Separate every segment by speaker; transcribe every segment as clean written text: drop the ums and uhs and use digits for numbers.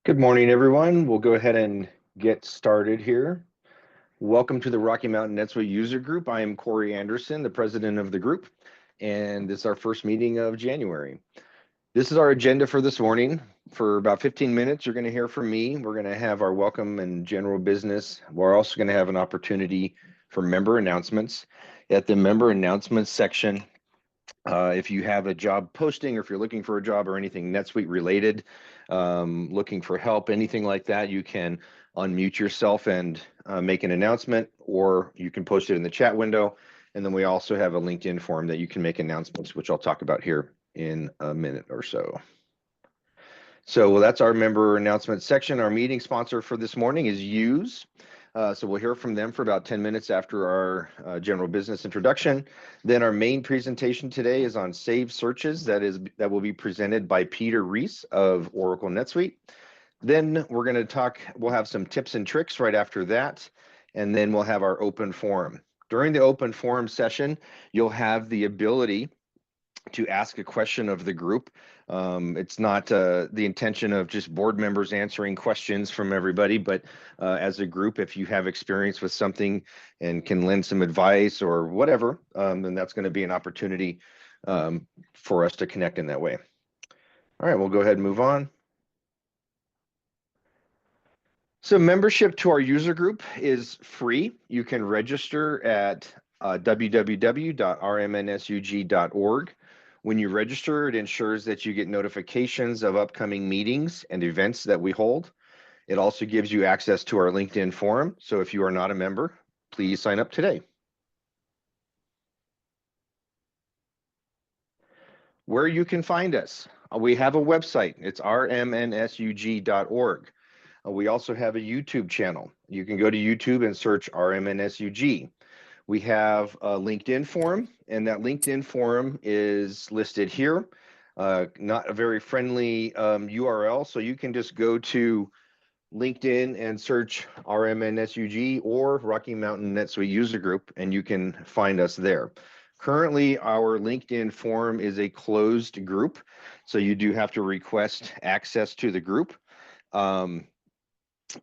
Speaker 1: Good morning, everyone. We'll go ahead and get started here. Welcome to the Rocky Mountain NetSuite user group. I am Corey Anderson, the president of the group, and this is our first meeting of January. This is our agenda for this morning. For about 15 minutes, you're going to hear from me. We're going to have our welcome and general business. We're also going to have an opportunity for member announcements. At the member announcements section, if you have a job posting or if you're looking for a job or anything NetSuite related, looking for help, anything like that, you can unmute yourself and make an announcement, or you can post it in the chat window. And then we also have a LinkedIn form that you can make announcements, which I'll talk about here in a minute or so. So that's our member announcement section. Our meeting sponsor for this morning is Ries. So we'll hear from them for about 10 minutes after our general business introduction. Then our main presentation today is on saved searches. That will be presented by Peter Ries of Oracle NetSuite. Then we're going to talk, we'll have some tips and tricks right after that. And then we'll have our open forum. During the open forum session, you'll have the ability to ask a question of the group. It's not the intention of just board members answering questions from everybody, but as a group, if you have experience with something and can lend some advice or whatever, then that's going to be an opportunity for us to connect in that way. All right, we'll go ahead and move on. So membership to our user group is free. You can register at www.rmnsug.org. When you register, it ensures that you get notifications of upcoming meetings and events that we hold. It also gives you access to our LinkedIn forum. So if you are not a member, please sign up today. Where you can find us, we have a website. It's rmnsug.org. We also have a YouTube channel. You can go to YouTube and search RMNSUG. We have a LinkedIn forum, and that LinkedIn forum is listed here. Not a very friendly URL, so you can just go to LinkedIn and search RMNSUG or Rocky Mountain NetSuite user group, and you can find us there. Currently, our LinkedIn forum is a closed group, so you do have to request access to the group.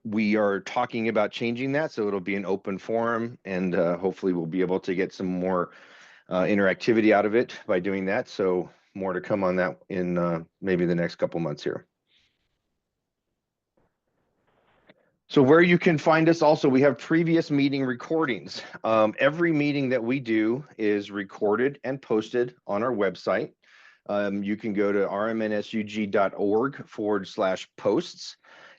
Speaker 1: We are talking about changing that, so it'll be an open forum, and hopefully we'll be able to get some more interactivity out of it by doing that. So more to come on that in maybe the next couple months here. So where you can find us also, we have previous meeting recordings. Every meeting that we do is recorded and posted on our website. You can go to rmnsug.org/posts.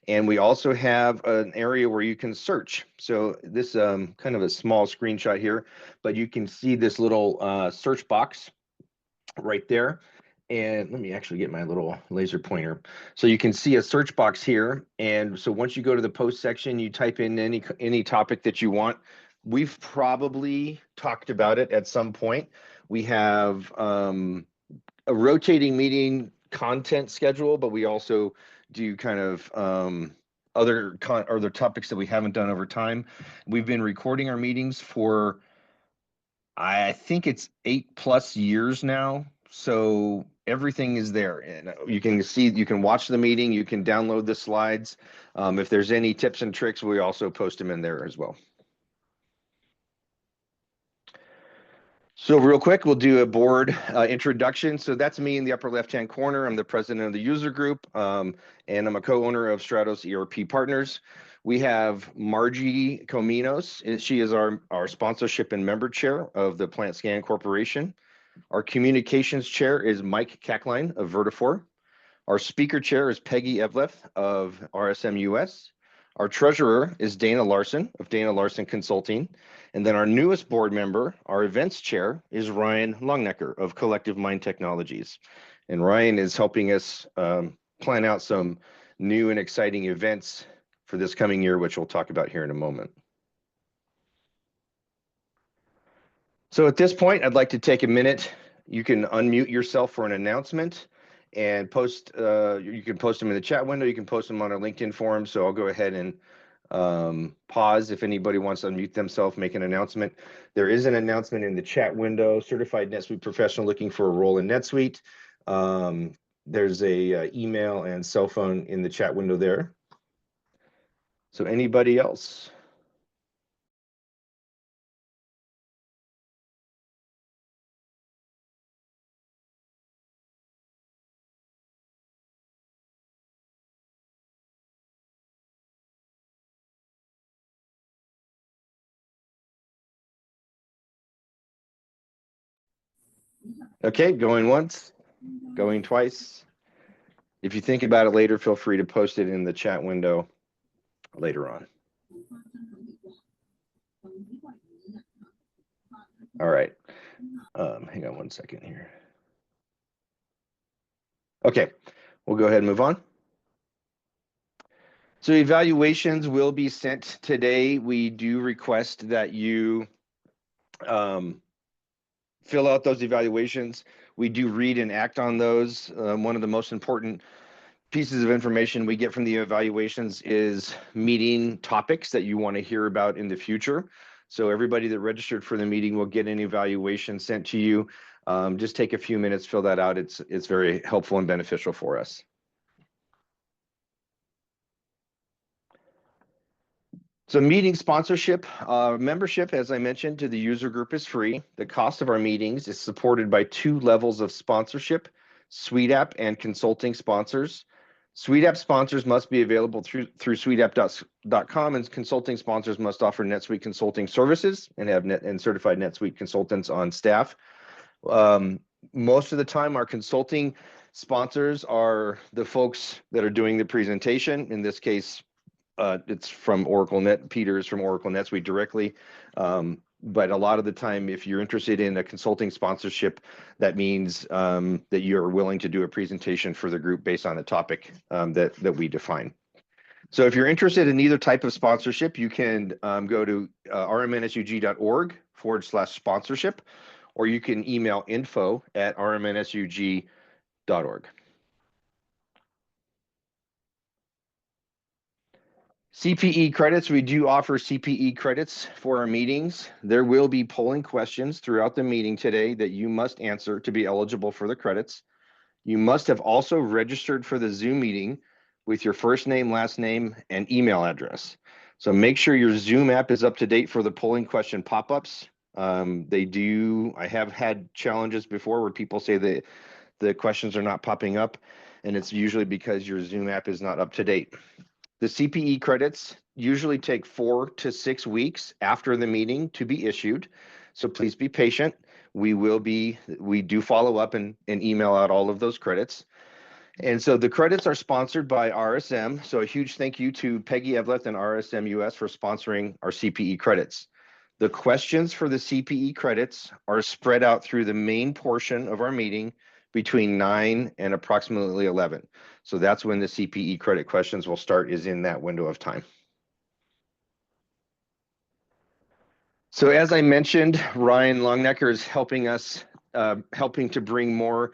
Speaker 1: And we also have an area where you can search. So this kind of a small screenshot here, but you can see this little search box right there. And let me actually get my little laser pointer. So you can see a search box here. And so once you go to the post section, you type in any topic that you want. We've probably talked about it at some point. We have a rotating meeting content schedule, but we also do kind of other topics that we haven't done over time. We've been recording our meetings for, I think it's 8+ years now. So everything is there, and you can see, you can watch the meeting, you can download the slides. If there's any tips and tricks, we also post them in there as well. So real quick, we'll do a board introduction. So that's me in the upper left-hand corner. I'm the president of the user group, and I'm a co-owner of Stratos ERP Partners. We have Margie Cominos. She is our sponsorship and member chair of the Plant Scan Corporation. Our communications chair is Mike Kackline of Vertifor. Our speaker chair is Peggy Evleth of RSM US. Our treasurer is Dana Larson of Dana Larson Consulting. And then our newest board member, our events chair, is Ryan Longnecker of Collective Mind Technologies. And Ryan is helping us plan out some new and exciting events for this coming year, which we'll talk about here in a moment. So at this point, I'd like to take a minute. You can unmute yourself for an announcement and post. You can post them in the chat window. You can post them on our LinkedIn forum. So I'll go ahead and pause if anybody wants to unmute themselves, make an announcement. There is an announcement in the chat window. Certified NetSuite professional looking for a role in NetSuite. There's a email and cell phone in the chat window there. So anybody else? Okay, going once, going twice. If you think about it later, feel free to post it in the chat window later on. All right. Hang on one second here. Okay, we'll go ahead and move on. So evaluations will be sent today. We do request that you fill out those evaluations. We do read and act on those. One of the most important pieces of information we get from the evaluations is meeting topics that you want to hear about in the future. So everybody that registered for the meeting will get an evaluation sent to you. Just take a few minutes, fill that out. It's very helpful and beneficial for us. So meeting sponsorship, membership, as I mentioned, to the user group is free. The cost of our meetings is supported by 2 levels of sponsorship, Suite App and consulting sponsors. Suite App sponsors must be available through suiteapp.com, and consulting sponsors must offer NetSuite consulting services and have certified NetSuite consultants on staff. Most of the time, our consulting sponsors are the folks that are doing the presentation. In this case, it's from Peter's from Oracle NetSuite directly. But a lot of the time, if you're interested in a consulting sponsorship, that means that you're willing to do a presentation for the group based on the topic that we define. So if you're interested in either type of sponsorship, you can go to rmnsug.org/sponsorship, or you can email info@rmnsug.org. CPE credits, we do offer CPE credits for our meetings. There will be polling questions throughout the meeting today that you must answer to be eligible for the credits. You must have also registered for the Zoom meeting with your first name, last name, and email address. So make sure your Zoom app is up to date for the polling question pop-ups. I have had challenges before where people say that the questions are not popping up, and it's usually because your Zoom app is not up to date. The CPE credits usually take 4 to 6 weeks after the meeting to be issued. So please be patient. We do follow up and email out all of those credits. And so the credits are sponsored by RSM. So a huge thank you to Peggy Evleth and RSM US for sponsoring our CPE credits. The questions for the CPE credits are spread out through the main portion of our meeting between 9 and approximately 11. So that's when the CPE credit questions will start, is in that window of time. So as I mentioned, Ryan Longnecker is helping to bring more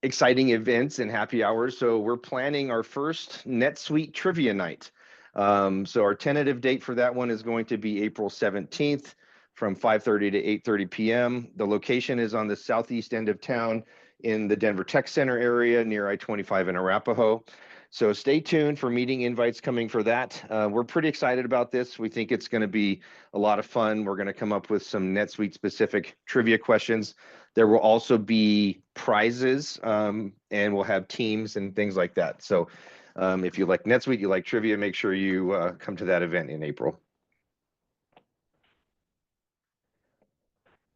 Speaker 1: exciting events and happy hours. So we're planning our first NetSuite trivia night. So our tentative date for that one is going to be April 17th from 5:30 to 8:30 p.m. The location is on the southeast end of town in the Denver Tech Center area near I-25 in Arapahoe. So stay tuned for meeting invites coming for that. We're pretty excited about this. We think it's going to be a lot of fun. We're going to come up with some NetSuite specific trivia questions. There will also be prizes, and we'll have teams and things like that. So if you like NetSuite, you like trivia, make sure you come to that event in April.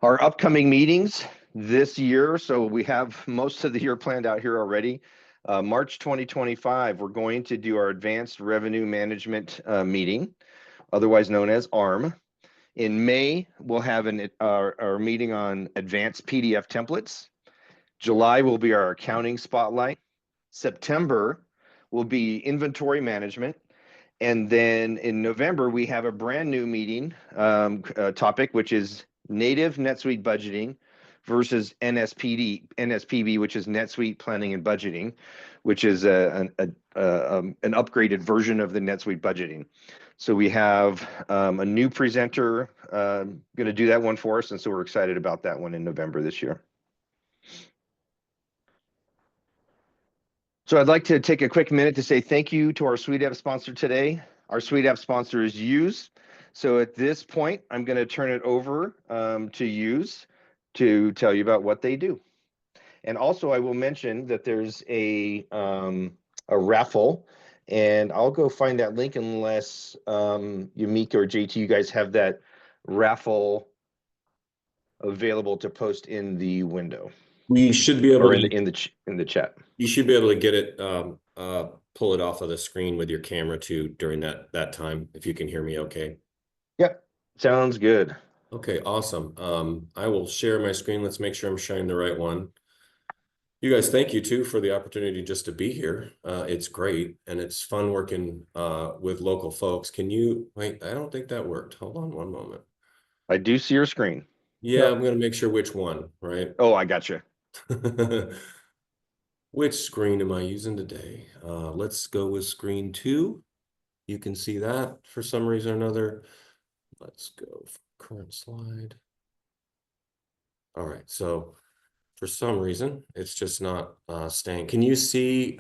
Speaker 1: Our upcoming meetings this year, so we have most of the year planned out here already. March 2025, we're going to do our Advanced Revenue Management meeting, otherwise known as ARM. In May, we'll have our meeting on advanced PDF templates. July will be our accounting spotlight. September will be inventory management. And then in November, we have a brand new meeting topic, which is native NetSuite budgeting versus NSPB, which is NetSuite planning and budgeting, which is an upgraded version of the NetSuite budgeting. So we have a new presenter going to do that one for us, and so we're excited about that one in November this year. So I'd like to take a quick minute to say thank you to our Suite App sponsor today. Our Suite App sponsor is Use. So at this point, I'm going to turn it over to Use to tell you about what they do. And also, I will mention that there's a raffle, and I'll go find that link unless Yumika or JT, you guys have that raffle available to post in the window
Speaker 2: We should be able
Speaker 1: or
Speaker 2: to
Speaker 1: in the chat.
Speaker 2: You should be able to get it pull it off of the screen with your camera too during that time, if you can hear me okay.
Speaker 1: Yep, sounds good.
Speaker 2: Okay, awesome. I will share my screen. Let's make sure I'm sharing the right one. You guys, thank you too for the opportunity just to be here. It's great and it's fun working with local folks. Can you wait? I don't think that worked. Hold on one moment.
Speaker 1: I do see your screen.
Speaker 2: Yeah, I'm gonna make sure which one, right?
Speaker 1: Oh, I gotcha.
Speaker 2: Which screen am I using today? Let's go with screen 2. You can see that for some reason or another. Let's go for current slide. All right, so for some reason, it's just not staying. Can you see,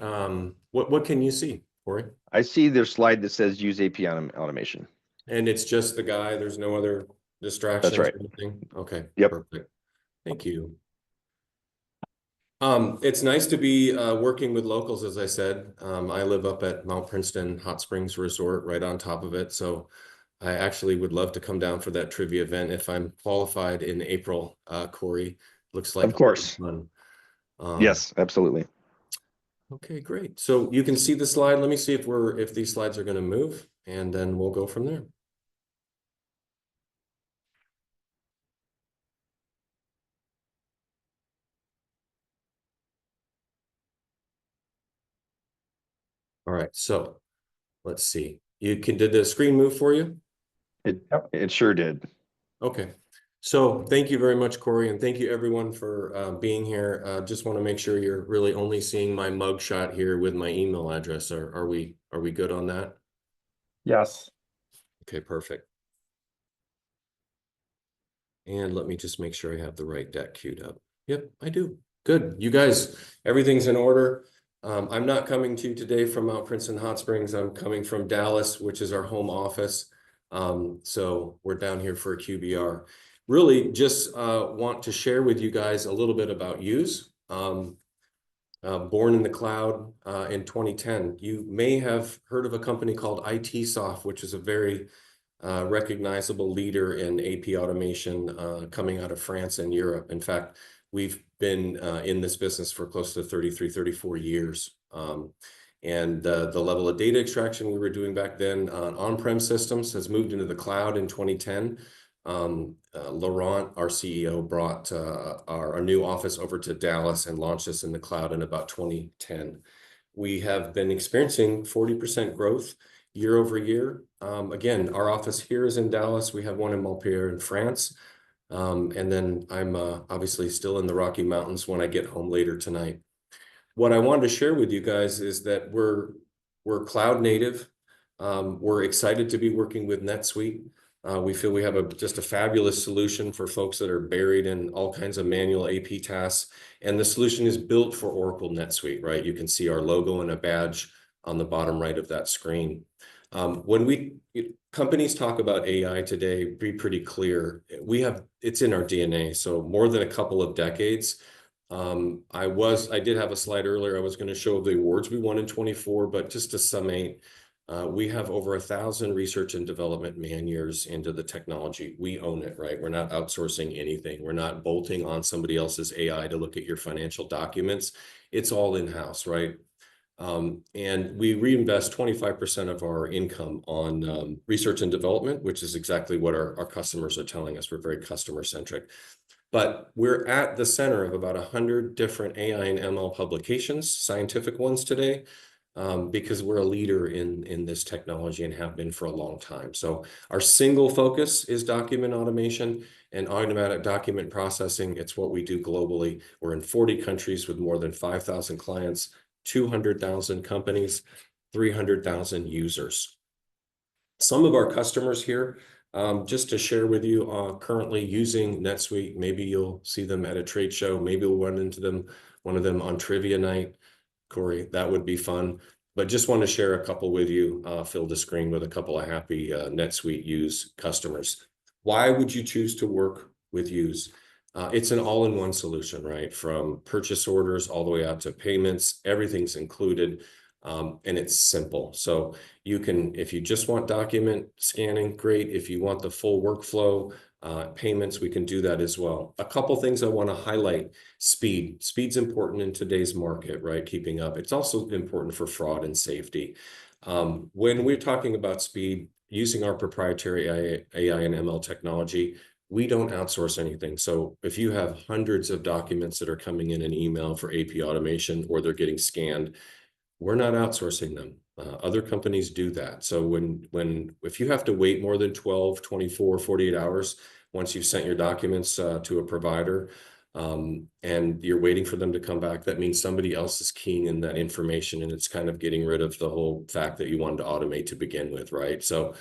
Speaker 2: what can you see, Corey?
Speaker 1: I see their slide that says use API automation.
Speaker 2: And it's just the guy, there's no other distractions
Speaker 1: That's right.
Speaker 2: or anything? Okay,
Speaker 1: Yep.
Speaker 2: perfect. Thank you. It's nice to be working with locals, as I said. I live up at Mount Princeton Hot Springs Resort, right on top of it. So I actually would love to come down for that trivia event if I'm qualified in April, Corey. Looks like
Speaker 1: Of course.
Speaker 2: fun.
Speaker 1: Yes, absolutely.
Speaker 2: Okay, great. So you can see the slide. Let me see if these slides are going to move, and then we'll go from there. All right, so let's see. Did the screen move for you?
Speaker 1: It sure did.
Speaker 2: Okay. So thank you very much, Corey, and thank you everyone for being here. Just want to make sure you're really only seeing my mug shot here with my email address. Are we good on that?
Speaker 3: Yes.
Speaker 2: Okay, perfect. And let me just make sure I have the right deck queued up. Yep, I do. Good. You guys, everything's in order. I'm not coming to you today from Mount Princeton Hot Springs. I'm coming from Dallas, which is our home office. So we're down here for a QBR. Really just want to share with you guys a little bit about Use. Born in the cloud in 2010. You may have heard of a company called ITsoft, which is a very recognizable leader in AP automation coming out of France and Europe. In fact, we've been in this business for close to 33, 34 years. And the level of data extraction we were doing back then on on-prem systems has moved into the cloud in 2010. Laurent, our CEO, brought our new office over to Dallas and launched us in the cloud in about 2010. We have been experiencing 40% growth year over year. Again, our office here is in Dallas. We have one in Montpellier in France. And then I'm obviously still in the Rocky Mountains when I get home later tonight. What I wanted to share with you guys is that we're cloud native. We're excited to be working with NetSuite. We feel we have just a fabulous solution for folks that are buried in all kinds of manual AP tasks. And the solution is built for Oracle NetSuite, right? You can see our logo and a badge on the bottom right of that screen. When companies talk about AI today, be pretty clear, it's in our DNA. So more than a couple of decades. I did have a slide earlier. I was going to show the awards we won in 24, but just to summate, we have over 1,000 research and development man years into the technology. We own it, right? We're not outsourcing anything. We're not bolting on somebody else's AI to look at your financial documents. It's all in-house, right? And we reinvest 25% of our income on research and development, which is exactly what our customers are telling us. We're very customer centric. But we're at the center of about 100 different AI and ML publications, scientific ones today, because we're a leader in this technology and have been for a long time. So our single focus is document automation and automatic document processing. It's what we do globally. We're in 40 countries with more than 5,000 clients, 200,000 companies, 300,000 users. Some of our customers here, just to share with you, are currently using NetSuite. Maybe you'll see them at a trade show. Maybe we'll run into one of them on trivia night. Corey. That would be fun. But just want to share a couple with you, fill the screen with a couple of happy NetSuite Use customers. Why would you choose to work with Use? It's an all-in-one solution, right? From purchase orders all the way out to payments, everything's included, and it's simple. So you can, if you just want document scanning, great. If you want the full workflow, payments, we can do that as well. A couple things I want to highlight. Speed. Speed's important in today's market, right? Keeping up. It's also important for fraud and safety. When we're talking about speed, using our proprietary AI and ML technology, we don't outsource anything. So if you have hundreds of documents that are coming in an email for AP automation or they're getting scanned, we're not outsourcing them. Other companies do that. So if you have to wait more than 12, 24, 48 hours, once you've sent your documents to a provider, and you're waiting for them to come back, that means somebody else is keying in that information, and it's kind of getting rid of the whole fact that you wanted to automate to begin with, right? So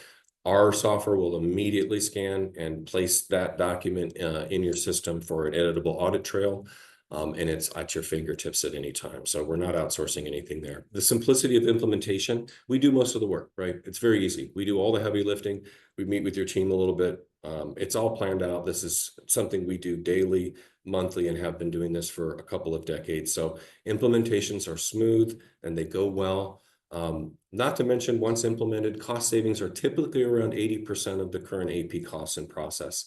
Speaker 2: our software will immediately scan and place that document in your system for an editable audit trail. And it's at your fingertips at any time. So we're not outsourcing anything there. The simplicity of implementation, we do most of the work, right? It's very easy. We do all the heavy lifting. We meet with your team a little bit. It's all planned out. This is something we do daily, monthly, and have been doing this for a couple of decades. So implementations are smooth and they go well. Not to mention, once implemented, cost savings are typically around 80% of the current AP costs in process.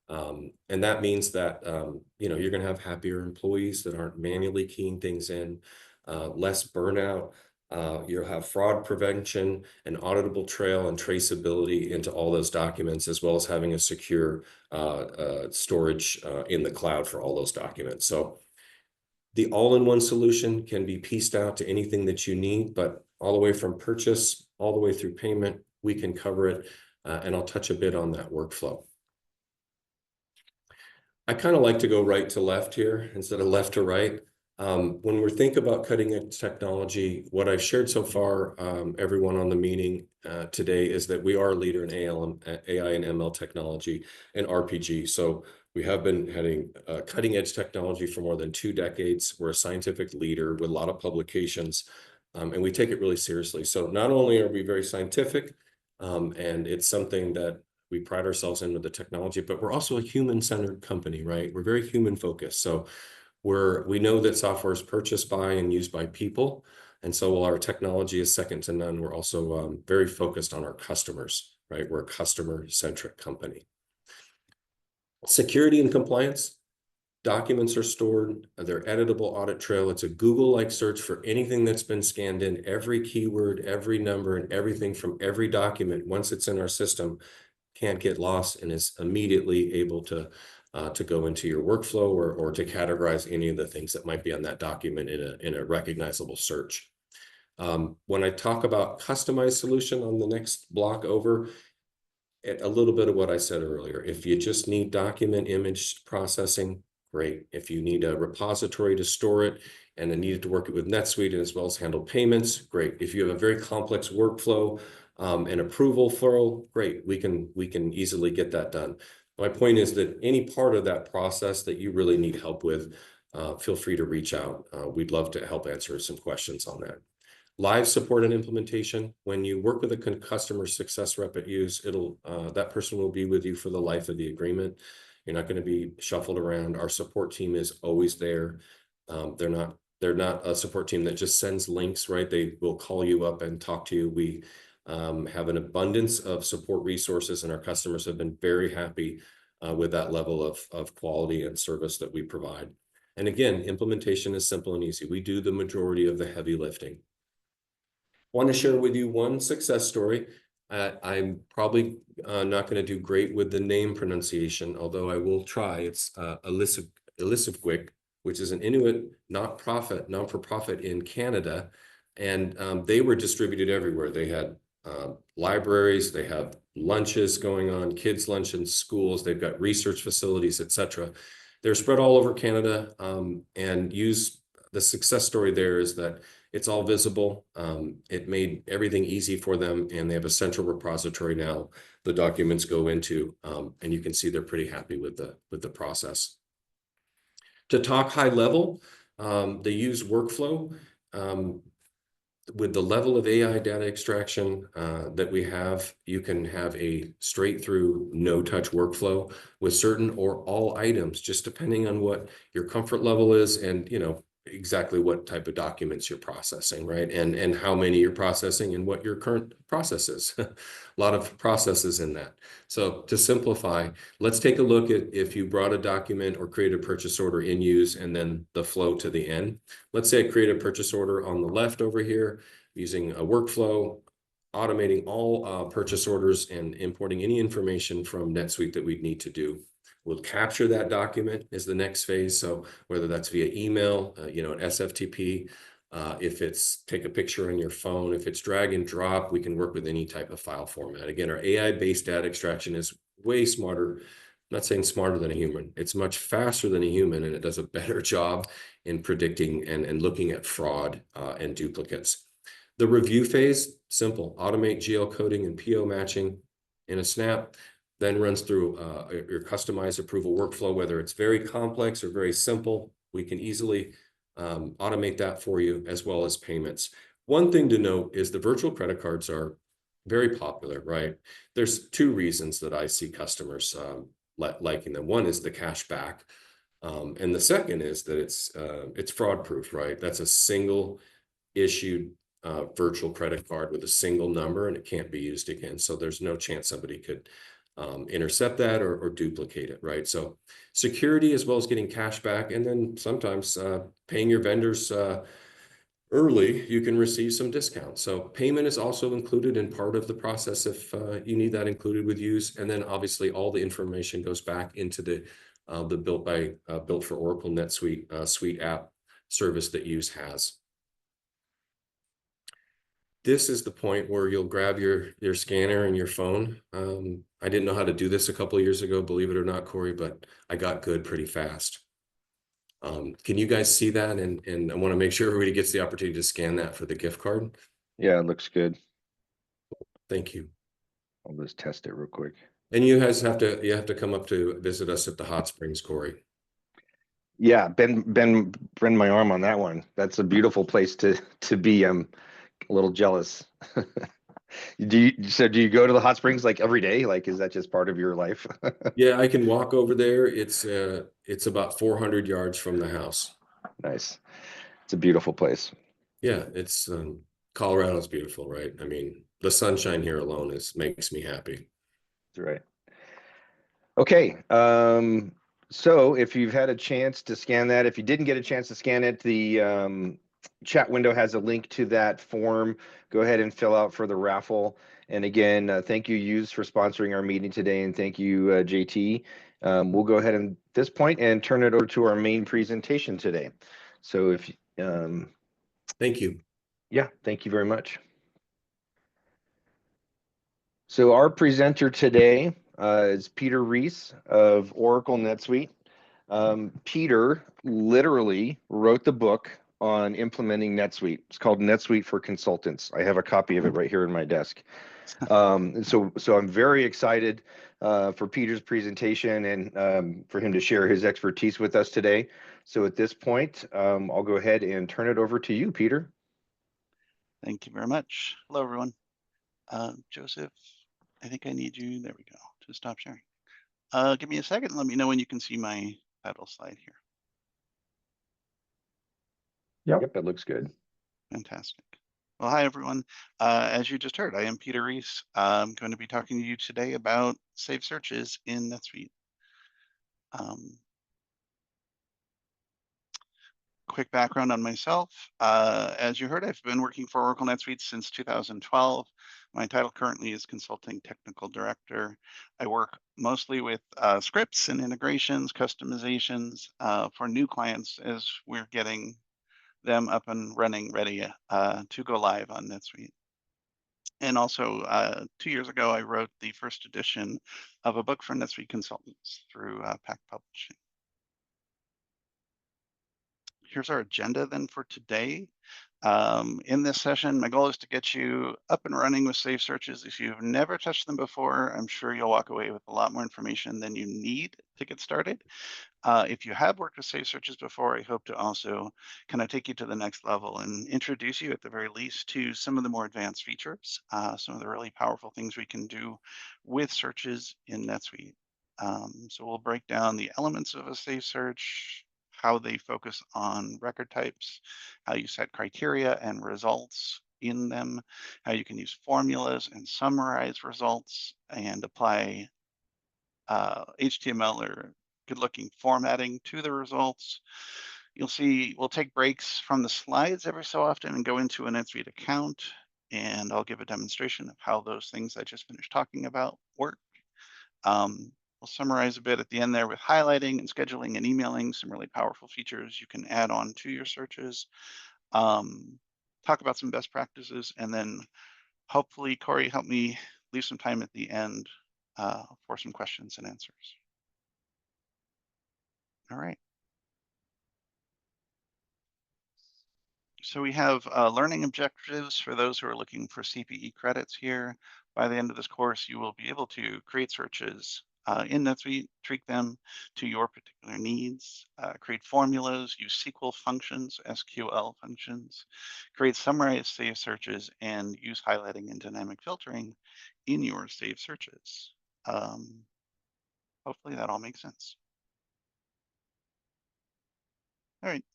Speaker 2: And that means that, you're going to have happier employees that aren't manually keying things in, less burnout. You'll have fraud prevention, an auditable trail and traceability into all those documents, as well as having a secure storage in the cloud for all those documents. So the all-in-one solution can be pieced out to anything that you need, but all the way from purchase, all the way through payment, we can cover it. And I'll touch a bit on that workflow. I kind of like to go right to left here instead of left to right. When we think about cutting edge technology, what I've shared so far, everyone on the meeting today, is that we are a leader in AI and ML technology and RPG. So we have been having cutting edge technology for more than 2 decades. We're a scientific leader with a lot of publications, and we take it really seriously. So not only are we very scientific, and it's something that we pride ourselves in with the technology, but we're also a human-centered company, right? We're very human-focused. So we know that software is purchased by and used by people. And so while our technology is second to none, we're also very focused on our customers, right? We're a customer-centric company. Security and compliance. Documents are stored, they're editable audit trail. It's a Google-like search for anything that's been scanned in, every keyword, every number, and everything from every document. Once it's in our system, can't get lost and is immediately able to go into your workflow or to categorize any of the things that might be on that document in a recognizable search. When I talk about customized solution on the next block over, a little bit of what I said earlier. If you just need document image processing, great. If you need a repository to store it and then need to work it with NetSuite as well as handle payments, great. If you have a very complex workflow, and approval flow, great. We can easily get that done. My point is that any part of that process that you really need help with, feel free to reach out. We'd love to help answer some questions on that. Live support and implementation. When you work with a customer success rep at Use, that person will be with you for the life of the agreement. You're not going to be shuffled around. Our support team is always there. They're not a support team that just sends links, right? They will call you up and talk to you. We have an abundance of support resources, and our customers have been very happy with that level of quality and service that we provide. And again, implementation is simple and easy. We do the majority of the heavy lifting. Want to share with you one success story. I'm probably not going to do great with the name pronunciation, although I will try. It's Elisabeth, which is an Inuit not-for-profit in Canada, and they were distributed everywhere. They had libraries, they have lunches going on, kids' lunch in schools, they've got research facilities, etc. They're spread all over Canada, and the success story there is that it's all visible. It made everything easy for them, and they have a central repository now the documents go into, and you can see they're pretty happy with the process. To talk high level, the Use workflow. with the level of AI data extraction that we have, you can have a straight through no touch workflow with certain or all items, just depending on what your comfort level is and, you know, exactly what type of documents you're processing, right? And how many you're processing and what your current process is. A lot of processes in that. So to simplify, let's take a look at if you brought a document or create a purchase order in use and then the flow to the end. Let's say I create a purchase order on the left over here using a workflow, automating all purchase orders and importing any information from NetSuite that we'd need to do. We'll capture that document is the next phase. So whether that's via email, you know, an SFTP, if it's take a picture on your phone, if it's drag and drop, we can work with any type of file format. Again, our AI-based data extraction is way smarter. I'm not saying smarter than a human. It's much faster than a human, and it does a better job in predicting and looking at fraud and duplicates. The review phase, simple, automate GL coding and PO matching in a snap, then runs through your customized approval workflow, whether it's very complex or very simple. We can easily automate that for you, as well as payments. One thing to note is the virtual credit cards are very popular, right? There's two reasons that I see customers liking them. One is the cash back. And the second is that it's fraud proof, right? That's a single issued virtual credit card with a single number, and it can't be used again. So there's no chance somebody could intercept that or duplicate it, right? So security as well as getting cash back, and then sometimes paying your vendors early, you can receive some discounts. So payment is also included in part of the process if you need that included with use. And then obviously all the information goes back into the built for Oracle NetSuite suite app service that use has. This is the point where you'll grab your scanner and your phone. I didn't know how to do this a couple of years ago, believe it or not, Corey, but I got good pretty fast. Can you guys see that? And I want to make sure everybody gets the opportunity to scan that for the gift card.
Speaker 1: Yeah, it looks good.
Speaker 2: Thank you.
Speaker 1: I'll just test it real quick.
Speaker 2: And you guys have to come up to visit us at the Hot Springs, Corey.
Speaker 1: Yeah, bend my arm on that one. That's a beautiful place to be. I'm a little jealous. Do you go to the hot springs like every day? Like, is that just part of your life?
Speaker 2: Yeah, I can walk over there. It's about 400 yards from the house.
Speaker 1: Nice. It's a beautiful place.
Speaker 2: Yeah, it's Colorado's beautiful, right? I mean, the sunshine here alone makes me happy.
Speaker 1: That's right. Okay. So if you've had a chance to scan that, if you didn't get a chance to scan it, the chat window has a link to that form. Go ahead and fill out for the raffle. And again, thank you, Use, for sponsoring our meeting today, and thank you, JT. We'll go ahead at this point and turn it over to our main presentation today. So if
Speaker 2: thank you.
Speaker 1: Yeah, thank you very much. So our presenter today is Peter Ries of Oracle NetSuite. Peter literally wrote the book on implementing NetSuite. It's called NetSuite for Consultants. I have a copy of it right here in my desk. So I'm very excited for Peter's presentation and for him to share his expertise with us today. So at this point, I'll go ahead and turn it over to you, Peter.
Speaker 3: Thank you very much. Hello, everyone. Joseph, I think I need you. There we go. To stop sharing. Give me a second. Let me know when you can see my title slide here.
Speaker 1: Yep, it looks good.
Speaker 3: Fantastic. Well, hi, everyone. As you just heard, I am Peter Ries. I'm going to be talking to you today about safe searches in NetSuite. Quick background on myself. As you heard, I've been working for Oracle NetSuite since 2012. My title currently is Consulting Technical Director. I work mostly with scripts and integrations, customizations for new clients as we're getting them up and running, ready to go live on NetSuite. And also, 2 years ago, I wrote the first edition of a book for NetSuite consultants through Pack Publishing. here's our agenda then for today. In this session, my goal is to get you up and running with Safe Searches. If you've never touched them before, I'm sure you'll walk away with a lot more information than you need to get started. If you have worked with Safe Searches before, I hope to also kind of take you to the next level and introduce you at the very least to some of the more advanced features, some of the really powerful things we can do with searches in NetSuite. So we'll break down the elements of a Safe Search, how they focus on record types, how you set criteria and results in them, how you can use formulas and summarize results and apply HTML or good looking formatting to the results. You'll see we'll take breaks from the slides every so often and go into a NetSuite account, and I'll give a demonstration of how those things I just finished talking about work. We'll summarize a bit at the end there with highlighting and scheduling and emailing, some really powerful features you can add on to your searches. Talk about some best practices, and then hopefully Corey help me leave some time at the end for some questions and answers. All right. So we have learning objectives for those who are looking for CPE credits here. By the end of this course, you will be able to create searches in NetSuite, tweak them to your particular needs, create formulas, use SQL functions, SQL functions, create summarized saved searches, and use highlighting and dynamic filtering in your saved searches. Hopefully that all makes sense. All right.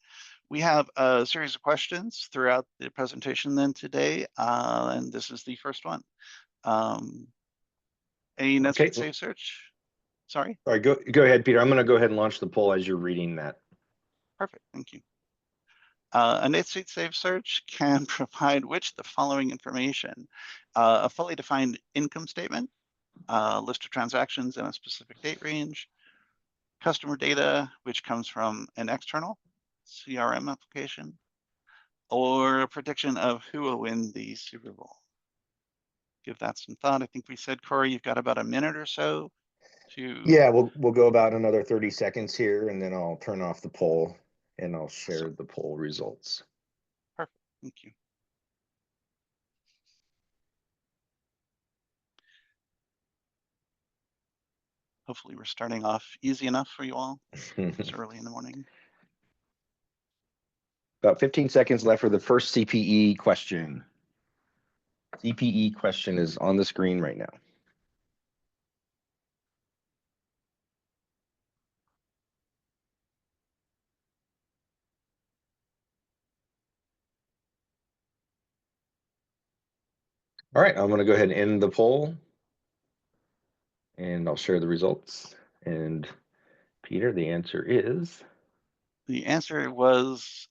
Speaker 3: We have a series of questions throughout the presentation then today, and this is the first one. A NetSuite Safe Search? Sorry?
Speaker 1: All right, go ahead, Peter. I'm going to go ahead and launch the poll as you're reading that.
Speaker 3: Perfect, thank you. A NetSuite Safe Search can provide which the following information: a fully defined income statement, a list of transactions in a specific date range, customer data, which comes from an external CRM application, or a prediction of who will win the Super Bowl. Give that some thought. I think we said, Corey, you've got about a minute or so to.
Speaker 1: Yeah, we'll go about another 30 seconds here, and then I'll turn off the poll and I'll share the poll results.
Speaker 3: Perfect, thank you. Hopefully we're starting off easy enough for you all. It's early in the morning.
Speaker 1: About 15 seconds left for the first CPE question. CPE question is on the screen right now. All right, I'm going to go ahead and end the poll, and I'll share the results. And Peter, the answer is?
Speaker 3: The answer was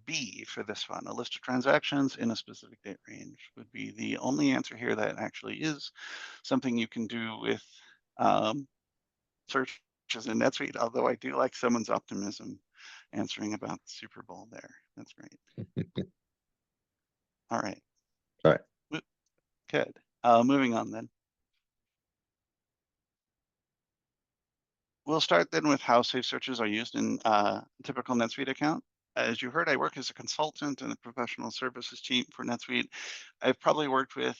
Speaker 3: B for this one. A list of transactions in a specific date range would be the only answer here that actually is something you can do with searches in NetSuite, although I do like someone's optimism answering about the Super Bowl there. That's great. All right.
Speaker 1: All right.
Speaker 3: Good. Moving on then. We'll start then with how safe searches are used in a typical NetSuite account. As you heard, I work as a consultant in the professional services team for NetSuite. I've probably worked with,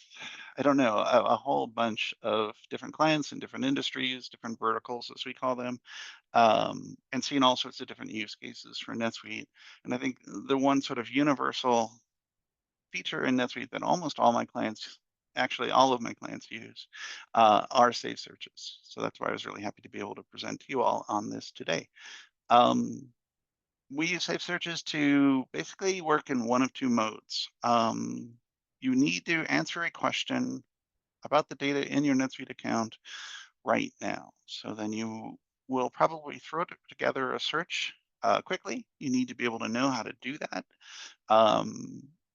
Speaker 3: I don't know, a whole bunch of different clients in different industries, different verticals, as we call them, and seen all sorts of different use cases for NetSuite. And I think the one sort of universal feature in NetSuite that almost all my clients, actually all of my clients use, are safe searches. So that's why I was really happy to be able to present to you all on this today. We use safe searches to basically work in one of two modes. You need to answer a question about the data in your NetSuite account right now. So then you will probably throw together a search quickly. You need to be able to know how to do that.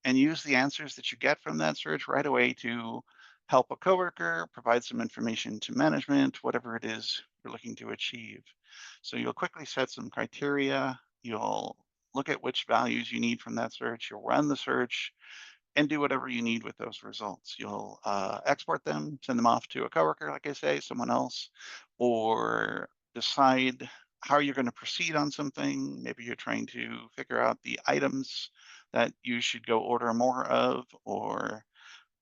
Speaker 3: And use the answers that you get from that search right away to help a coworker, provide some information to management, whatever it is you're looking to achieve. So you'll quickly set some criteria. You'll look at which values you need from that search. You'll run the search and do whatever you need with those results. You'll export them, send them off to a coworker, like I say, someone else, or decide how you're going to proceed on something. Maybe you're trying to figure out the items that you should go order more of, or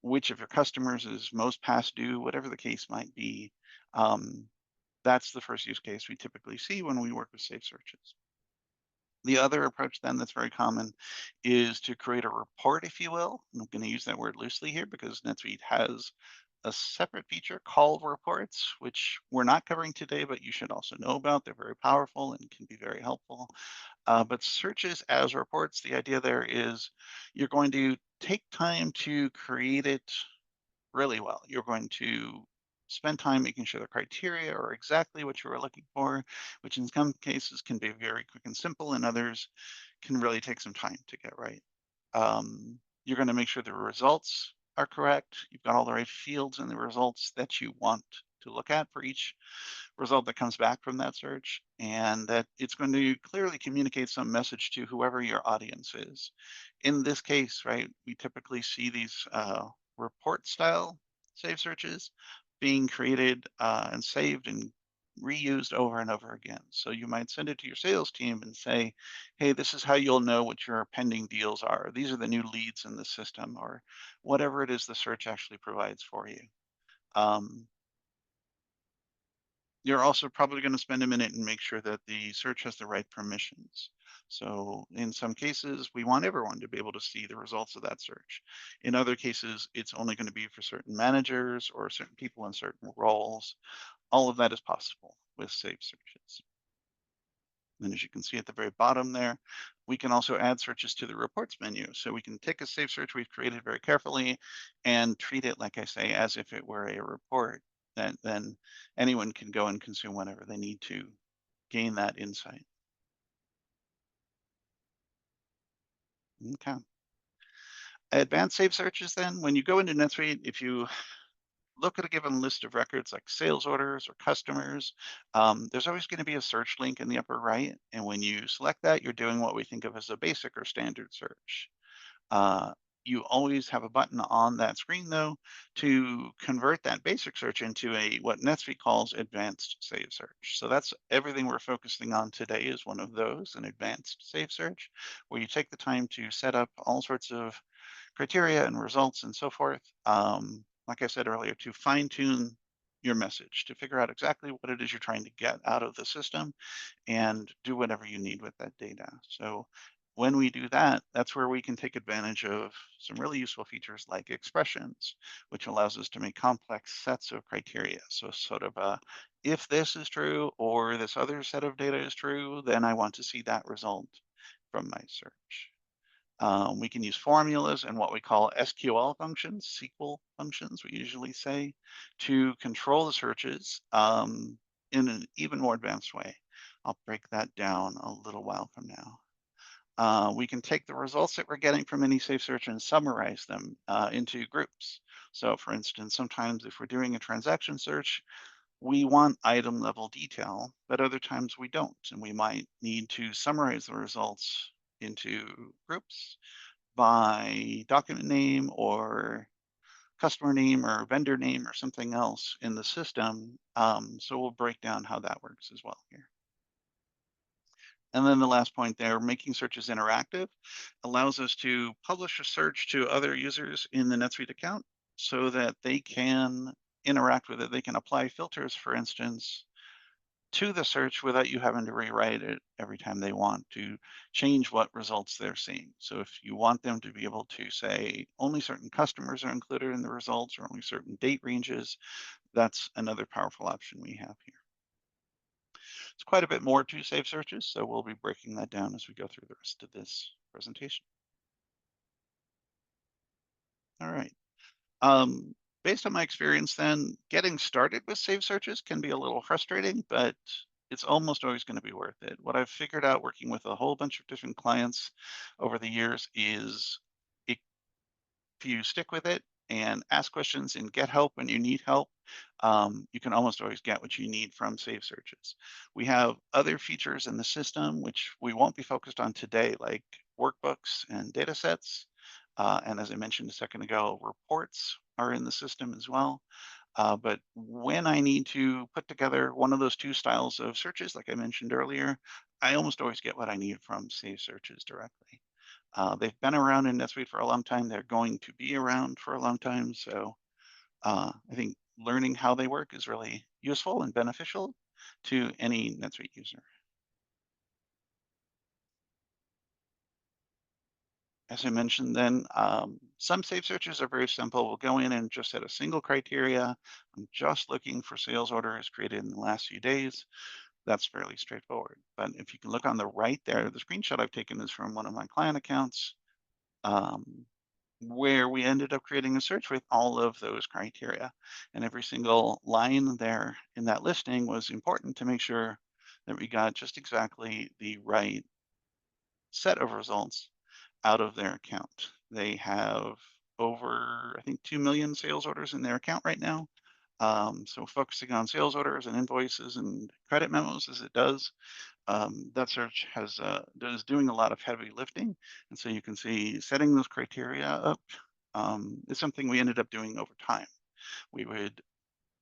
Speaker 3: which of your customers is most past due, whatever the case might be. Um, that's the first use case we typically see when we work with safe searches. The other approach then that's very common is to create a report, if you will. And I'm going to use that word loosely here because NetSuite has a separate feature called reports, which we're not covering today, but you should also know about. They're very powerful and can be very helpful. But searches as reports, the idea there is you're going to take time to create it really well. You're going to spend time making sure the criteria are exactly what you were looking for, which in some cases can be very quick and simple, and others can really take some time to get right. You're going to make sure the results are correct. You've got all the right fields in the results that you want to look at for each result that comes back from that search, and that it's going to clearly communicate some message to whoever your audience is. In this case, right, we typically see these report style save searches being created and saved and reused over and over again. So you might send it to your sales team and say, hey, this is how you'll know what your pending deals are. These are the new leads in the system, or whatever it is the search actually provides for you. You're also probably going to spend a minute and make sure that the search has the right permissions. So in some cases, we want everyone to be able to see the results of that search. In other cases, it's only going to be for certain managers or certain people in certain roles. All of that is possible with saved searches. And as you can see at the very bottom there, we can also add searches to the reports menu. So we can take a saved search we've created very carefully and treat it, like I say, as if it were a report that then anyone can go and consume whenever they need to gain that insight. Okay. Advanced saved searches then, when you go into NetSuite, if you look at a given list of records like sales orders or customers, there's always going to be a search link in the upper right. And when you select that, you're doing what we think of as a basic or standard search. You always have a button on that screen, though, to convert that basic search into a what NetSuite calls advanced save search. So that's everything we're focusing on today is one of those, an advanced save search, where you take the time to set up all sorts of criteria and results and so forth. Like I said earlier, to fine tune your message, to figure out exactly what it is you're trying to get out of the system and do whatever you need with that data. So when we do that, that's where we can take advantage of some really useful features like expressions, which allows us to make complex sets of criteria. So sort of if this is true or this other set of data is true, then I want to see that result from my search. We can use formulas and what we call SQL functions, SQL functions, we usually say, to control the searches in an even more advanced way. I'll break that down a little while from now. We can take the results that we're getting from any safe search and summarize them into groups. So for instance, sometimes if we're doing a transaction search, we want item level detail, but other times we don't. And we might need to summarize the results into groups by document name or customer name or vendor name or something else in the system. So we'll break down how that works as well here. And then the last point there, making searches interactive allows us to publish a search to other users in the NetSuite account so that they can interact with it. They can apply filters, for instance, to the search without you having to rewrite it every time they want to change what results they're seeing. So if you want them to be able to say only certain customers are included in the results or only certain date ranges, that's another powerful option we have here. It's quite a bit more to save searches, so we'll be breaking that down as we go through the rest of this presentation. All right. Based on my experience then, getting started with save searches can be a little frustrating, but it's almost always going to be worth it. What I've figured out working with a whole bunch of different clients over the years is if you stick with it and ask questions and get help when you need help, you can almost always get what you need from save searches. We have other features in the system, which we won't be focused on today, like workbooks and data sets. And as I mentioned a second ago, reports are in the system as well. But when I need to put together one of those two styles of searches, like I mentioned earlier, I almost always get what I need from Save Searches directly. They've been around in NetSuite for a long time. They're going to be around for a long time. So I think learning how they work is really useful and beneficial to any NetSuite user. As I mentioned then, some Save Searches are very simple. We'll go in and just set a single criteria. I'm just looking for sales orders created in the last few days. That's fairly straightforward. But if you can look on the right there, the screenshot I've taken is from one of my client accounts, where we ended up creating a search with all of those criteria. And every single line there in that listing was important to make sure that we got just exactly the right set of results out of their account. They have over, I think, 2 million sales orders in their account right now. So focusing on sales orders and invoices and credit memos as it does, that search is doing a lot of heavy lifting. And so you can see setting those criteria up is something we ended up doing over time. We would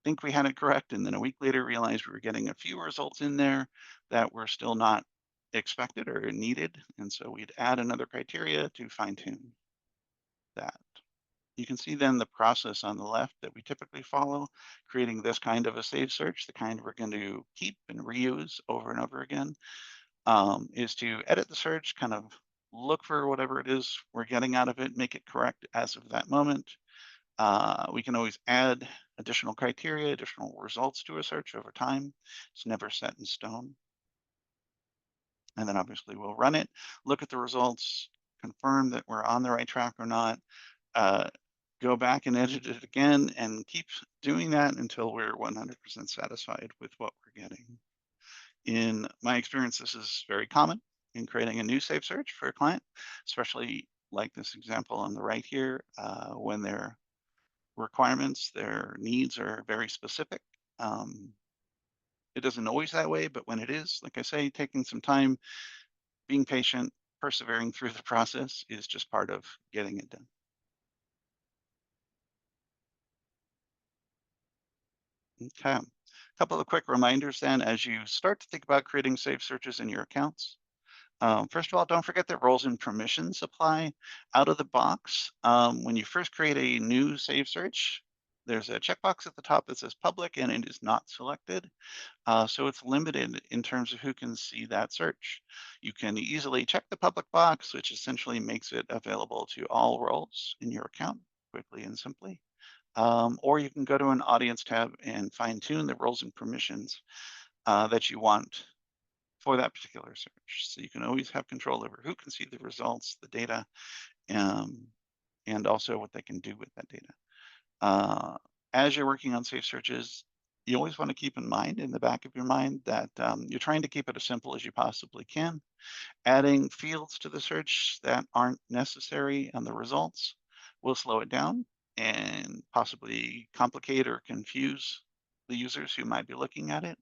Speaker 3: think we had it correct, and then a week later realized we were getting a few results in there that were still not expected or needed. And so we'd add another criteria to fine tune that. You can see then the process on the left that we typically follow, creating this kind of a save search, the kind we're going to keep and reuse over and over again, is to edit the search, kind of look for whatever it is we're getting out of it, make it correct as of that moment. We can always add additional criteria, additional results to a search over time. It's never set in stone. And then obviously we'll run it, look at the results, confirm that we're on the right track or not, go back and edit it again and keep doing that until we're 100% satisfied with what we're getting. In my experience, this is very common in creating a new save search for a client, especially like this example on the right here, when their requirements, their needs are very specific. It isn't always that way, but when it is, like I say, taking some time, being patient, persevering through the process is just part of getting it done. Okay, a couple of quick reminders then as you start to think about creating save searches in your accounts. First of all, don't forget that roles and permissions apply out of the box. When you first create a new save search, there's a checkbox at the top that says public and it is not selected. So it's limited in terms of who can see that search. You can easily check the public box, which essentially makes it available to all roles in your account quickly and simply. Or you can go to an audience tab and fine tune the roles and permissions that you want for that particular search. So you can always have control over who can see the results, the data, and also what they can do with that data. As you're working on safe searches, you always want to keep in mind, in the back of your mind, that you're trying to keep it as simple as you possibly can. Adding fields to the search that aren't necessary on the results will slow it down and possibly complicate or confuse the users who might be looking at it.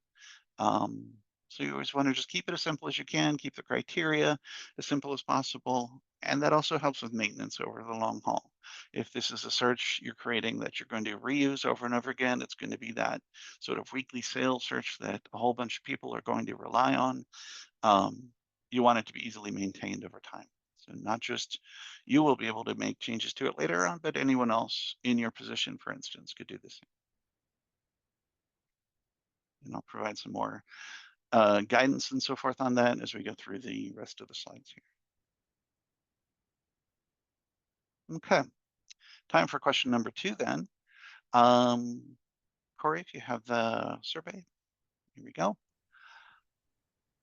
Speaker 3: So you always want to just keep it as simple as you can, keep the criteria as simple as possible. And that also helps with maintenance over the long haul. If this is a search you're creating that you're going to reuse over and over again, it's going to be that sort of weekly sales search that a whole bunch of people are going to rely on. You want it to be easily maintained over time. So not just you will be able to make changes to it later on, but anyone else in your position, for instance, could do the same. And I'll provide some more guidance and so forth on that as we go through the rest of the slides here. Okay, time for question number 2 then. Corey, if you have the survey, here we go.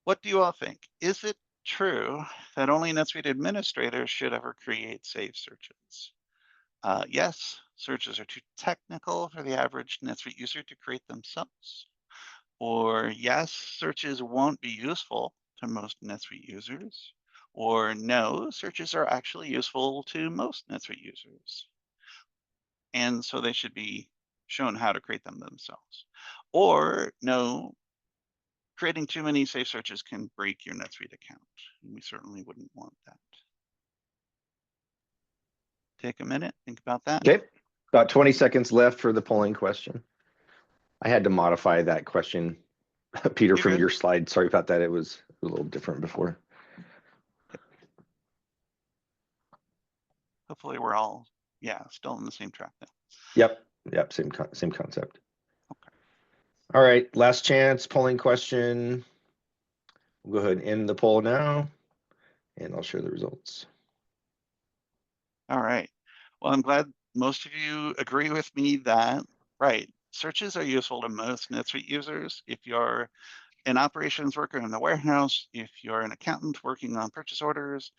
Speaker 3: What do you all think? Is it true that only NetSuite administrators should ever create save searches? Yes, searches are too technical for the average NetSuite user to create themselves. Or yes, searches won't be useful to most NetSuite users. Or no, searches are actually useful to most NetSuite users. And so they should be shown how to create them themselves. Or no, creating too many safe searches can break your NetSuite account. And we certainly wouldn't want that. Take a minute, think about that.
Speaker 1: Okay, about 20 seconds left for the polling question. I had to modify that question, Peter,
Speaker 3: You're
Speaker 1: from
Speaker 3: good.
Speaker 1: your slide. Sorry about that. It was a little different before.
Speaker 3: Hopefully we're all, yeah, still on the same track now.
Speaker 1: Yep, same concept. Okay. All right, last chance polling question. We'll go ahead and end the poll now, and I'll share the results.
Speaker 3: All right. Well, I'm glad most of you agree with me that, right, searches are useful to most NetSuite users. If you're an operations worker in the warehouse, if you're an accountant working on purchase orders,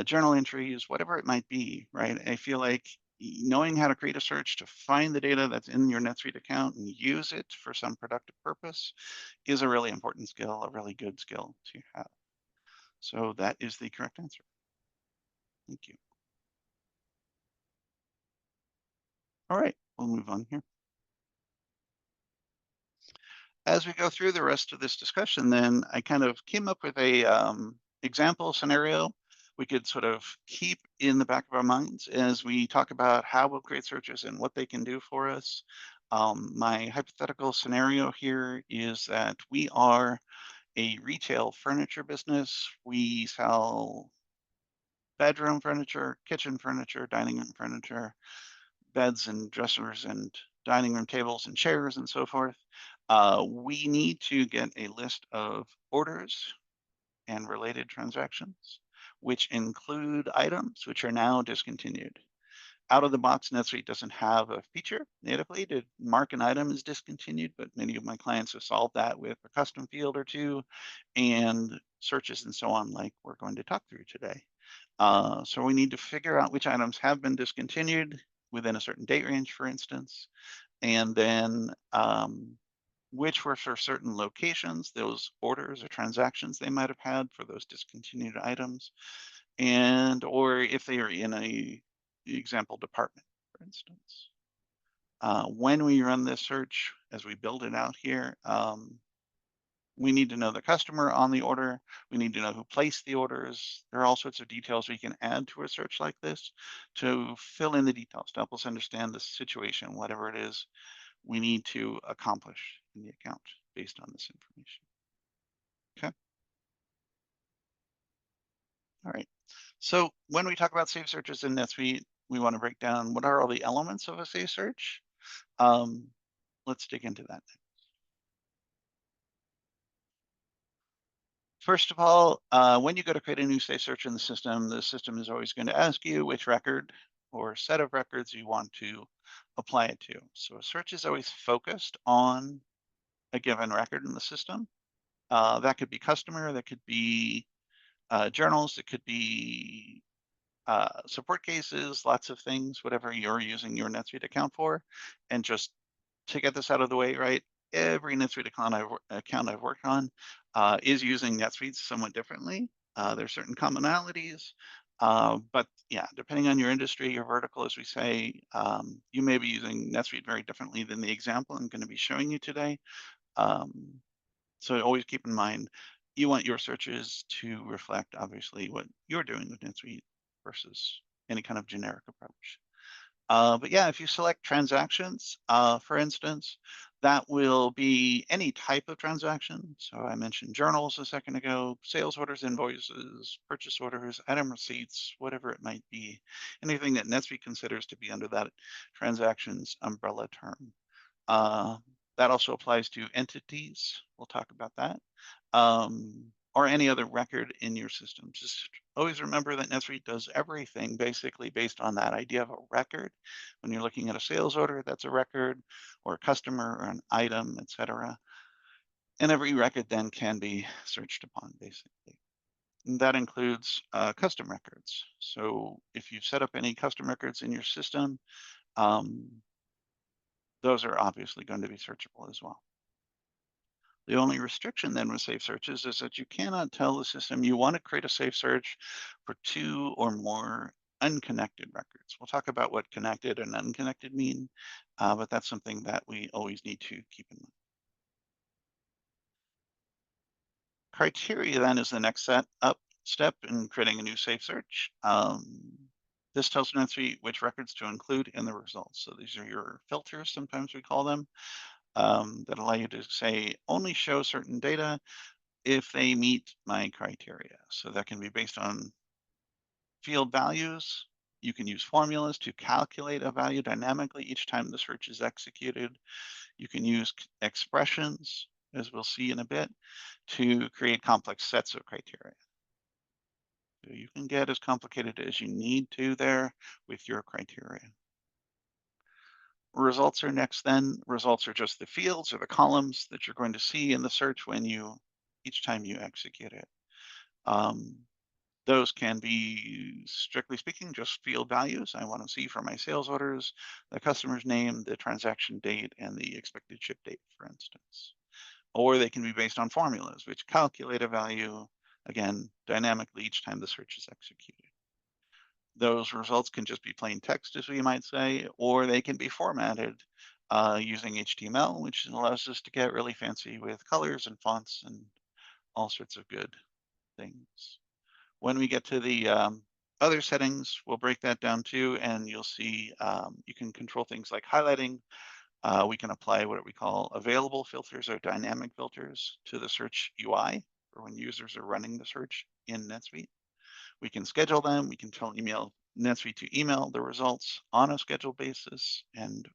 Speaker 3: journal entries, whatever it might be, right? I feel like knowing how to create a search to find the data that's in your NetSuite account and use it for some productive purpose is a really important skill, a really good skill to have. So that is the correct answer. Thank you. All right, we'll move on here. As we go through the rest of this discussion, then I kind of came up with a example scenario we could sort of keep in the back of our minds as we talk about how we'll create searches and what they can do for us. My hypothetical scenario here is that we are a retail furniture business. We sell bedroom furniture, kitchen furniture, dining room furniture, beds and dressers and dining room tables and chairs and so forth. We need to get a list of orders and related transactions, which include items which are now discontinued. Out of the box, NetSuite doesn't have a feature natively to mark an item as discontinued, but many of my clients have solved that with a custom field or two and searches and so on, like we're going to talk through today. So we need to figure out which items have been discontinued within a certain date range, for instance, and then which were for certain locations, those orders or transactions they might have had for those discontinued items, and or if they are in a example department, for instance. When we run this search, as we build it out here, we need to know the customer on the order. We need to know who placed the orders. There are all sorts of details we can add to a search like this to fill in the details, to help us understand the situation, whatever it is we need to accomplish in the account based on this information. Okay. All right. So when we talk about safe searches in NetSuite, we want to break down what are all the elements of a safe search. Let's dig into that. First of all, when you go to create a new safe search in the system is always going to ask you which record or set of records you want to apply it to. So a search is always focused on a given record in the system. That could be customer, that could be journals, it could be support cases, lots of things, whatever you're using your NetSuite account for. And just to get this out of the way, right? Every NetSuite account I've worked on is using NetSuite somewhat differently. There's certain commonalities, but yeah, depending on your industry, your vertical, as we say, you may be using NetSuite very differently than the example I'm going to be showing you today. So always keep in mind, you want your searches to reflect, obviously, what you're doing with NetSuite versus any kind of generic approach. But yeah, if you select transactions, for instance, that will be any type of transaction. So I mentioned journals a second ago, sales orders, invoices, purchase orders, item receipts, whatever it might be, anything that NetSuite considers to be under that transactions umbrella term. That also applies to entities. We'll talk about that. Or any other record in your system. Just always remember that NetSuite does everything basically based on that idea of a record. When you're looking at a sales order, that's a record, or a customer, or an item, etc. And every record then can be searched upon, basically. And that includes custom records. So if you've set up any custom records in your system, those are obviously going to be searchable as well. The only restriction then with safe searches is that you cannot tell the system you want to create a safe search for 2 or more unconnected records. We'll talk about what connected and unconnected mean, but that's something that we always need to keep in mind. Criteria then is the next step in creating a new safe search. This tells NetSuite which records to include in the results. So these are your filters, sometimes we call them. that allow you to say only show certain data if they meet my criteria. So that can be based on field values. You can use formulas to calculate a value dynamically each time the search is executed. You can use expressions, as we'll see in a bit, to create complex sets of criteria. So you can get as complicated as you need to there with your criteria. Results are next then. Results are just the fields or the columns that you're going to see in the search when each time you execute it. Those can be, strictly speaking, just field values. I want to see for my sales orders, the customer's name, the transaction date, and the expected ship date, for instance. Or they can be based on formulas, which calculate a value, again, dynamically each time the search is executed. Those results can just be plain text, as we might say, or they can be formatted using HTML, which allows us to get really fancy with colors and fonts and all sorts of good things. When we get to the other settings, we'll break that down too, and you'll see you can control things like highlighting. We can apply what we call available filters or dynamic filters to the search UI for when users are running the search in NetSuite. We can schedule them. We can tell NetSuite to email the results on a scheduled basis, and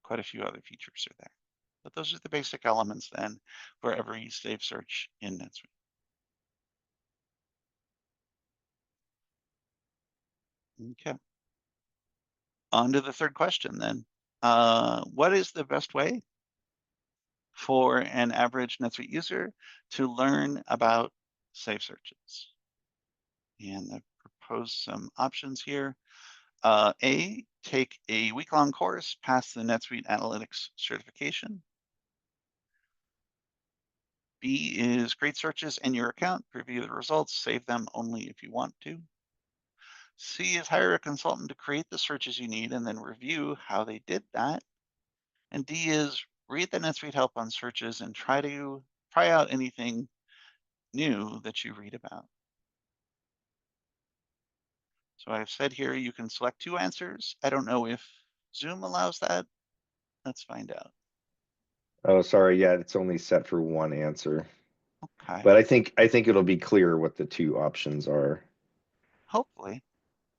Speaker 3: quite a few other features are there. But those are the basic elements then for every saved search in NetSuite. Okay. On to the third question then. What is the best way for an average NetSuite user to learn about saved searches? And I've proposed some options here. A, take a week-long course, pass the NetSuite Analytics certification. B is create searches in your account, preview the results, save them only if you want to. C is hire a consultant to create the searches you need and then review how they did that. And D is read the NetSuite help on searches and try out anything new that you read about. So I've said here you can select 2 answers. I don't know if Zoom allows that. Let's find out.
Speaker 1: Oh, sorry. Yeah, it's only set for 1 answer.
Speaker 3: Okay.
Speaker 1: But I think it'll be clear what the 2 options are.
Speaker 3: Hopefully.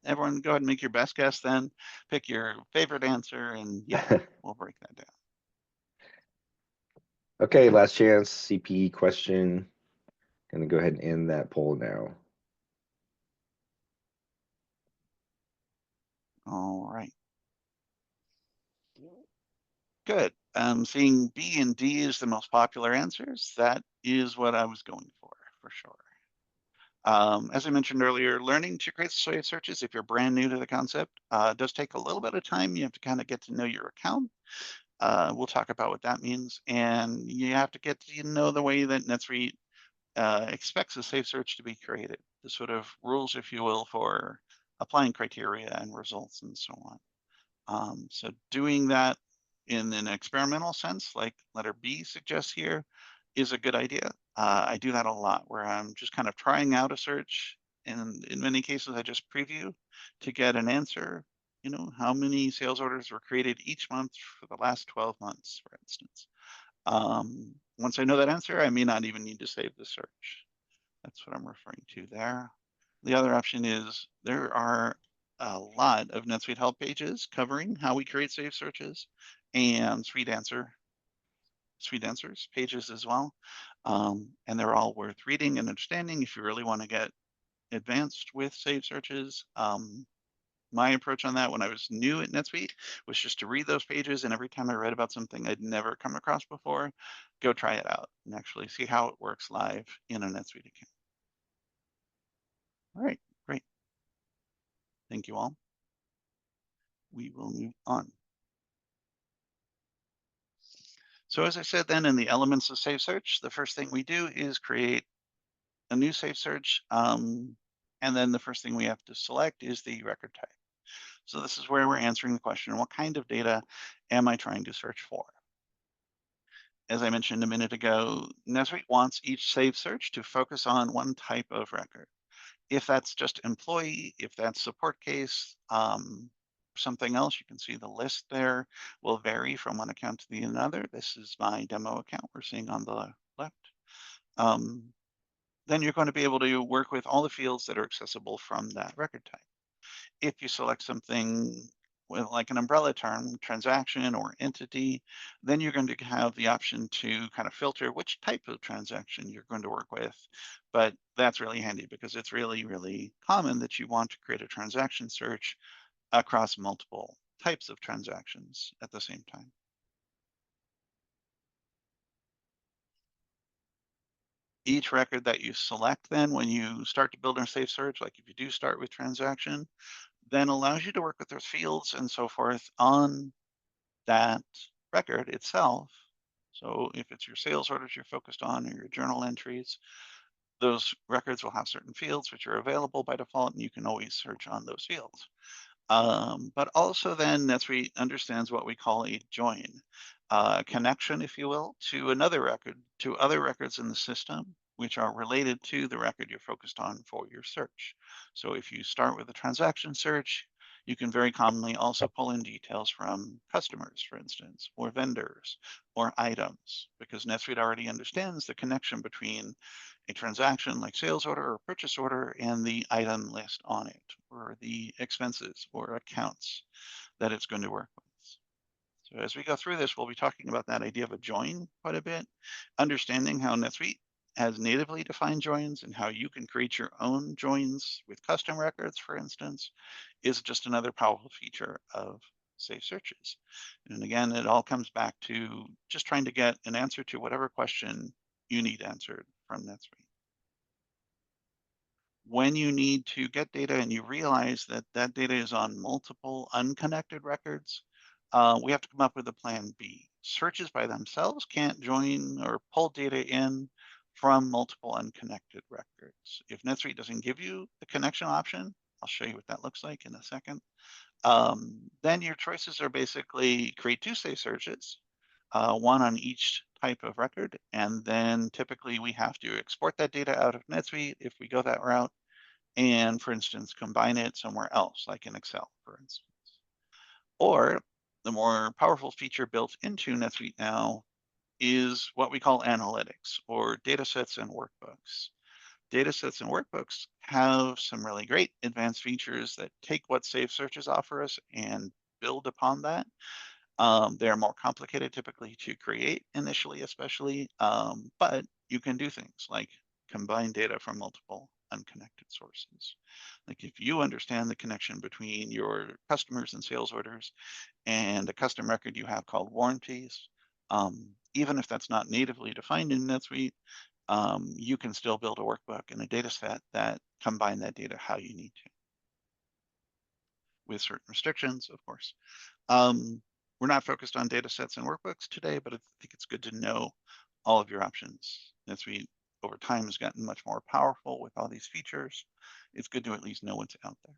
Speaker 3: Everyone go ahead and make your best guess then. Pick your favorite answer and yeah, we'll break that down.
Speaker 1: Okay, last chance, CPE question. Gonna go ahead and end that poll now.
Speaker 3: All right. Good. Seeing B and D is the most popular answers. That is what I was going for sure. As I mentioned earlier, learning to create saved searches, if you're brand new to the concept, does take a little bit of time. You have to kind of get to know your account. We'll talk about what that means. And you have to get to know the way that NetSuite expects a saved search to be created, the sort of rules, if you will, for applying criteria and results and so on. So doing that in an experimental sense, like letter B suggests here, is a good idea. I do that a lot where I'm just kind of trying out a search. And in many cases, I just preview to get an answer. You know, how many sales orders were created each month for the last 12 months, for instance. Once I know that answer, I may not even need to save the search. That's what I'm referring to there. The other option is there are a lot of NetSuite help pages covering how we create saved searches and Suite Answers pages as well. And they're all worth reading and understanding if you really want to get advanced with saved searches. My approach on that when I was new at NetSuite was just to read those pages, and every time I read about something I'd never come across before, go try it out and actually see how it works live in a NetSuite account. All right, great. Thank you all. We will move on. So as I said then, in the elements of saved search, the first thing we do is create a new saved search. And then the first thing we have to select is the record type. So this is where we're answering the question, what kind of data am I trying to search for? As I mentioned a minute ago, NetSuite wants each saved search to focus on one type of record. If that's just employee, if that's support case, something else, you can see the list there will vary from one account to the another. This is my demo account we're seeing on the left. Then you're going to be able to work with all the fields that are accessible from that record type. If you select something with like an umbrella term, transaction or entity, then you're going to have the option to kind of filter which type of transaction you're going to work with. But that's really handy because it's really, really common that you want to create a transaction search across multiple types of transactions at the same time. Each record that you select then when you start to build a safe search, like if you do start with transaction, then allows you to work with those fields and so forth on that record itself. So if it's your sales orders you're focused on or your journal entries, those records will have certain fields which are available by default, and you can always search on those fields. But also then NetSuite understands what we call a join, connection, if you will, to another record, to other records in the system, which are related to the record you're focused on for your search. So if you start with a transaction search, you can very commonly also pull in details from customers, for instance, or vendors, or items, because NetSuite already understands the connection between a transaction like sales order or purchase order and the item list on it, or the expenses or accounts that it's going to work with. So as we go through this, we'll be talking about that idea of a join quite a bit, understanding how NetSuite has natively defined joins and how you can create your own joins with custom records, for instance, is just another powerful feature of safe searches. And again, it all comes back to just trying to get an answer to whatever question you need answered from NetSuite. When you need to get data and you realize that that data is on multiple unconnected records, we have to come up with a plan B. Searches by themselves can't join or pull data in from multiple unconnected records. If NetSuite doesn't give you the connection option, I'll show you what that looks like in a second. Then your choices are basically create two safe searches, one on each type of record. And then typically we have to export that data out of NetSuite if we go that route. And for instance, combine it somewhere else, like in Excel, for instance. Or the more powerful feature built into NetSuite now is what we call analytics or data sets and workbooks. Data sets and workbooks have some really great advanced features that take what safe searches offer us and build upon that. They're more complicated typically to create initially, especially, but you can do things like combine data from multiple unconnected sources. Like if you understand the connection between your customers and sales orders and a custom record you have called warranties, even if that's not natively defined in NetSuite, you can still build a workbook and a data set that combine that data how you need to, with certain restrictions, of course. We're not focused on data sets and workbooks today, but I think it's good to know all of your options. NetSuite over time has gotten much more powerful with all these features. It's good to at least know what's out there.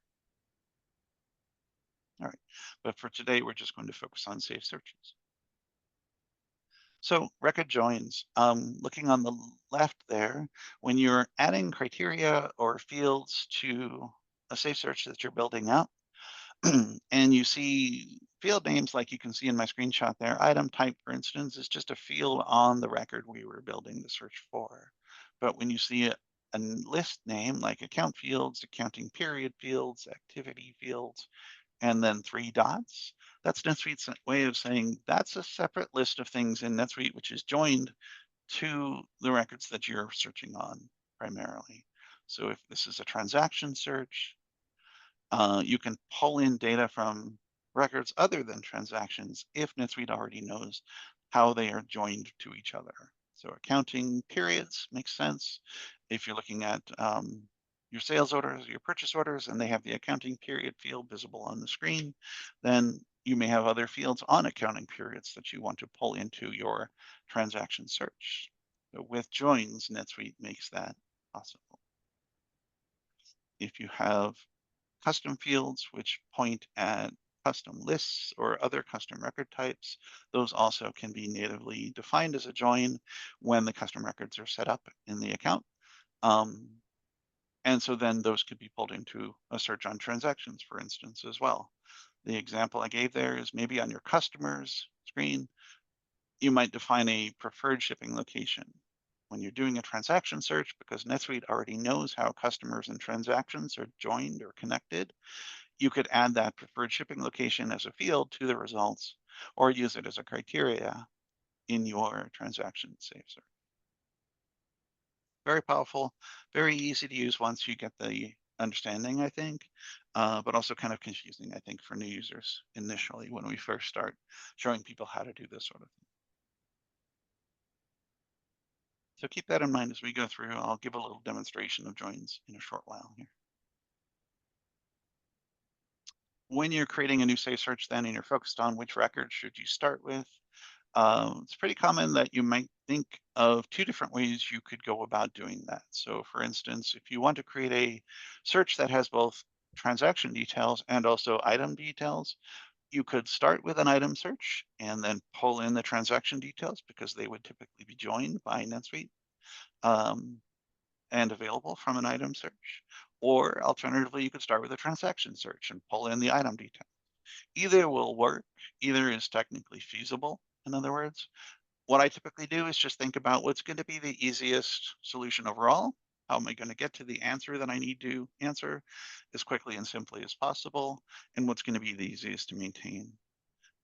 Speaker 3: All right, but for today, we're just going to focus on safe searches. So record joins, looking on the left there, when you're adding criteria or fields to a safe search that you're building out, and you see field names like you can see in my screenshot there, item type, for instance, is just a field on the record we were building the search for. But when you see a list name like account fields, accounting period fields, activity fields, and then 3 dots, that's NetSuite's way of saying that's a separate list of things in NetSuite, which is joined to the records that you're searching on primarily. So if this is a transaction search, you can pull in data from records other than transactions if NetSuite already knows how they are joined to each other. So accounting periods makes sense. If you're looking at your sales orders, your purchase orders, and they have the accounting period field visible on the screen, then you may have other fields on accounting periods that you want to pull into your transaction search. So with joins, NetSuite makes that possible. If you have custom fields, which point at custom lists or other custom record types, those also can be natively defined as a join when the custom records are set up in the account. And so then those could be pulled into a search on transactions, for instance, as well. The example I gave there is maybe on your customer's screen, you might define a preferred shipping location. When you're doing a transaction search, because NetSuite already knows how customers and transactions are joined or connected, you could add that preferred shipping location as a field to the results or use it as a criteria in your transaction safe search. Very powerful, very easy to use once you get the understanding, I think, but also kind of confusing, I think, for new users initially when we first start showing people how to do this sort of thing. So keep that in mind as we go through. I'll give a little demonstration of joins in a short while here. When you're creating a new safe search then and you're focused on which record should you start with, it's pretty common that you might think of two different ways you could go about doing that. So for instance, if you want to create a search that has both transaction details and also item details, you could start with an item search and then pull in the transaction details because they would typically be joined by NetSuite and available from an item search. Or alternatively, you could start with a transaction search and pull in the item detail. Either will work, either is technically feasible. In other words, what I typically do is just think about what's going to be the easiest solution overall. How am I going to get to the answer that I need to answer as quickly and simply as possible? And what's going to be the easiest to maintain?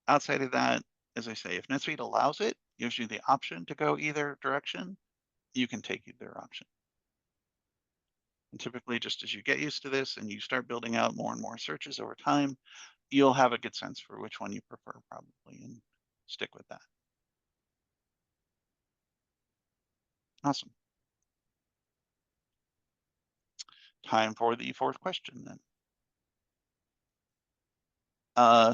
Speaker 3: Outside of that, as I say, if NetSuite allows it, gives you the option to go either direction, you can take either option. And typically, just as you get used to this and you start building out more and more searches over time, you'll have a good sense for which one you prefer probably and stick with that. Awesome. Time for the fourth question then.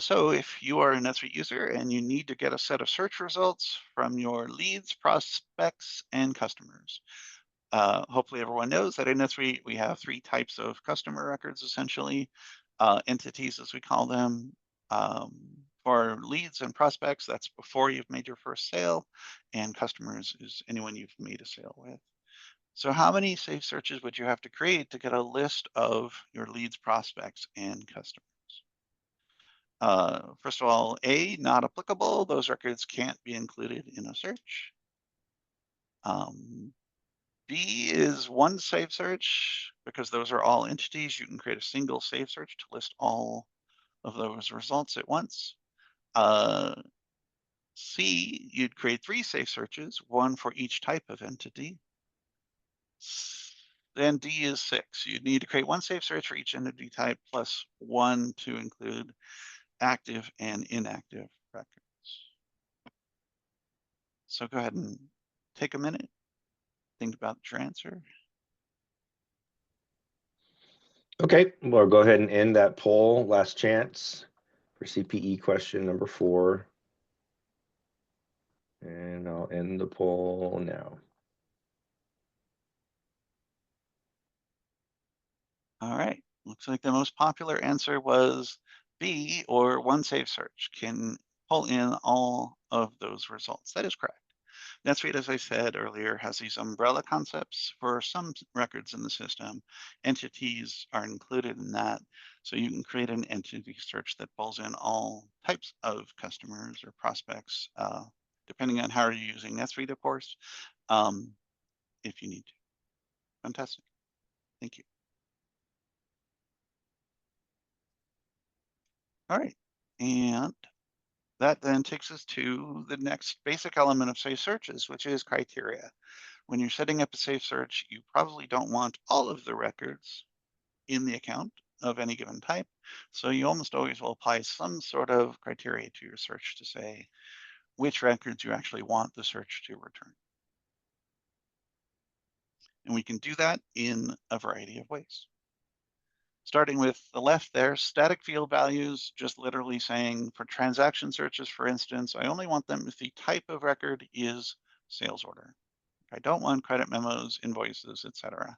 Speaker 3: So if you are a NetSuite user and you need to get a set of search results from your leads, prospects, and customers, hopefully everyone knows that in NetSuite we have three types of customer records, essentially, entities as we call them. For leads and prospects, that's before you've made your first sale, and customers is anyone you've made a sale with. So how many safe searches would you have to create to get a list of your leads, prospects, and customers? First of all, A, not applicable. Those records can't be included in a search. B is one safe search because those are all entities. You can create a single safe search to list all of those results at once. C, you'd create three safe searches, one for each type of entity. Then D is 6. You'd need to create one safe search for each entity type plus one to include active and inactive records. So go ahead and take a minute, think about your answer.
Speaker 1: Okay, we'll go ahead and end that poll. Last chance for CPE question number 4. And I'll end the poll now.
Speaker 3: All right, looks like the most popular answer was B, or one safe search can pull in all of those results. That is correct. NetSuite, as I said earlier, has these umbrella concepts for some records in the system. Entities are included in that. So you can create an entity search that pulls in all types of customers or prospects, depending on how you're using NetSuite, of course, if you need to. Fantastic. Thank you. All right. And that then takes us to the next basic element of safe searches, which is criteria. When you're setting up a safe search, you probably don't want all of the records in the account of any given type. So you almost always will apply some sort of criteria to your search to say which records you actually want the search to return. And we can do that in a variety of ways. Starting with the left there, static field values, just literally saying for transaction searches, for instance, I only want them if the type of record is sales order. I don't want credit memos, invoices, etc.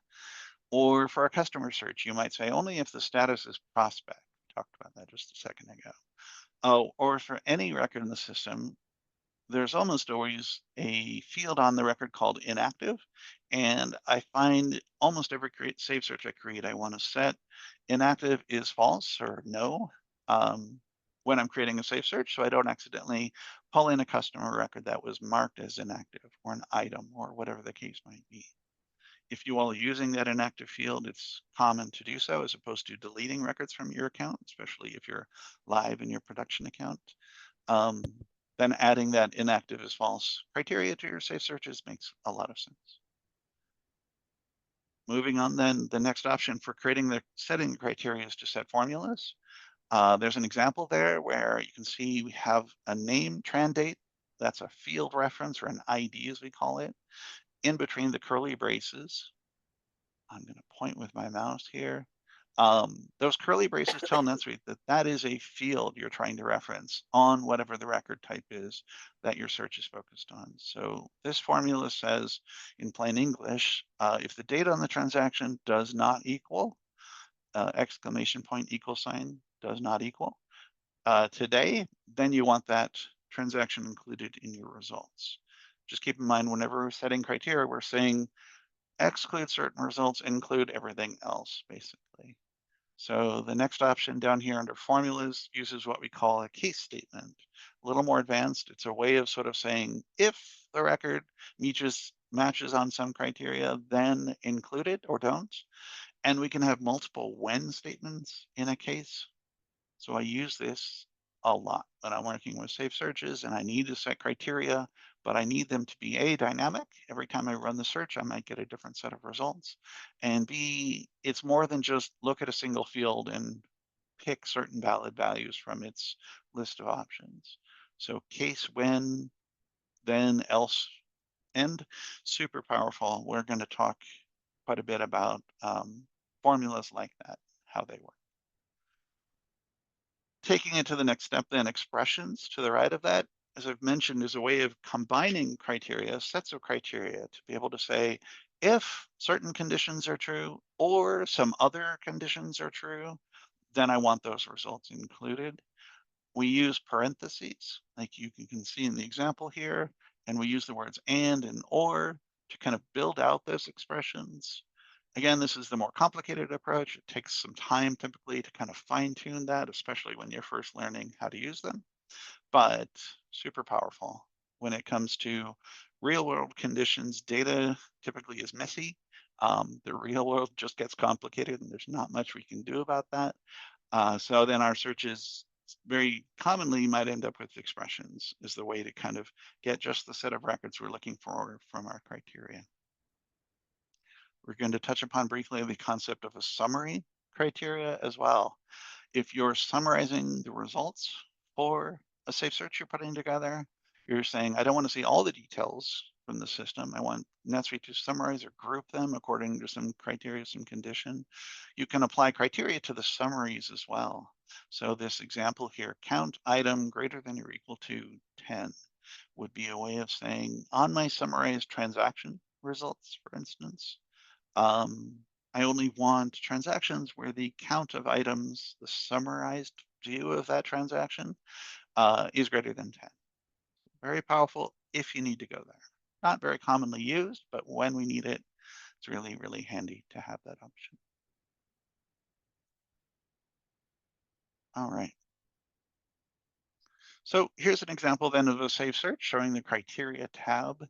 Speaker 3: Or for a customer search, you might say only if the status is prospect. We talked about that just a second ago. Oh, or for any record in the system, there's almost always a field on the record called inactive. And I find almost every safe search I create, I want to set inactive is false or no. when I'm creating a safe search, so I don't accidentally pull in a customer record that was marked as inactive or an item or whatever the case might be. If you all are using that inactive field, it's common to do so as opposed to deleting records from your account, especially if you're live in your production account. Then adding that inactive is false criteria to your safe searches makes a lot of sense. Moving on, then the next option for creating the setting criteria is to set formulas. There's an example there where you can see we have a name tran date. That's a field reference, or an ID as we call it, in between the curly braces. I'm going to point with my mouse here. Those curly braces tell NetSuite that that is a field you're trying to reference on whatever the record type is that your search is focused on. So this formula says in plain English, if the date on the transaction does not equal, exclamation point equal sign does not equal today, then you want that transaction included in your results. Just keep in mind, whenever we're setting criteria, we're saying exclude certain results, include everything else, basically. So the next option down here under formulas uses what we call a case statement. A little more advanced. It's a way of sort of saying if the record matches on some criteria, then include it or don't. And we can have multiple when statements in a case. So I use this a lot when I'm working with safe searches and I need to set criteria, but I need them to be A, dynamic. Every time I run the search, I might get a different set of results. And B, it's more than just look at a single field and pick certain valid values from its list of options. So case, when, then, else, end, super powerful. We're going to talk quite a bit about formulas like that, how they work. Taking it to the next step, then expressions to the right of that, as I've mentioned, is a way of combining criteria, sets of criteria, to be able to say, if certain conditions are true or some other conditions are true, then I want those results included. We use parentheses, like you can see in the example here, and we use the words and or to kind of build out those expressions. Again, this is the more complicated approach. It takes some time typically to kind of fine tune that, especially when you're first learning how to use them, but super powerful. When it comes to real world conditions, data typically is messy. The real world just gets complicated and there's not much we can do about that. So then our searches very commonly might end up with expressions is the way to kind of get just the set of records we're looking for from our criteria. We're going to touch upon briefly the concept of a summary criteria as well. If you're summarizing the results for a safe search you're putting together, you're saying, I don't want to see all the details from the system. I want NetSuite to summarize or group them according to some criteria, some condition. You can apply criteria to the summaries as well. So this example here, count item greater than or equal to 10 would be a way of saying on my summarized transaction results, for instance, I only want transactions where the count of items, the summarized view of that transaction, is greater than 10. Very powerful if you need to go there. Not very commonly used, but when we need it, it's really, really handy to have that option. All right. So here's an example then of a safe search showing the criteria tab.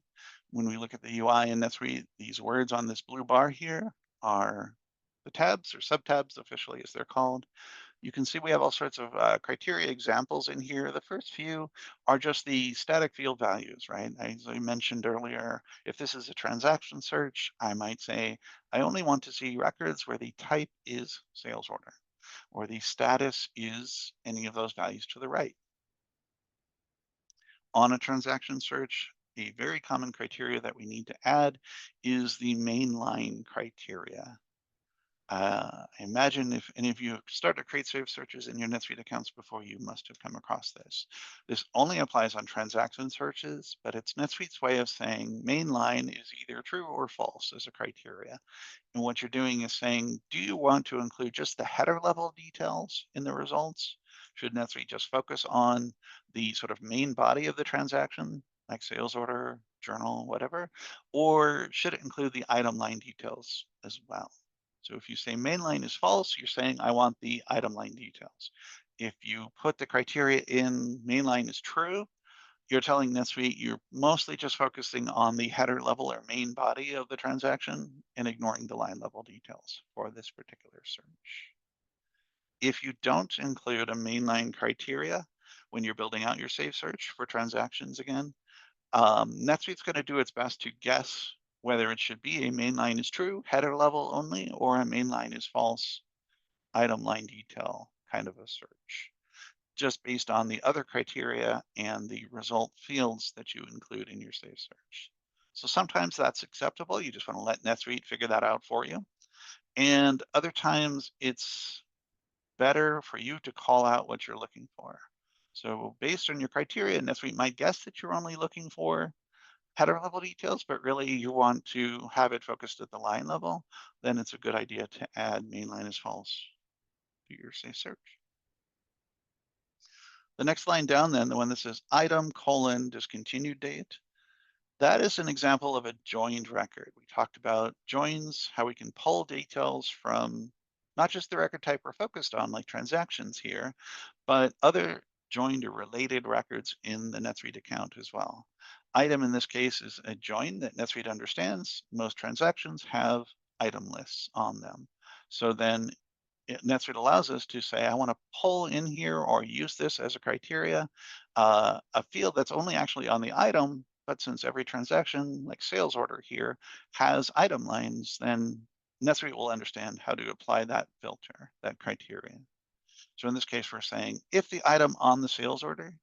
Speaker 3: When we look at the UI in NetSuite, these words on this blue bar here are the tabs or subtabs officially as they're called. You can see we have all sorts of criteria examples in here. The first few are just the static field values, right? As I mentioned earlier, if this is a transaction search, I might say, I only want to see records where the type is sales order or the status is any of those values to the right. On a transaction search, a very common criteria that we need to add is the mainline criteria. I imagine if any of you have started to create safe searches in your NetSuite accounts before, you must have come across this. This only applies on transaction searches, but it's NetSuite's way of saying mainline is either true or false as a criteria. And what you're doing is saying, do you want to include just the header level details in the results? Should NetSuite just focus on the sort of main body of the transaction, like sales order, journal, whatever? Or should it include the item line details as well? So if you say mainline is false, you're saying I want the item line details. If you put the criteria in mainline is true, you're telling NetSuite you're mostly just focusing on the header level or main body of the transaction and ignoring the line level details for this particular search. If you don't include a mainline criteria when you're building out your save search for transactions again, NetSuite's going to do its best to guess whether it should be a mainline is true, header level only, or a mainline is false, item line detail kind of a search, just based on the other criteria and the result fields that you include in your save search. So sometimes that's acceptable. You just want to let NetSuite figure that out for you. And other times it's better for you to call out what you're looking for. So based on your criteria, NetSuite might guess that you're only looking for header level details, but really you want to have it focused at the line level. Then it's a good idea to add mainline is false to your save search. The next line down then, the one that says item : discontinued date, that is an example of a joined record. We talked about joins, how we can pull details from not just the record type we're focused on, like transactions here, but other joined or related records in the NetSuite account as well. Item in this case is a join that NetSuite understands. Most transactions have item lists on them. So then NetSuite allows us to say, I want to pull in here or use this as a criteria, a field that's only actually on the item, but since every transaction, like sales order here, has item lines, then NetSuite will understand how to apply that filter, that criteria. So in this case, we're saying if the item on the sales order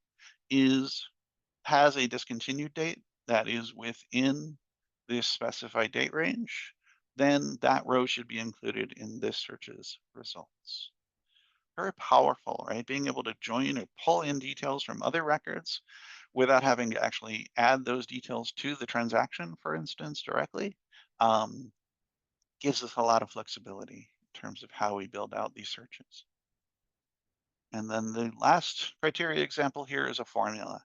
Speaker 3: has a discontinued date that is within this specified date range, then that row should be included in this search's results. Very powerful, right? Being able to join or pull in details from other records without having to actually add those details to the transaction, for instance, directly, gives us a lot of flexibility in terms of how we build out these searches. And then the last criteria example here is a formula.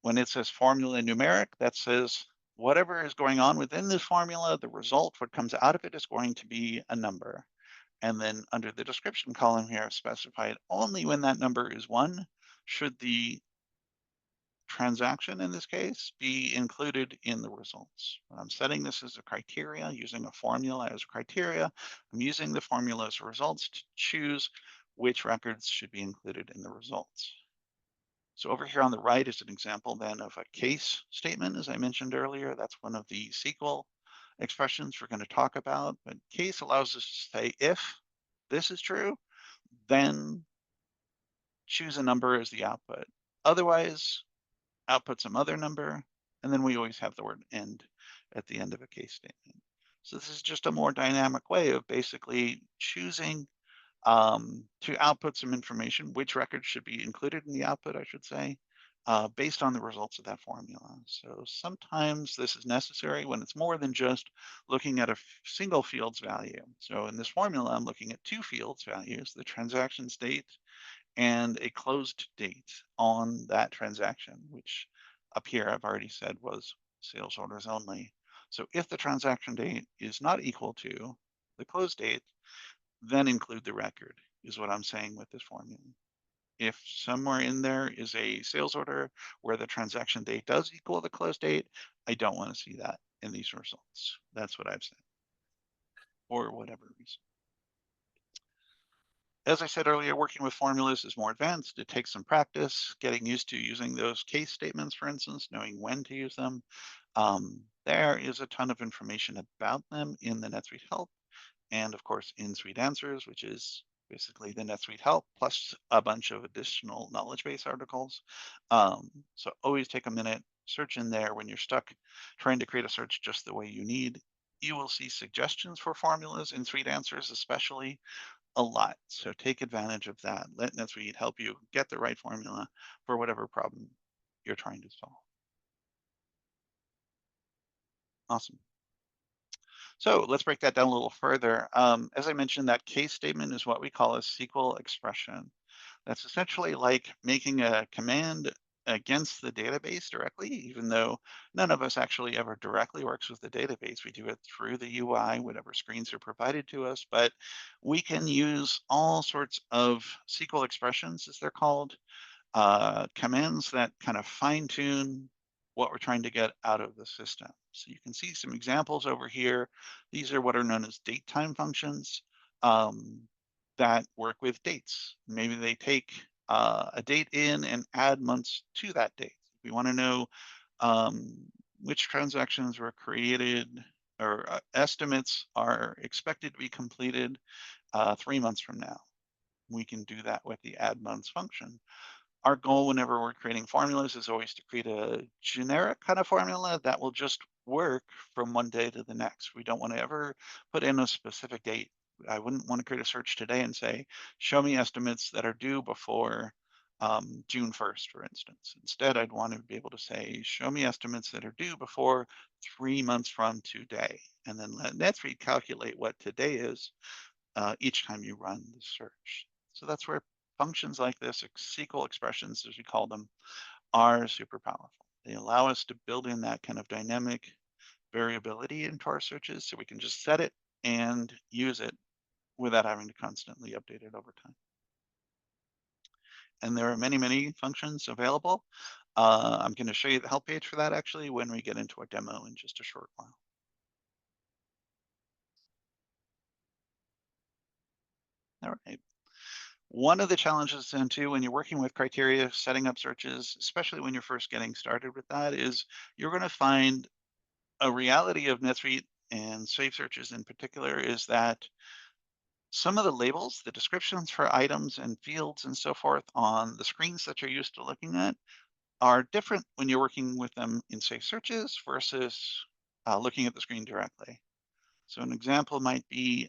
Speaker 3: When it says formula numeric, that says whatever is going on within this formula, the result, what comes out of it is going to be a number. And then under the description column here, specified only when that number is 1, should the transaction in this case be included in the results. I'm setting this as a criteria, using a formula as a criteria. I'm using the formula as results to choose which records should be included in the results. So over here on the right is an example then of a case statement, as I mentioned earlier. That's one of the SQL expressions we're going to talk about. But case allows us to say, if this is true, then choose a number as the output. Otherwise, output some other number. And then we always have the word end at the end of a case statement. So this is just a more dynamic way of basically choosing to output some information, which records should be included in the output, I should say, based on the results of that formula. So sometimes this is necessary when it's more than just looking at a single field's value. So in this formula, I'm looking at 2 fields values, the transaction's date and a closed date on that transaction, which up here I've already said was sales orders only. So if the transaction date is not equal to the close date, then include the record, is what I'm saying with this formula. If somewhere in there is a sales order where the transaction date does equal the close date, I don't want to see that in these results. That's what I've said, for whatever reason. As I said earlier, working with formulas is more advanced. It takes some practice, getting used to using those case statements, for instance, knowing when to use them. There is a ton of information about them in the NetSuite help. And of course, in Suite Answers, which is basically the NetSuite help, plus a bunch of additional knowledge base articles. So always take a minute, search in there when you're stuck trying to create a search just the way you need. You will see suggestions for formulas in Suite Answers, especially a lot. So take advantage of that. Let NetSuite help you get the right formula for whatever problem you're trying to solve. Awesome. So let's break that down a little further. As I mentioned, that case statement is what we call a SQL expression. That's essentially like making a command against the database directly, even though none of us actually ever directly works with the database. We do it through the UI, whatever screens are provided to us, but we can use all sorts of SQL expressions, as they're called, commands that kind of fine tune what we're trying to get out of the system. So you can see some examples over here. These are what are known as date time functions that work with dates. Maybe they take a date in and add months to that date. We want to know which transactions were created or estimates are expected to be completed 3 months from now. We can do that with the add months function. Our goal whenever we're creating formulas is always to create a generic kind of formula that will just work from one day to the next. We don't want to ever put in a specific date. I wouldn't want to create a search today and say, show me estimates that are due before June 1st, for instance. Instead, I'd want to be able to say, show me estimates that are due before 3 months from today, and then let NetSuite calculate what today is each time you run the search. So that's where functions like this, SQL expressions, as we call them, are super powerful. They allow us to build in that kind of dynamic variability into our searches so we can just set it and use it without having to constantly update it over time. And there are many, many functions available. I'm going to show you the help page for that actually when we get into a demo in just a short while. All right. One of the challenges then too, when you're working with criteria, setting up searches, especially when you're first getting started with that, is you're going to find a reality of NetSuite and Safe Searches in particular is that some of the labels, the descriptions for items and fields and so forth on the screens that you're used to looking at are different when you're working with them in Safe Searches versus looking at the screen directly. So an example might be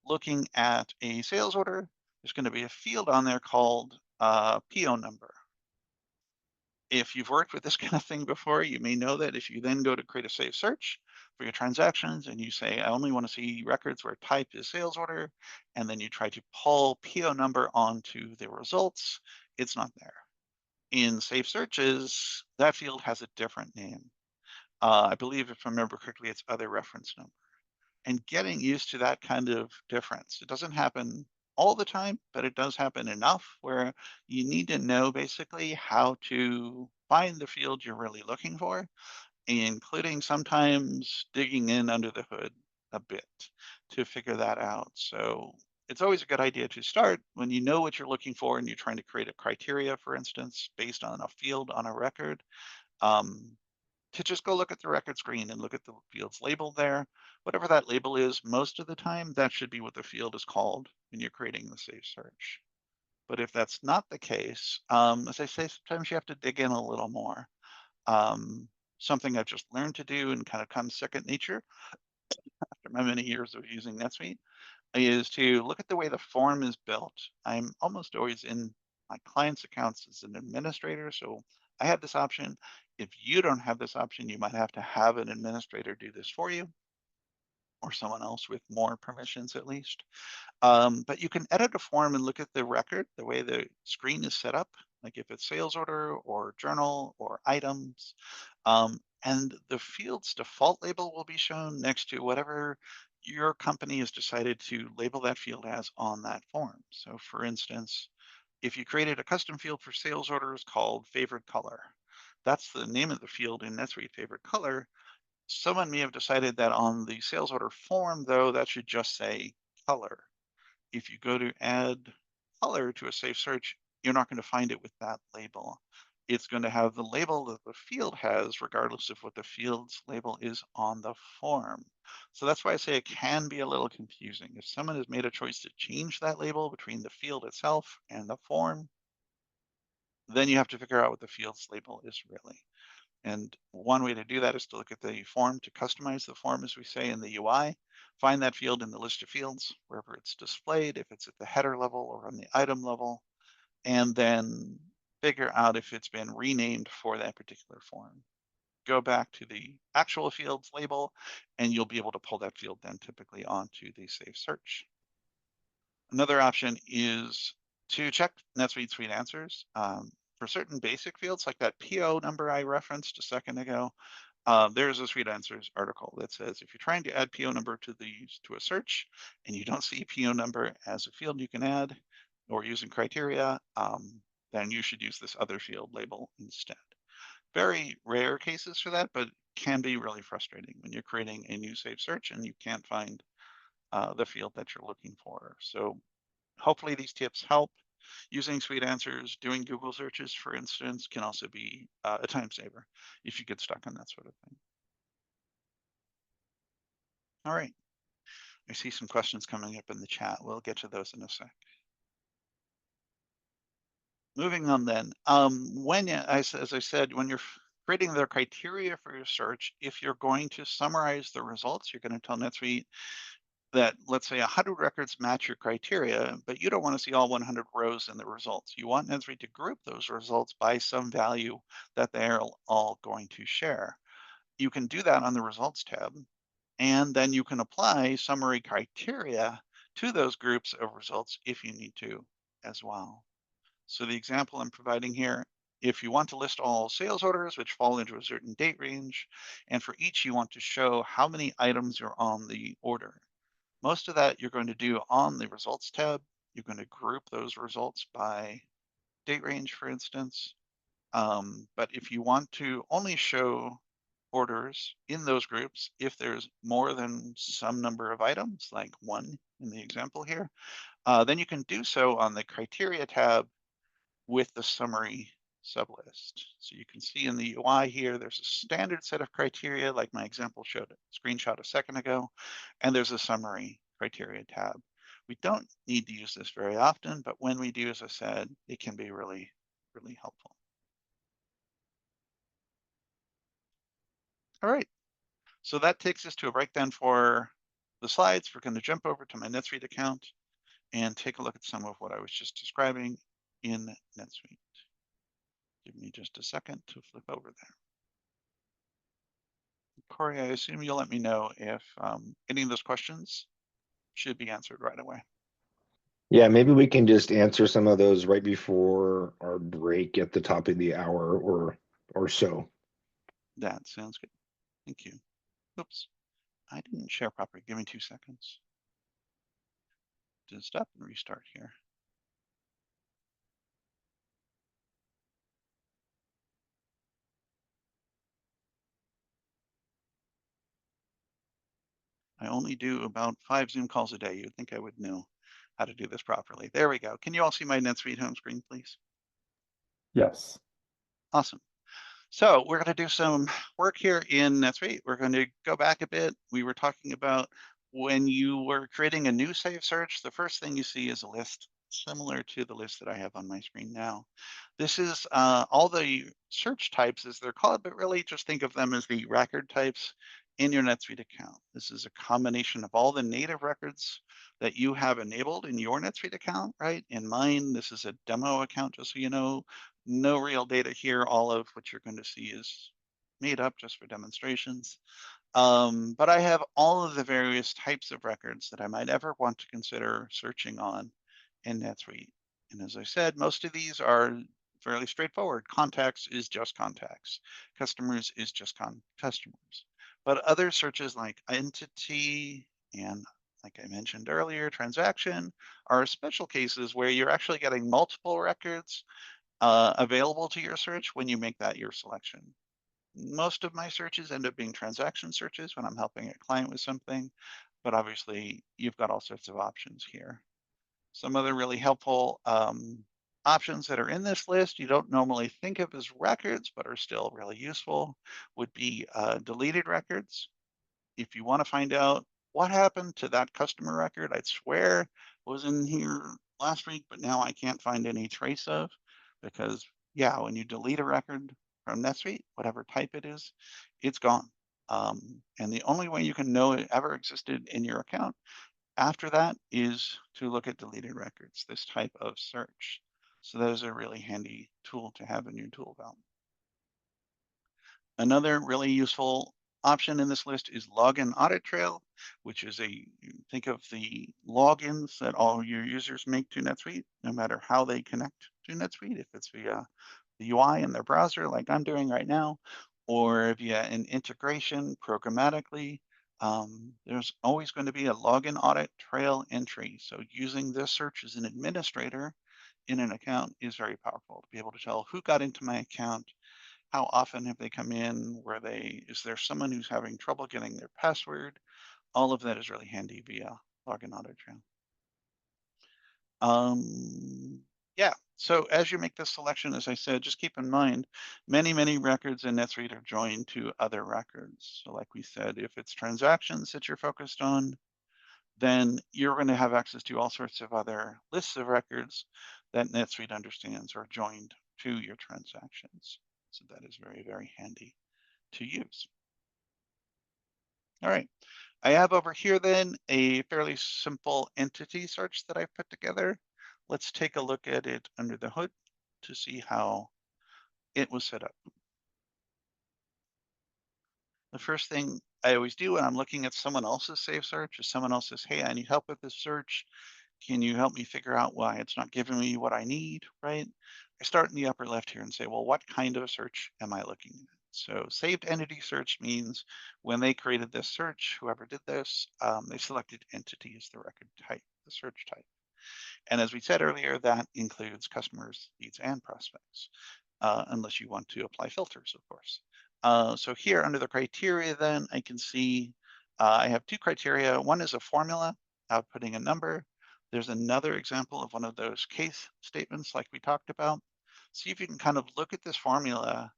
Speaker 3: looking at a sales order. There's going to be a field on there called PO number. If you've worked with this kind of thing before, you may know that if you then go to create a safe search for your transactions and you say, I only want to see records where type is sales order, and then you try to pull PO number onto the results, it's not there. In safe searches, that field has a different name. I believe if I remember correctly, it's other reference number. And getting used to that kind of difference. It doesn't happen all the time, but it does happen enough where you need to know basically how to find the field you're really looking for, including sometimes digging in under the hood a bit to figure that out. So it's always a good idea to start when you know what you're looking for and you're trying to create a criteria, for instance, based on a field on a record. To just go look at the record screen and look at the fields labeled there. Whatever that label is, most of the time, that should be what the field is called when you're creating the safe search. But if that's not the case, as I say, sometimes you have to dig in a little more. Something I've just learned to do and kind of comes second nature after my many years of using NetSuite is to look at the way the form is built. I'm almost always in my client's accounts as an administrator, so I have this option. If you don't have this option, you might have to have an administrator do this for you or someone else with more permissions at least. But you can edit a form and look at the record, the way the screen is set up, like if it's sales order or journal or items. And the field's default label will be shown next to whatever your company has decided to label that field as on that form. So for instance, if you created a custom field for sales orders called favorite color, that's the name of the field in NetSuite favorite color. Someone may have decided that on the sales order form, though, that should just say color. If you go to add color to a safe search, you're not going to find it with that label. It's going to have the label that the field has, regardless of what the field's label is on the form. So that's why I say it can be a little confusing. If someone has made a choice to change that label between the field itself and the form, then you have to figure out what the field's label is really. And one way to do that is to look at the form to customize the form, as we say in the UI, find that field in the list of fields, wherever it's displayed, if it's at the header level or on the item level, and then figure out if it's been renamed for that particular form. Go back to the actual fields label, and you'll be able to pull that field then typically onto the safe search. Another option is to check NetSuite Suite Answers. for certain basic fields like that PO number I referenced a second ago, there's a Suite Answers article that says if you're trying to add PO number to a search and you don't see PO number as a field you can add or using criteria, then you should use this other field label instead. Very rare cases for that, but can be really frustrating when you're creating a new saved search and you can't find the field that you're looking for. So hopefully these tips help. Using Suite Answers, doing Google searches, for instance, can also be a time saver if you get stuck on that sort of thing. All right. I see some questions coming up in the chat. We'll get to those in a sec. Moving on then, as I said, when you're creating the criteria for your search, if you're going to summarize the results, you're going to tell NetSuite that, let's say 100 records match your criteria, but you don't want to see all 100 rows in the results. You want NetSuite to group those results by some value that they're all going to share. You can do that on the results tab, and then you can apply summary criteria to those groups of results if you need to as well. So the example I'm providing here, if you want to list all sales orders which fall into a certain date range, and for each you want to show how many items are on the order. Most of that you're going to do on the results tab. You're going to group those results by date range, for instance. But if you want to only show orders in those groups, if there's more than some number of items, like 1 in the example here, then you can do so on the criteria tab with the summary sublist. So you can see in the UI here, there's a standard set of criteria, like my example showed a screenshot a second ago, and there's a summary criteria tab. We don't need to use this very often, but when we do, as I said, it can be really, really helpful. All right, so that takes us to a breakdown for the slides. We're going to jump over to my NetSuite account and take a look at some of what I was just describing in NetSuite. Give me just a second to flip over there. Corey, I assume you'll let me know if any of those questions should be answered right away.
Speaker 1: Yeah, maybe we can just answer some of those right before our break at the top of the hour or so.
Speaker 3: That sounds good. Thank you. Oops, I didn't share properly. Give me 2 seconds to stop and restart here. I only do about 5 Zoom calls a day. You'd think I would know how to do this properly. There we go. Can you all see my NetSuite home screen, please?
Speaker 4: Yes.
Speaker 3: Awesome. So we're going to do some work here in NetSuite. We're going to go back a bit. We were talking about when you were creating a new save search, the first thing you see is a list similar to the list that I have on my screen now. This is all the search types as they're called, but really just think of them as the record types in your NetSuite account. This is a combination of all the native records that you have enabled in your NetSuite account, right? In mine, this is a demo account, just so you know. No real data here. All of what you're going to see is made up just for demonstrations. But I have all of the various types of records that I might ever want to consider searching on in NetSuite. And as I said, most of these are fairly straightforward. Contacts is just contacts. Customers is just customers. But other searches like entity and, like I mentioned earlier, transaction are special cases where you're actually getting multiple records available to your search when you make that your selection. Most of my searches end up being transaction searches when I'm helping a client with something, but obviously you've got all sorts of options here. Some other really helpful options that are in this list you don't normally think of as records, but are still really useful would be deleted records. If you want to find out what happened to that customer record, I'd swear was in here last week, but now I can't find any trace of, because yeah, when you delete a record from NetSuite, whatever type it is, it's gone. And the only way you can know it ever existed in your account after that is to look at deleted records, this type of search. So those are a really handy tool to have in your tool belt. Another really useful option in this list is login audit trail, which is think of the logins that all your users make to NetSuite, no matter how they connect to NetSuite, if it's via the UI in their browser like I'm doing right now, or via an integration programmatically, there's always going to be a login audit trail entry. So using this search as an administrator in an account is very powerful to be able to tell who got into my account, how often have they come in, is there someone who's having trouble getting their password? All of that is really handy via login audit trail. Yeah, so as you make this selection, as I said, just keep in mind, many records in NetSuite are joined to other records. So like we said, if it's transactions that you're focused on, then you're going to have access to all sorts of other lists of records that NetSuite understands are joined to your transactions. So that is very handy to use. All right, I have over here then a fairly simple entity search that I've put together. Let's take a look at it under the hood to see how it was set up. The first thing I always do when I'm looking at someone else's save search is someone else says, hey, I need help with this search. Can you help me figure out why it's not giving me what I need, right? I start in the upper left here and say, well, what kind of search am I looking at? So saved entity search means when they created this search, whoever did this, they selected entity as the record type, the search type. And as we said earlier, that includes customers, leads, and prospects, unless you want to apply filters, of course. So here under the criteria, then I can see I have two criteria. One is a formula, outputting a number. There's another example of one of those case statements like we talked about. See if you can kind of look at this formula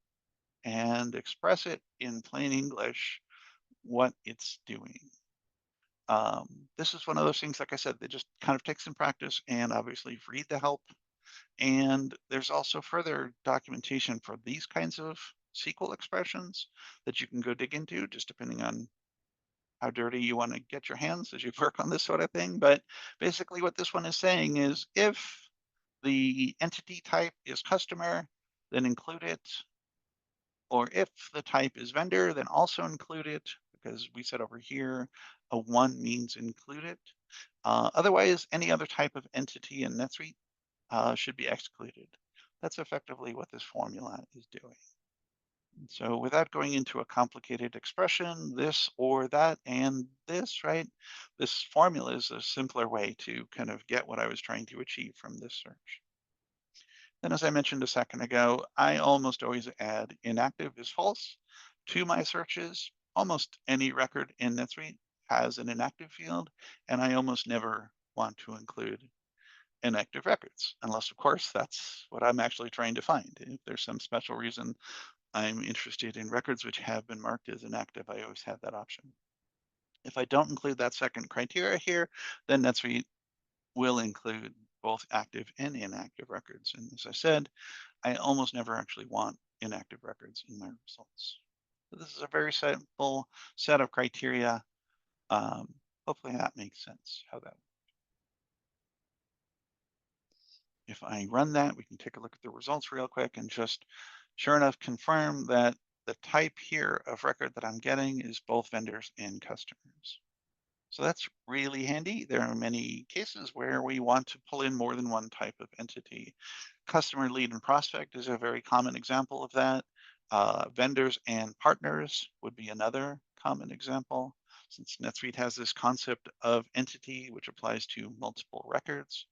Speaker 3: and express it in plain English, what it's doing. This is one of those things, like I said, that just kind of takes some practice and obviously read the help. And there's also further documentation for these kinds of SQL expressions that you can go dig into, just depending on how dirty you want to get your hands as you work on this sort of thing. But basically what this one is saying is if the entity type is customer, then include it. Or if the type is vendor, then also include it, because we said over here, a one means include it. Otherwise, any other type of entity in NetSuite should be excluded. That's effectively what this formula is doing. So without going into a complicated expression, this or that and this, right? This formula is a simpler way to kind of get what I was trying to achieve from this search. Then, as I mentioned a second ago, I almost always add inactive is false to my searches. Almost any record in NetSuite has an inactive field, and I almost never want to include inactive records, unless, of course, that's what I'm actually trying to find. If there's some special reason I'm interested in records which have been marked as inactive, I always have that option. If I don't include that second criteria here, then NetSuite will include both active and inactive records. And as I said, I almost never actually want inactive records in my results. So this is a very simple set of criteria. Hopefully that makes sense how that works. If I run that, we can take a look at the results real quick and just sure enough confirm that the type here of record that I'm getting is both vendors and customers. So that's really handy. There are many cases where we want to pull in more than one type of entity. Customer, lead, and prospect is a very common example of that. Vendors and partners would be another common example, since NetSuite has this concept of entity, which applies to multiple records,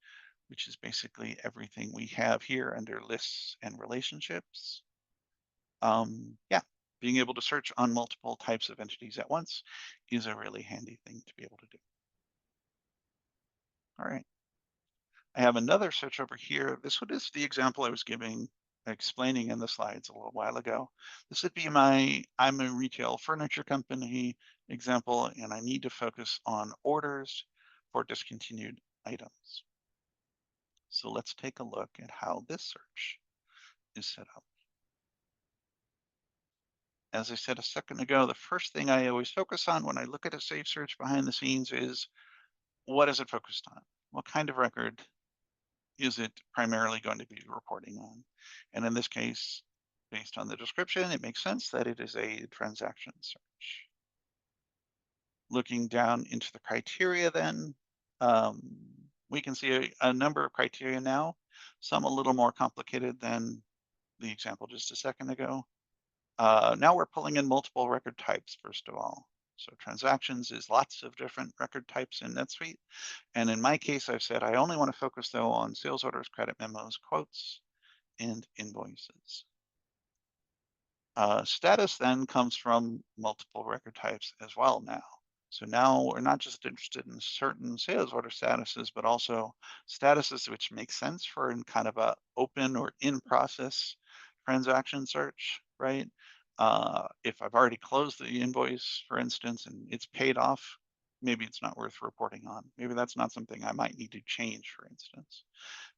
Speaker 3: which is basically everything we have here under lists and relationships. Yeah, being able to search on multiple types of entities at once is a really handy thing to be able to do. All right. I have another search over here. This one is the example I was explaining in the slides a little while ago. This would be I'm a retail furniture company example, and I need to focus on orders for discontinued items. So let's take a look at how this search is set up. As I said a second ago, the first thing I always focus on when I look at a save search behind the scenes is, what is it focused on? What kind of record is it primarily going to be reporting on? And in this case, based on the description, it makes sense that it is a transaction search. Looking down into the criteria then, we can see a number of criteria now, some a little more complicated than the example just a second ago. Now we're pulling in multiple record types, first of all. So transactions is lots of different record types in NetSuite. And in my case, I've said I only want to focus though on sales orders, credit memos, quotes, and invoices. Status then comes from multiple record types as well now. So now we're not just interested in certain sales order statuses, but also statuses which make sense for in kind of a open or in process transaction search, right? If I've already closed the invoice, for instance, and it's paid off, maybe it's not worth reporting on. Maybe that's not something I might need to change, for instance,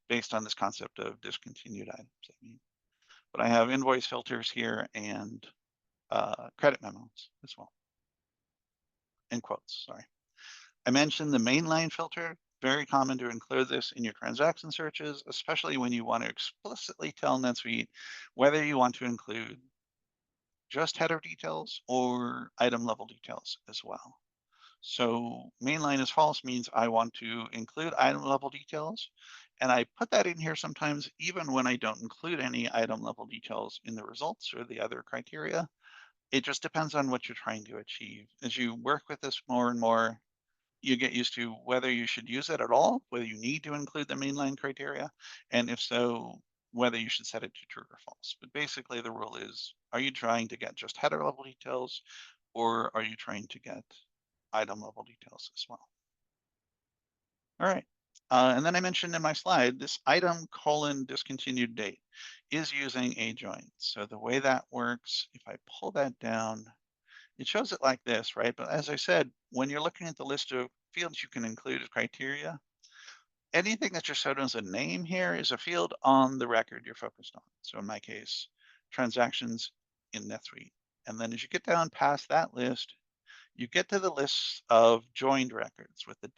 Speaker 3: based on this concept of discontinued items. I mean, but I have invoice filters here and credit memos as well. In quotes, sorry. I mentioned the mainline filter, very common to include this in your transaction searches, especially when you want to explicitly tell NetSuite whether you want to include just header details or item level details as well. So mainline is false means I want to include item level details. And I put that in here sometimes, even when I don't include any item level details in the results or the other criteria. It just depends on what you're trying to achieve. As you work with this more and more, you get used to whether you should use it at all, whether you need to include the mainline criteria, and if so, whether you should set it to true or false. But basically the rule is, are you trying to get just header level details, or are you trying to get item level details as well? All right. And then I mentioned in my slide, this item : discontinued date is using a join. So the way that works, if I pull that down, it shows it like this, right? But as I said, when you're looking at the list of fields you can include as criteria, anything that just showed as a name here is a field on the record you're focused on. So in my case, transactions in NetSuite. And then as you get down past that list, you get to the list of joined records with the ...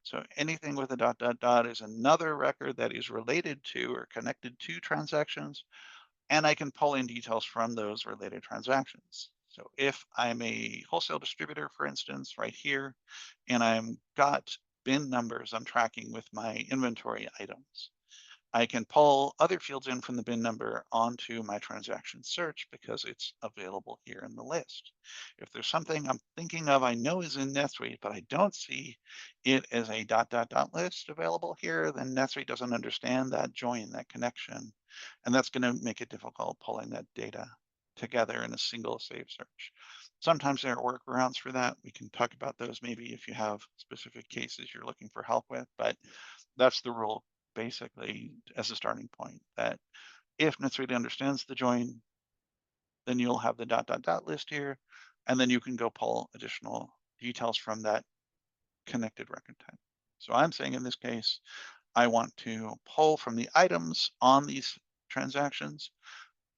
Speaker 3: So anything with a ... is another record that is related to or connected to transactions, and I can pull in details from those related transactions. So if I'm a wholesale distributor, for instance, right here, and I'm got bin numbers I'm tracking with my inventory items, I can pull other fields in from the bin number onto my transaction search because it's available here in the list. If there's something I'm thinking of I know is in NetSuite, but I don't see it as a ... list available here, then NetSuite doesn't understand that join, that connection. And that's going to make it difficult pulling that data together in a single save search. Sometimes there are workarounds for that. We can talk about those maybe if you have specific cases you're looking for help with, but that's the rule basically as a starting point, that if NetSuite understands the join, then you'll have the ... list here, and then you can go pull additional details from that connected record type. So I'm saying in this case, I want to pull from the items on these transactions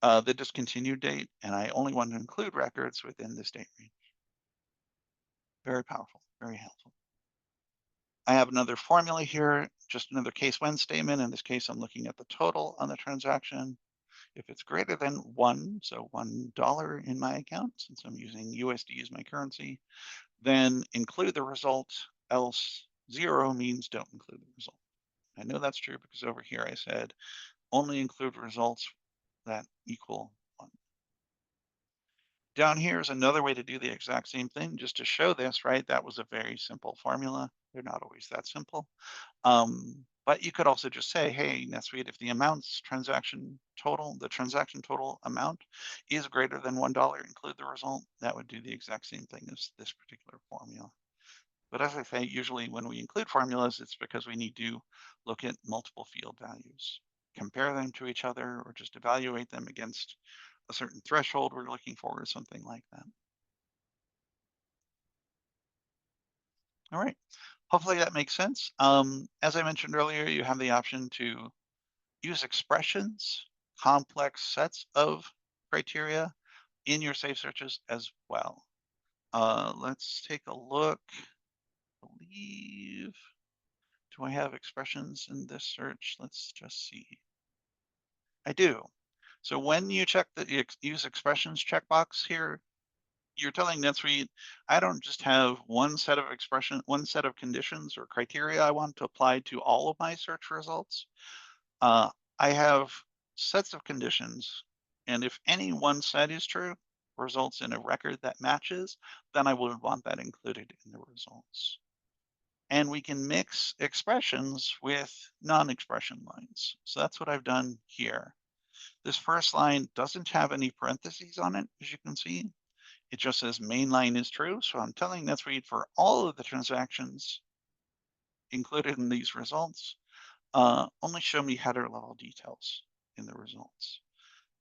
Speaker 3: the discontinued date, and I only want to include records within this date range. Very powerful, very helpful. I have another formula here, just another case when statement. In this case, I'm looking at the total on the transaction. If it's greater than 1, so $1 in my account, since I'm using USD as my currency, then include the result, else 0 means don't include the result. I know that's true because over here I said only include results that equal 1. Down here is another way to do the exact same thing, just to show this, right? That was a very simple formula. They're not always that simple. But you could also just say, hey, NetSuite, if the amounts transaction total, the transaction total amount is greater than $1, include the result. That would do the exact same thing as this particular formula. But as I say, usually when we include formulas, it's because we need to look at multiple field values, compare them to each other, or just evaluate them against a certain threshold we're looking for, or something like that. All right, hopefully that makes sense. As I mentioned earlier, you have the option to use expressions, complex sets of criteria in your safe searches as well. Let's take a look. I believe, do I have expressions in this search? Let's just see. I do. So when you check the use expressions checkbox here, you're telling NetSuite, I don't just have one set of conditions or criteria I want to apply to all of my search results. I have sets of conditions, and if any one set is true, results in a record that matches, then I would want that included in the results. And we can mix expressions with non-expression lines. So that's what I've done here. This first line doesn't have any parentheses on it, as you can see. It just says main line is true. So I'm telling NetSuite for all of the transactions included in these results, only show me header level details in the results.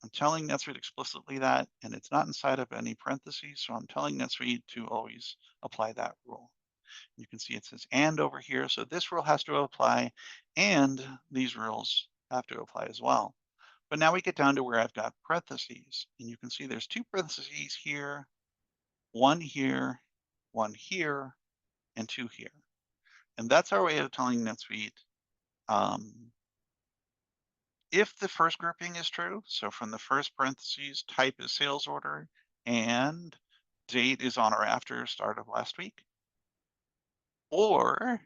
Speaker 3: I'm telling NetSuite explicitly that, and it's not inside of any parentheses. So I'm telling NetSuite to always apply that rule. You can see it says and over here. So this rule has to apply, and these rules have to apply as well. But now we get down to where I've got parentheses, and you can see there's two parentheses here, one here, and two here. And that's our way of telling NetSuite if the first grouping is true. So from the first parentheses, type is sales order and date is on or after start of last week, or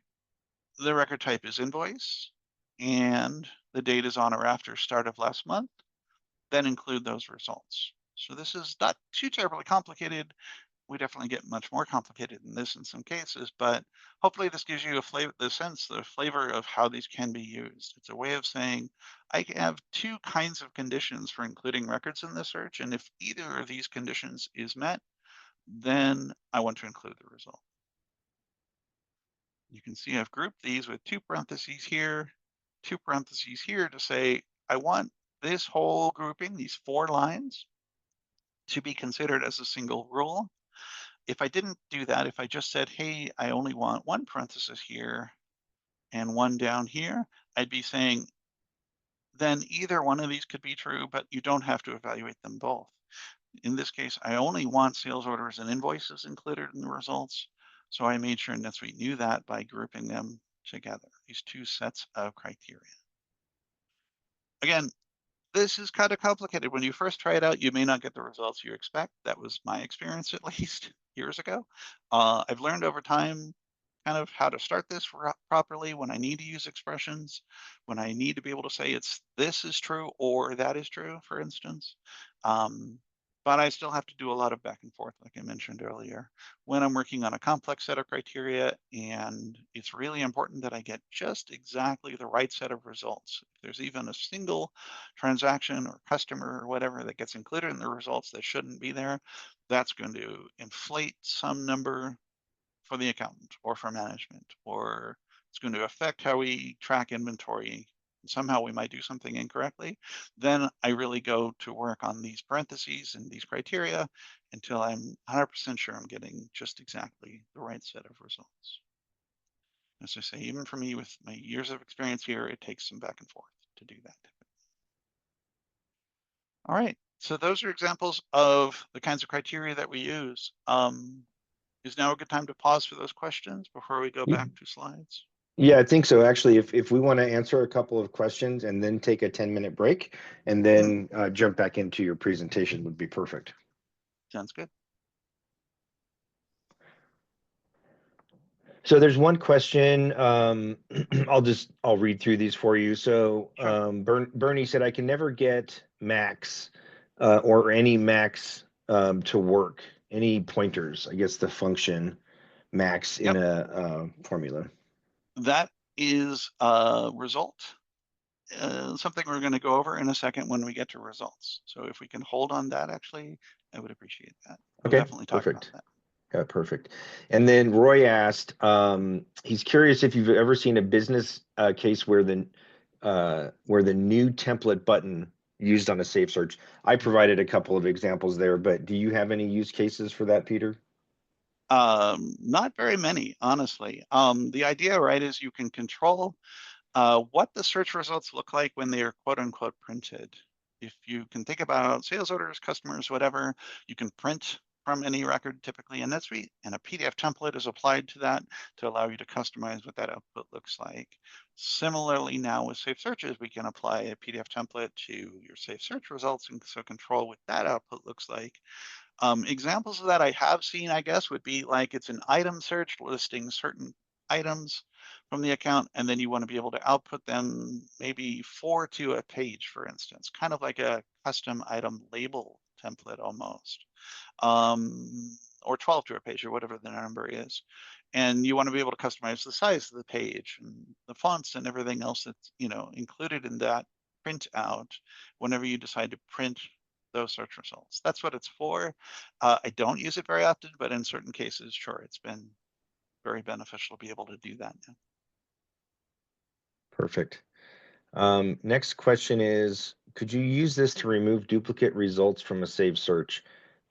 Speaker 3: the record type is invoice and the date is on or after start of last month, then include those results. So this is not too terribly complicated. We definitely get much more complicated than this in some cases, but hopefully this gives you a flavor, the flavor of how these can be used. It's a way of saying I have two kinds of conditions for including records in the search, and if either of these conditions is met, then I want to include the result. You can see I've grouped these with two parentheses here to say I want this whole grouping, these 4 lines, to be considered as a single rule. If I didn't do that, if I just said, hey, I only want one parenthesis here and one down here, I'd be saying, then either one of these could be true, but you don't have to evaluate them both. In this case, I only want sales orders and invoices included in the results. So I made sure NetSuite knew that by grouping them together, these two sets of criteria. Again, this is kind of complicated. When you first try it out, you may not get the results you expect. That was my experience, at least years ago. I've learned over time kind of how to start this properly, when I need to use expressions, when I need to be able to say this is true or that is true, for instance. But I still have to do a lot of back and forth, like I mentioned earlier, when I'm working on a complex set of criteria, and it's really important that I get just exactly the right set of results. If there's even a single transaction or customer or whatever that gets included in the results that shouldn't be there, that's going to inflate some number for the accountant or for management, or it's going to affect how we track inventory. Somehow we might do something incorrectly. Then I really go to work on these parentheses and these criteria until I'm 100% sure I'm getting just exactly the right set of results. As I say, even for me with my years of experience here, it takes some back and forth to do that. All right, so those are examples of the kinds of criteria that we use. Is now a good time to pause for those questions before we go back to slides?
Speaker 1: Yeah, I think so. Actually, if we want to answer a couple of questions and then take a 10-minute break and then jump back into your presentation would be perfect.
Speaker 3: Sounds good.
Speaker 1: So there's one question. I'll read through these for you. So sure. Bernie said, I can never get max or any max to work. Any pointers? I guess the function max in a formula.
Speaker 3: That is a result. Something we're going to go over in a second when we get to results. So if we can hold on that, actually, I would appreciate that. We'll definitely talk about that.
Speaker 1: Yeah, perfect. And then Roy asked, he's curious if you've ever seen a business case where the new template button used on a safe search. I provided a couple of examples there, but do you have any use cases for that, Peter?
Speaker 3: Not very many, honestly. The idea, right, is you can control what the search results look like when they are quote unquote printed. If you can think about sales orders, customers, whatever, you can print from any record, typically in NetSuite, and a PDF template is applied to that to allow you to customize what that output looks like. Similarly, now with safe searches, we can apply a PDF template to your safe search results and so control what that output looks like. Examples of that I have seen, I guess, would be like it's an item search listing certain items, from the account, and then you want to be able to output them maybe 4 to a page, for instance, kind of like a custom item label template almost, or 12 to a page, or whatever the number is. And you want to be able to customize the size of the page and the fonts and everything else that's included in that printout whenever you decide to print those search results. That's what it's for. I don't use it very often, but in certain cases, sure, it's been very beneficial to be able to do that now.
Speaker 1: Perfect. Next question is, could you use this to remove duplicate results from a saved search?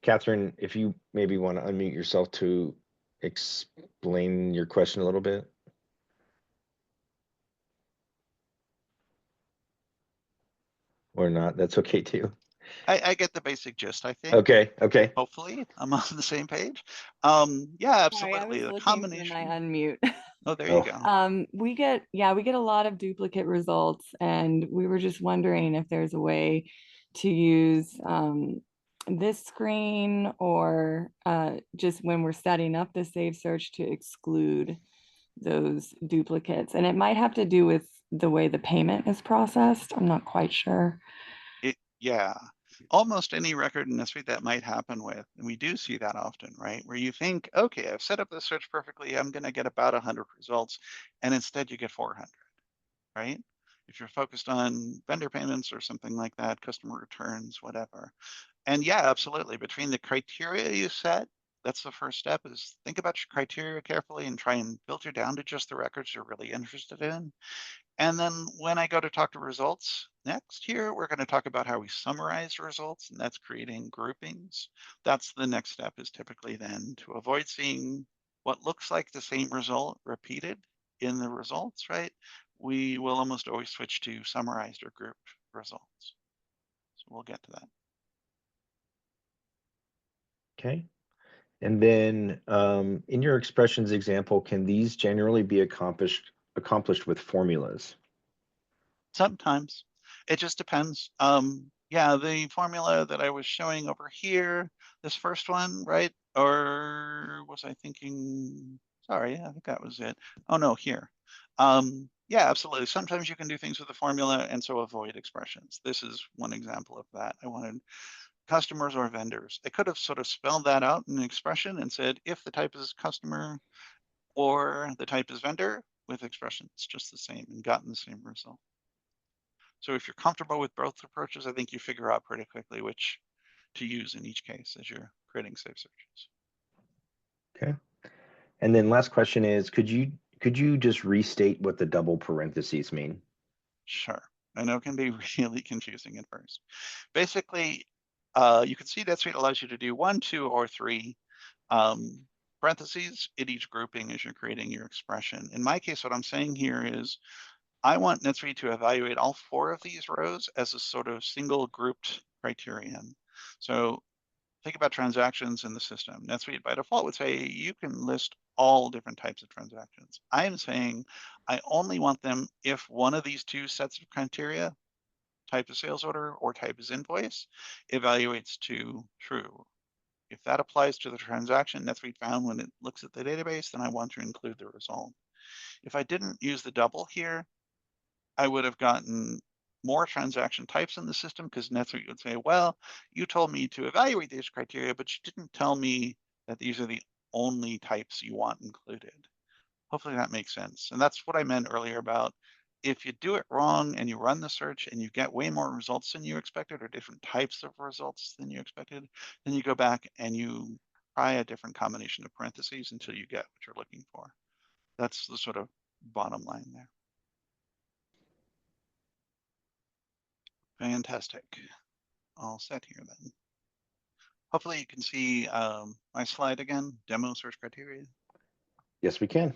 Speaker 1: Catherine, if you maybe want to unmute yourself to explain your question a little bit. Or not, that's okay too.
Speaker 3: I get the basic gist, I think.
Speaker 1: Okay.
Speaker 3: Hopefully I'm on the same page. Yeah, absolutely.
Speaker 5: Sorry, I was
Speaker 3: The
Speaker 5: looking for
Speaker 3: combination.
Speaker 5: my unmute.
Speaker 3: Oh, there you go.
Speaker 5: We get a lot of duplicate results, and we were just wondering if there's a way to use this screen or just when we're setting up the save search to exclude those duplicates. And it might have to do with the way the payment is processed. I'm not quite sure.
Speaker 3: Yeah, almost any record in NetSuite that might happen with, and we do see that often, right? Where you think, okay, I've set up the search perfectly, I'm going to get about 100 results, and instead you get 400, right? If you're focused on vendor payments or something like that, customer returns, whatever. And yeah, absolutely. Between the criteria you set, that's the first step, is think about your criteria carefully and try and filter down to just the records you're really interested in. And then when I go to talk to results next here, we're going to talk about how we summarize results, and that's creating groupings. That's the next step, is typically then to avoid seeing what looks like the same result repeated in the results, right? We will almost always switch to summarized or grouped results. So we'll get to that.
Speaker 1: Okay. And then in your expressions example, can these generally be accomplished with formulas?
Speaker 3: Sometimes. It just depends. Yeah, the formula that I was showing over here, this first one, right? Or was I thinking, sorry, I think that was it. Oh no, here. Yeah, absolutely. Sometimes you can do things with the formula and so avoid expressions. This is one example of that. I wanted customers or vendors. I could have sort of spelled that out in an expression and said, if the type is customer or the type is vendor, with expressions, just the same, and gotten the same result. So if you're comfortable with both approaches, I think you figure out pretty quickly which to use in each case as you're creating safe searches.
Speaker 1: Okay. And then last question is, could you just restate what the double parentheses mean?
Speaker 3: Sure. I know it can be really confusing at first. Basically, you can see NetSuite allows you to do 1, 2, or 3 parentheses in each grouping as you're creating your expression. In my case, what I'm saying here is I want NetSuite to evaluate all 4 of these rows as a sort of single grouped criterion. So think about transactions in the system. NetSuite by default would say you can list all different types of transactions. I am saying I only want them if one of these 2 sets of criteria, type of sales order or type is invoice, evaluates to true. If that applies to the transaction NetSuite found when it looks at the database, then I want to include the result. If I didn't use the double here, I would have gotten more transaction types in the system, because NetSuite would say, well, you told me to evaluate these criteria, but you didn't tell me that these are the only types you want included. Hopefully that makes sense. And that's what I meant earlier about if you do it wrong and you run the search and you get way more results than you expected, or different types of results than you expected, then you go back and you try a different combination of parentheses until you get what you're looking for. That's the sort of bottom line there. Fantastic. All set here then. Hopefully you can see my slide again, demo search criteria.
Speaker 1: Yes, we can.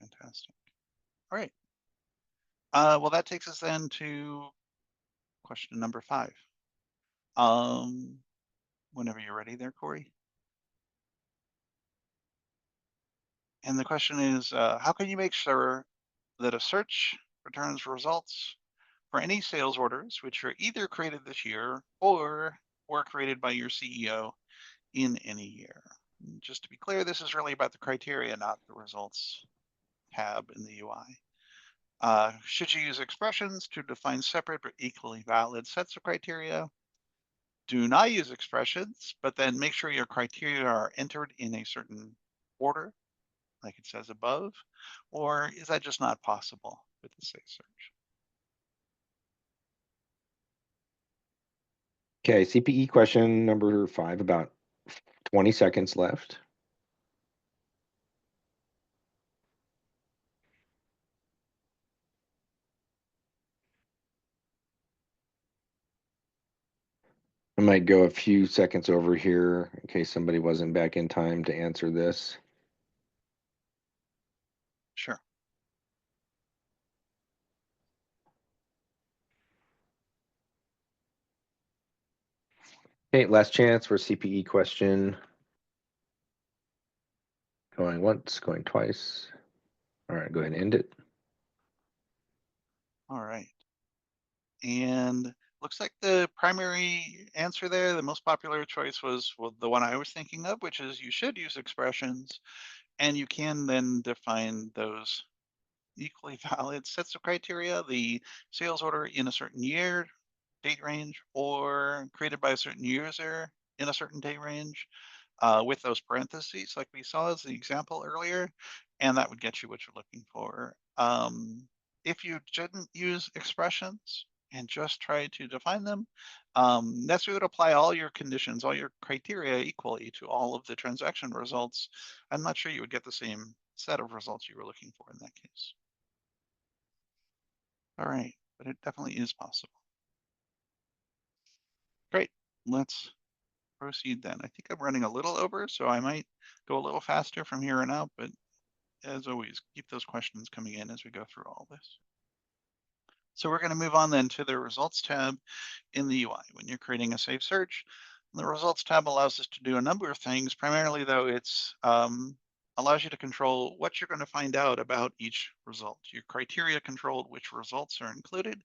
Speaker 3: Fantastic. All right. Well, that takes us then to question number 5. Whenever you're ready there, Corey. And the question is, how can you make sure that a search returns results for any sales orders which are either created this year or were created by your CEO in any year? Just to be clear, this is really about the criteria, not the results tab in the UI. Should you use expressions to define separate but equally valid sets of criteria? Do not use expressions, but then make sure your criteria are entered in a certain order, like it says above, or is that just not possible with the safe search?
Speaker 1: Okay, CPE question number 5, about 20 seconds left. I might go a few seconds over here in case somebody wasn't back in time to answer this.
Speaker 3: Sure.
Speaker 1: Okay, last chance for CPE question. Going once, going twice. All right, go ahead and end it.
Speaker 3: All right. And looks like the primary answer there, the most popular choice was the one I was thinking of, which is you should use expressions, and you can then define those equally valid sets of criteria, the sales order in a certain year, date range, or created by a certain user in a certain date range, with those parentheses, like we saw as the example earlier, and that would get you what you're looking for. If you didn't use expressions and just try to define them, NetSuite would apply all your conditions, all your criteria equally to all of the transaction results. I'm not sure you would get the same set of results you were looking for in that case. All right, but it definitely is possible. Great, let's proceed then. I think I'm running a little over, so I might go a little faster from here on out, but as always, keep those questions coming in as we go through all this. So we're going to move on then to the results tab in the UI. When you're creating a safe search, the results tab allows us to do a number of things. Primarily though, it's allows you to control what you're going to find out about each result. Your criteria controlled which results are included.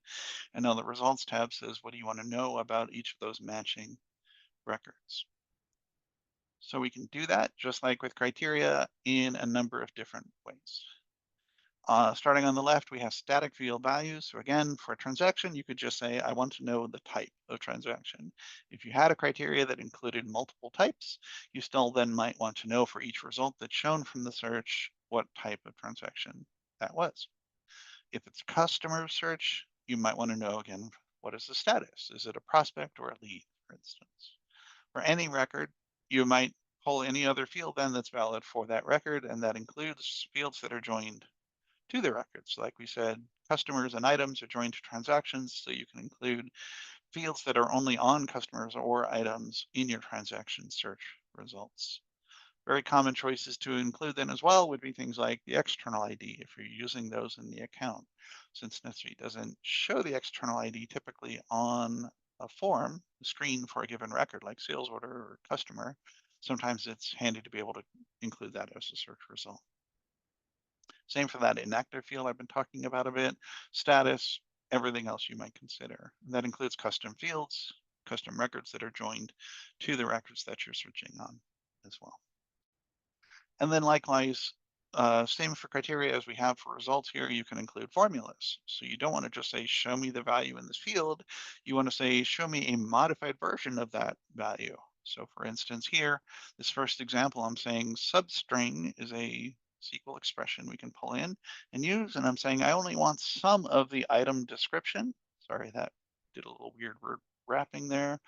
Speaker 3: And now the results tab says, what do you want to know about each of those matching records? So we can do that just like with criteria in a number of different ways. Starting on the left, we have static field values. So again, for a transaction, you could just say, I want to know the type of transaction. If you had a criteria that included multiple types, you still then might want to know for each result that's shown from the search, what type of transaction that was. If it's customer search, you might want to know again, what is the status? Is it a prospect or a lead, for instance? For any record, you might pull any other field then that's valid for that record, and that includes fields that are joined to the records. Like we said, customers and items are joined to transactions, so you can include fields that are only on customers or items in your transaction search results. Very common choices to include then as well would be things like the external ID if you're using those in the account. Since NetSuite doesn't show the external ID typically on a form, a screen for a given record like sales order or customer, sometimes it's handy to be able to include that as a search result. Same for that inactive field I've been talking about a bit, status, everything else you might consider. That includes custom fields, custom records that are joined to the records that you're searching on as well. And then likewise, same for criteria as we have for results here, you can include formulas. So you don't want to just say, show me the value in this field. You want to say, show me a modified version of that value. So for instance, here, this first example, I'm saying substring is a SQL expression we can pull in and use. And I'm saying I only want some of the item description. Sorry, that did a little weird word wrapping there.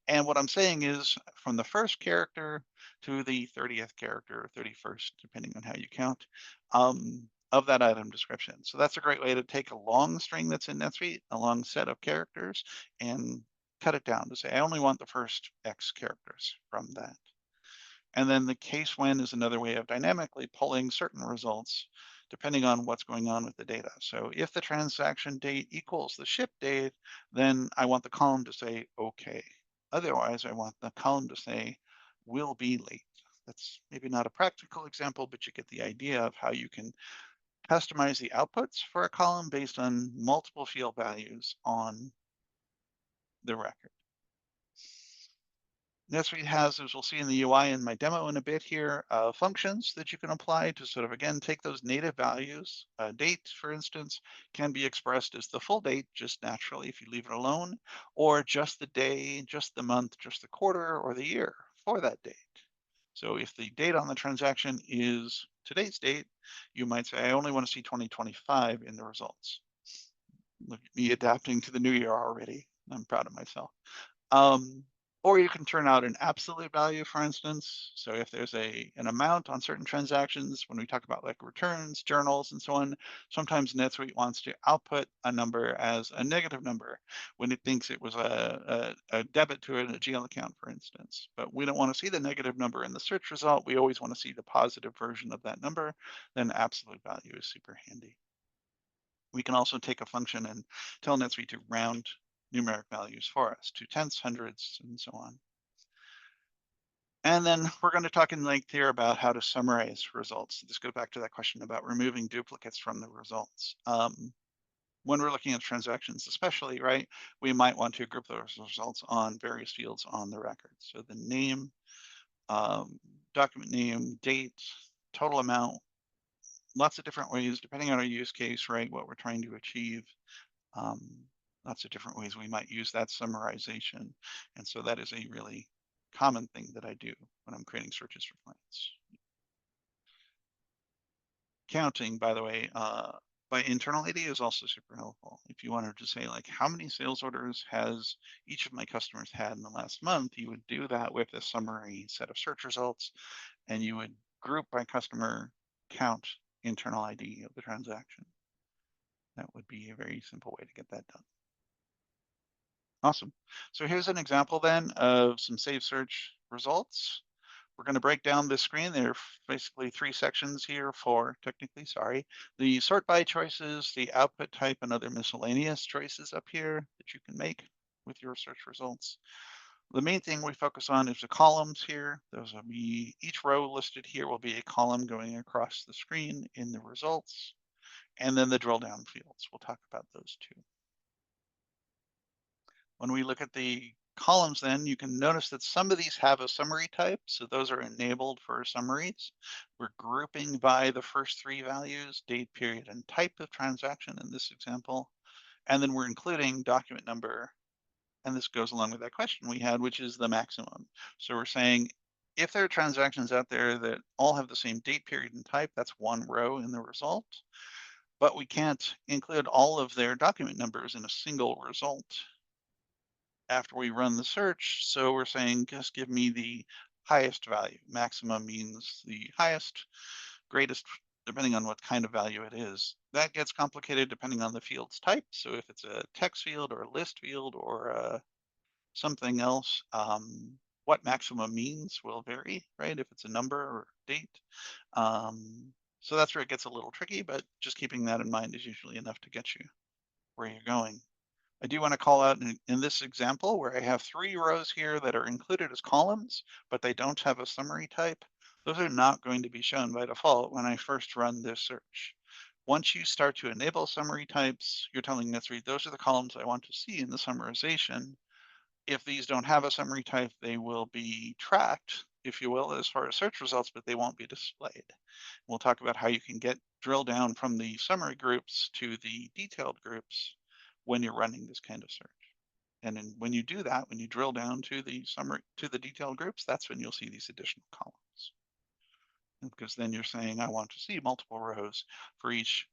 Speaker 3: And what I'm saying is from the first character to the 30th character, or 31st, depending on how you count, of that item description. So that's a great way to take a long string that's in NetSuite, a long set of characters, and cut it down to say, I only want the first X characters from that. And then the case when is another way of dynamically pulling certain results depending on what's going on with the data. So if the transaction date equals the ship date, then I want the column to say, okay. Otherwise, I want the column to say, will be late. That's maybe not a practical example, but you get the idea of how you can customize the outputs for a column based on multiple field values on the record. NetSuite has, as we'll see in the UI in my demo in a bit here, functions that you can apply to sort of, again, take those native values. Date, for instance, can be expressed as the full date, just naturally if you leave it alone, or just the day, just the month, just the quarter, or the year for that date. So if the date on the transaction is today's date, you might say, I only want to see 2025 in the results. Look at me adapting to the new year already. I'm proud of myself. Or you can turn out an absolute value, for instance. So if there's an amount on certain transactions, when we talk about like returns, journals, and so on, sometimes NetSuite wants to output a number as a negative number when it thinks it was a debit to a GL account, for instance. But we don't want to see the negative number in the search result. We always want to see the positive version of that number. Then absolute value is super handy. We can also take a function and tell NetSuite to round numeric values for us to tenths, hundreds, and so on. And then we're going to talk in length here about how to summarize results. This goes back to that question about removing duplicates from the results. When we're looking at transactions, especially, right, we might want to group those results on various fields on the record. So the name, document name, date, total amount, lots of different ways, depending on our use case, right, what we're trying to achieve. Lots of different ways we might use that summarization. And so that is a really common thing that I do when I'm creating searches for clients. Counting, by the way, by internal ID is also super helpful. If you wanted to say like, how many sales orders has each of my customers had in the last month, you would do that with a summary set of search results, and you would group by customer count internal ID of the transaction. That would be a very simple way to get that done. Awesome. So here's an example then of some saved search results. We're going to break down this screen. There are basically three sections here, four technically, sorry. The sort by choices, the output type, and other miscellaneous choices up here that you can make with your search results. The main thing we focus on is the columns here. Those will be, each row listed here will be a column going across the screen in the results. And then the drill down fields. We'll talk about those too. When we look at the columns, then you can notice that some of these have a summary type. So those are enabled for summaries. We're grouping by the first three values, date, period, and type of transaction in this example. And then we're including document number. And this goes along with that question we had, which is the maximum. So we're saying if there are transactions out there that all have the same date, period, and type, that's one row in the result. But we can't include all of their document numbers in a single result after we run the search. So we're saying, just give me the highest value. Maximum means the highest, greatest, depending on what kind of value it is. That gets complicated depending on the field's type. So if it's a text field or a list field or something else, what maximum means will vary, right? If it's a number or date. So that's where it gets a little tricky, but just keeping that in mind is usually enough to get you where you're going. I do want to call out in this example where I have three rows here that are included as columns, but they don't have a summary type. Those are not going to be shown by default when I first run this search. Once you start to enable summary types, you're telling NetSuite, those are the columns I want to see in the summarization. If these don't have a summary type, they will be tracked, if you will, as far as search results, but they won't be displayed. We'll talk about how you can drill down from the summary groups to the detailed groups when you're running this kind of search. And then when you do that, when you drill down to the summary, to the detailed groups, that's when you'll see these additional columns. Because then you're saying, I want to see multiple rows for each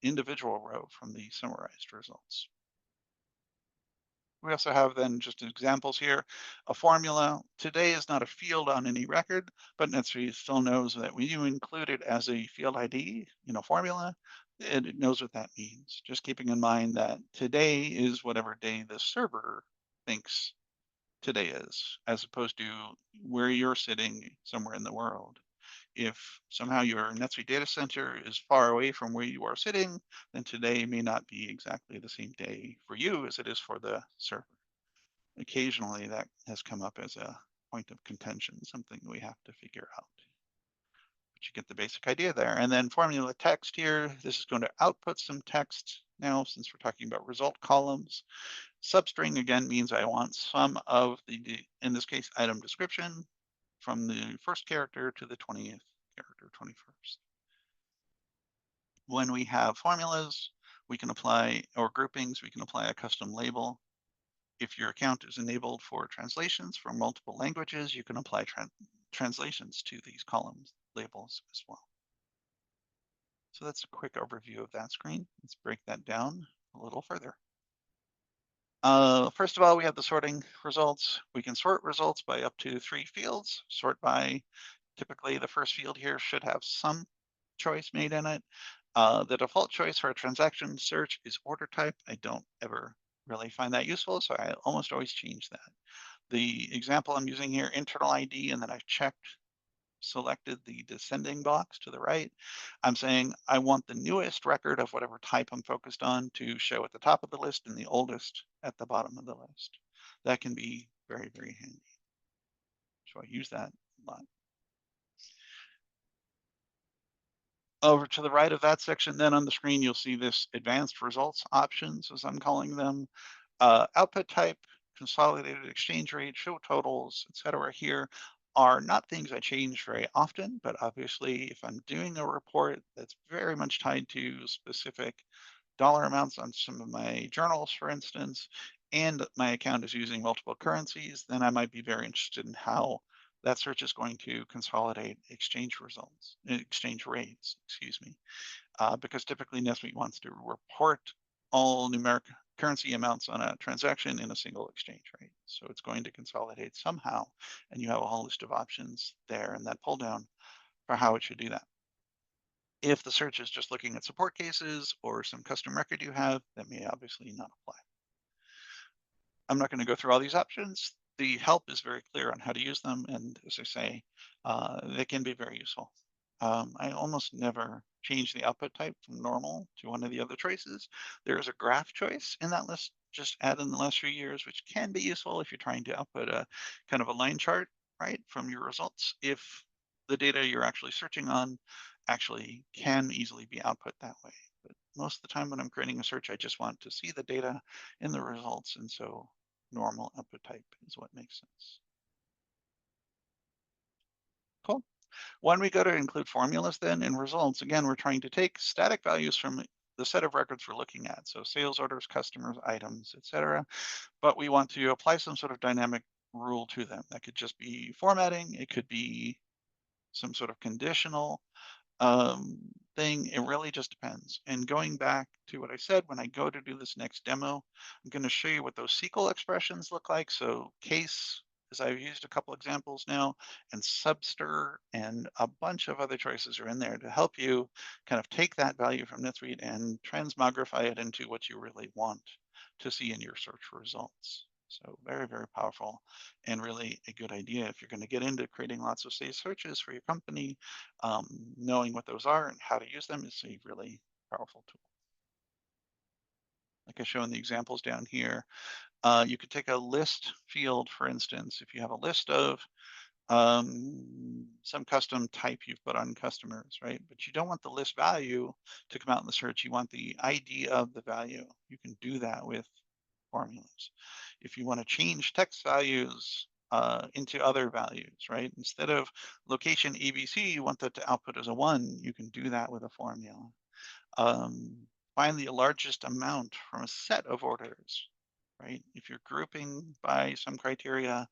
Speaker 3: individual row from the summarized results. We also have then just examples here, a formula. Today is not a field on any record, but NetSuite still knows that when you include it as a field ID in a formula, it knows what that means. Just keeping in mind that today is whatever day the server thinks today is, as opposed to where you're sitting somewhere in the world. If somehow your NetSuite data center is far away from where you are sitting, then today may not be exactly the same day for you as it is for the server. Occasionally that has come up as a point of contention, something we have to figure out. But you get the basic idea there. And then formula text here, this is going to output some text now, since we're talking about result columns. Substring again means I want some of the, in this case, item description from the first character to the 20th character, 21st. When we have formulas, we can apply, or groupings, we can apply a custom label. If your account is enabled for translations from multiple languages, you can apply translations to these columns labels as well. So that's a quick overview of that screen. Let's break that down a little further. First of all, we have the sorting results. We can sort results by up to 3 fields. Sort by, typically the first field here should have some choice made in it. The default choice for a transaction search is order type. I don't ever really find that useful, so I almost always change that. The example I'm using here, internal ID, and then I've selected the descending box to the right. I'm saying I want the newest record of whatever type I'm focused on to show at the top of the list and the oldest at the bottom of the list. That can be very, very handy. So I use that a lot. Over to the right of that section, then on the screen, you'll see this advanced results options, as I'm calling them. Output type, consolidated exchange rate, show totals, etc. here are not things I change very often, but obviously if I'm doing a report that's very much tied to specific dollar amounts on some of my journals, for instance, and my account is using multiple currencies, then I might be very interested in how that search is going to consolidate exchange rates, excuse me, because typically NetSuite wants to report all numeric currency amounts on a transaction in a single exchange rate. So it's going to consolidate somehow, and you have a whole list of options there in that pull down for how it should do that. If the search is just looking at support cases or some custom record you have, that may obviously not apply. I'm not going to go through all these options. The help is very clear on how to use them, and as I say, they can be very useful. I almost never change the output type from normal to one of the other choices. There is a graph choice in that list, just added in the last few years, which can be useful if you're trying to output a kind of a line chart, right, from your results. If the data you're actually searching on actually can easily be output that way. But most of the time when I'm creating a search, I just want to see the data in the results. And so normal output type is what makes sense. Cool. When we go to include formulas then in results, again, we're trying to take static values from the set of records we're looking at. So sales orders, customers, items, etc. But we want to apply some sort of dynamic rule to them. That could just be formatting. It could be some sort of conditional thing. It really just depends. And going back to what I said, when I go to do this next demo, I'm going to show you what those SQL expressions look like. So case, as I've used a couple examples now, and subster and a bunch of other choices are in there to help you kind of take that value from NetSuite and transmogrify it into what you really want to see in your search results. So very, very powerful and really a good idea if you're going to get into creating lots of say searches for your company. Knowing what those are and how to use them is a really powerful tool. Like I show in the examples down here, you could take a list field, for instance, if you have a list of some custom type you've put on customers, right? But you don't want the list value to come out in the search. You want the ID of the value. You can do that with formulas. If you want to change text values into other values, right? Instead of location ABC, you want that to output as a 1, you can do that with a formula. Find the largest amount from a set of orders, right? If you're grouping by some criteria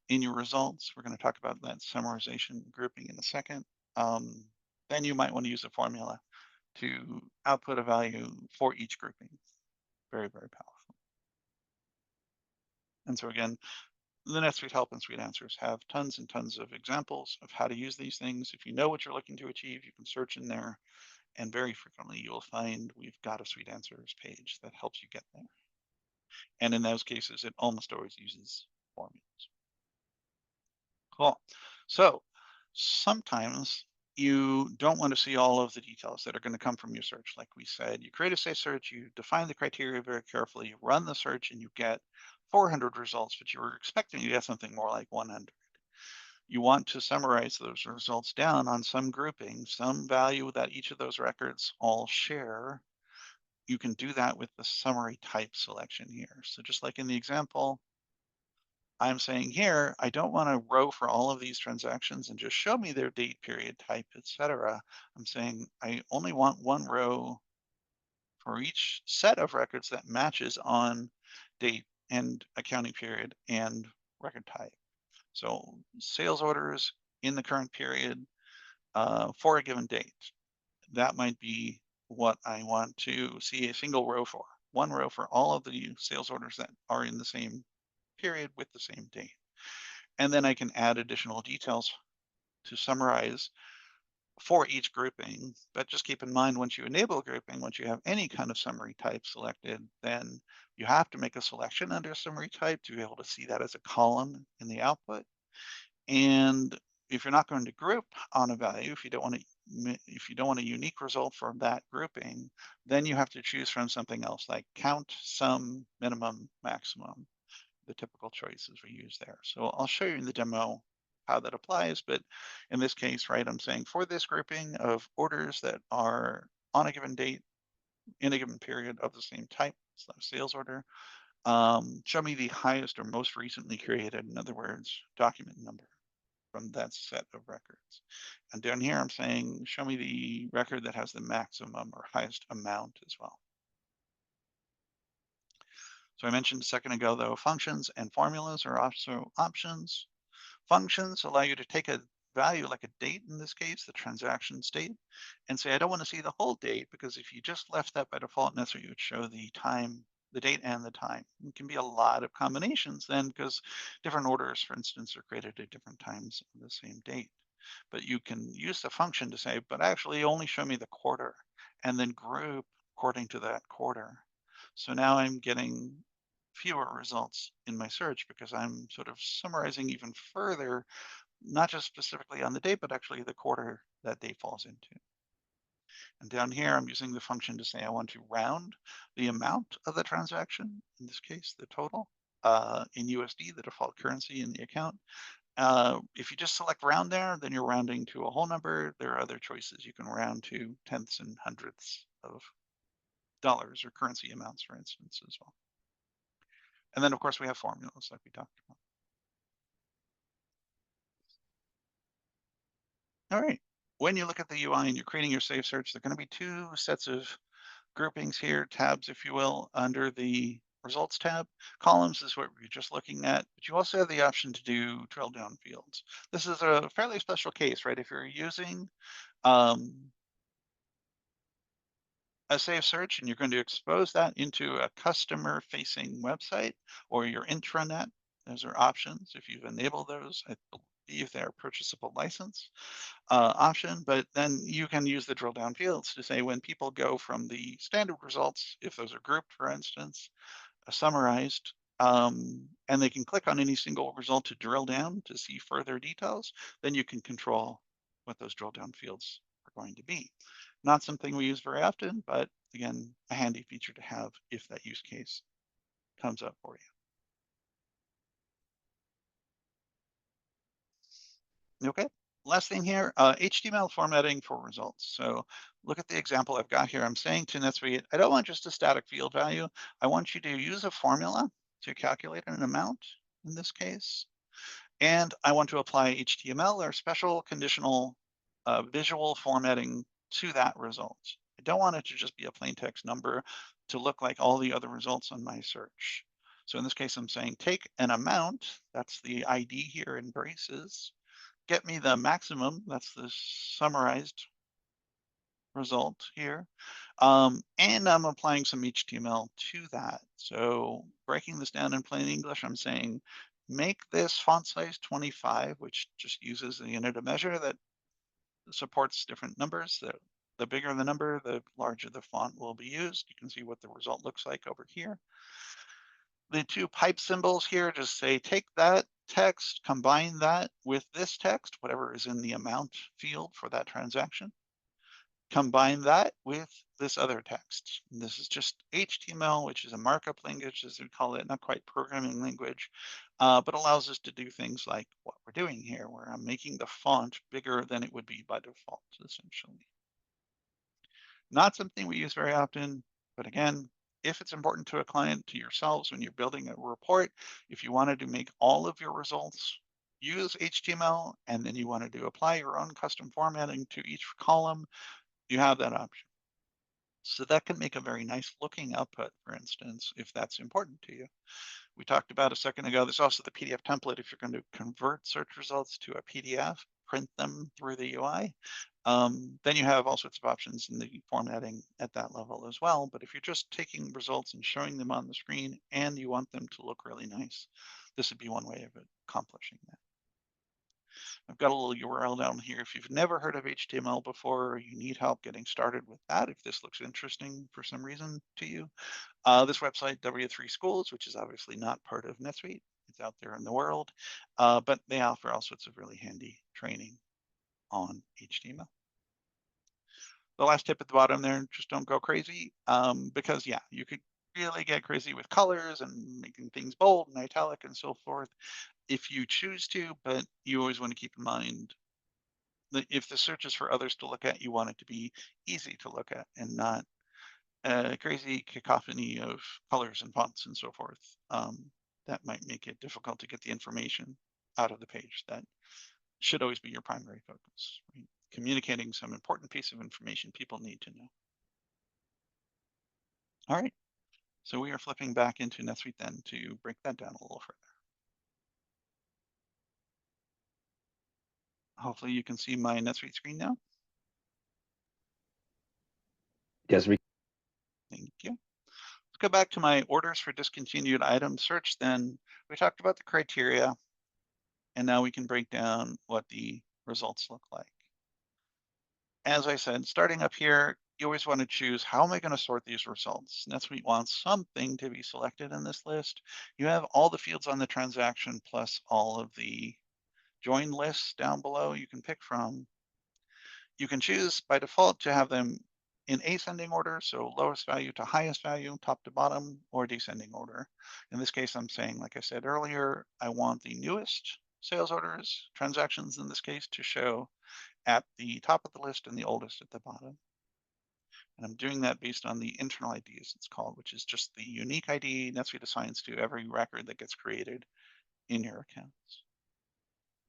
Speaker 3: in your results, we're going to talk about that summarization grouping in a second, then you might want to use a formula to output a value for each grouping. Very, very powerful. And so again, the NetSuite help and Suite answers have tons and tons of examples of how to use these things. If you know what you're looking to achieve, you can search in there, and very frequently you will find we've got a Suite answers page that helps you get there. And in those cases, it almost always uses formulas. Cool. So sometimes you don't want to see all of the details that are going to come from your search. Like we said, you create a say search, you define the criteria very carefully, you run the search, and you get 400 results, but you were expecting to get something more like 100. You want to summarize those results down on some grouping, some value that each of those records all share. you can do that with the summary type selection here. So just like in the example, I'm saying here, I don't want a row for all of these transactions and just show me their date, period, type, etc. I'm saying I only want one row for each set of records that matches on date and accounting period and record type. So sales orders in the current period for a given date. That might be what I want to see a single row for. One row for all of the sales orders that are in the same period with the same date. And then I can add additional details to summarize for each grouping. But just keep in mind, once you enable grouping, once you have any kind of summary type selected, then you have to make a selection under summary type to be able to see that as a column in the output. And if you're not going to group on a value, if you don't want a unique result from that grouping, then you have to choose from something else like count, sum, minimum, maximum, the typical choices we use there. So I'll show you in the demo how that applies, but in this case, right, I'm saying for this grouping of orders that are on a given date in a given period of the same type, sales order, show me the highest or most recently created, in other words, document number from that set of records. And down here, I'm saying, show me the record that has the maximum or highest amount as well. So I mentioned a second ago, though, functions and formulas are also options. Functions allow you to take a value like a date, in this case, the transaction state, and say, I don't want to see the whole date, because if you just left that by default, NetSuite would show the time, the date and the time. It can be a lot of combinations then, because different orders, for instance, are created at different times of the same date. But you can use the function to say, but actually only show me the quarter, and then group according to that quarter. So now I'm getting fewer results in my search because I'm sort of summarizing even further, not just specifically on the date, but actually the quarter that date falls into. And down here, I'm using the function to say I want to round the amount of the transaction, in this case, the total, in USD, the default currency in the account. If you just select round there, then you're rounding to a whole number. There are other choices. You can round to tenths and hundredths of dollars or currency amounts, for instance, as well. And then, of course, we have formulas like we talked about. All right. When you look at the UI and you're creating your Safe Search, there are going to be two sets of groupings here, tabs, if you will, under the results tab. Columns is what we're just looking at, but you also have the option to do drill down fields. This is a fairly special case, right? If you're using a Safe Search and you're going to expose that into a customer facing website or your intranet, those are options. If you've enabled those, I believe they're purchasable license option, but then you can use the drill down fields to say when people go from the standard results, if those are grouped, for instance, summarized, and they can click on any single result to drill down to see further details, then you can control what those drill down fields are going to be. Not something we use very often, but again, a handy feature to have if that use case comes up for you. Okay, last thing here, HTML formatting for results. So look at the example I've got here. I'm saying to NetSuite, I don't want just a static field value. I want you to use a formula to calculate an amount in this case. And I want to apply HTML or special conditional visual formatting to that result. I don't want it to just be a plain text number to look like all the other results on my search. So in this case, I'm saying take an amount, that's the ID here in braces, get me the maximum, that's the summarized result here, and I'm applying some HTML to that. So breaking this down in plain English, I'm saying make this font size 25, which just uses the unit of measure that supports different numbers. The bigger the number, the larger the font will be used. You can see what the result looks like over here. The two pipe symbols here just say take that text, combine that with this text, whatever is in the amount field for that transaction. Combine that with this other text. And this is just HTML, which is a markup language, as we call it, not quite programming language, but allows us to do things like what we're doing here, where I'm making the font bigger than it would be by default, essentially. Not something we use very often, But again, if it's important to a client, to yourselves, when you're building a report, if you wanted to make all of your results use HTML, and then you wanted to apply your own custom formatting to each column, you have that option. So that can make a very nice looking output, for instance, if that's important to you. We talked about a second ago, there's also the PDF template. If you're going to convert search results to a PDF, print them through the UI, then you have all sorts of options in the formatting at that level as well. But if you're just taking results and showing them on the screen and you want them to look really nice, this would be one way of accomplishing that. I've got a little URL down here. If you've never heard of HTML before, or you need help getting started with that, if this looks interesting for some reason to you, this website, W3 Schools, which is obviously not part of NetSuite, it's out there in the world, but they offer all sorts of really handy training on HTML. The last tip at the bottom there, just don't go crazy, because yeah, you could really get crazy with colors and making things bold and italic and so forth if you choose to, but you always want to keep in mind that if the search is for others to look at, you want it to be easy to look at and not a crazy cacophony of colors and fonts and so forth. That might make it difficult to get the information out of the page. That should always be your primary focus, right? Communicating some important piece of information people need to know. All right, so we are flipping back into NetSuite then to break that down a little further. Hopefully you can see my NetSuite screen now.
Speaker 1: Yes, we.
Speaker 3: Thank you. Let's go back to my orders for discontinued item search then. We talked about the criteria, and now we can break down what the results look like. As I said, starting up here, you always want to choose, how am I going to sort these results? NetSuite wants something to be selected in this list. You have all the fields on the transaction plus all of the join lists down below you can pick from. You can choose by default to have them in ascending order, so lowest value to highest value, top to bottom, or descending order. In this case, I'm saying, like I said earlier, I want the newest sales orders, transactions in this case, to show at the top of the list and the oldest at the bottom. And I'm doing that based on the internal ID, as it's called, which is just the unique ID NetSuite assigns to every record that gets created in your accounts.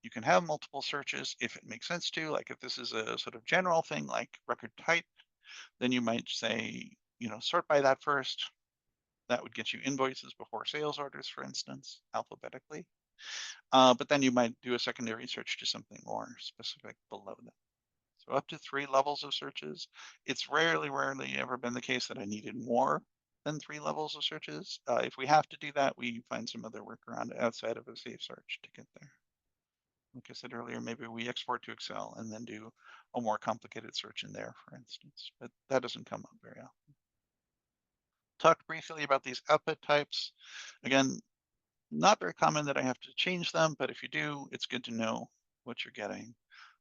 Speaker 3: You can have multiple searches if it makes sense to, like if this is a sort of general thing like record type, then you might say, sort by that first. That would get you invoices before sales orders, for instance, alphabetically. But then you might do a secondary search to something more specific below that. So up to 3 levels of searches. It's rarely ever been the case that I needed more than 3 levels of searches. If we have to do that, we find some other workaround outside of a safe search to get there. Like I said earlier, maybe we export to Excel and then do a more complicated search in there, for instance, but that doesn't come up very often. Talked briefly about these output types. Again, not very common that I have to change them, but if you do, it's good to know what you're getting.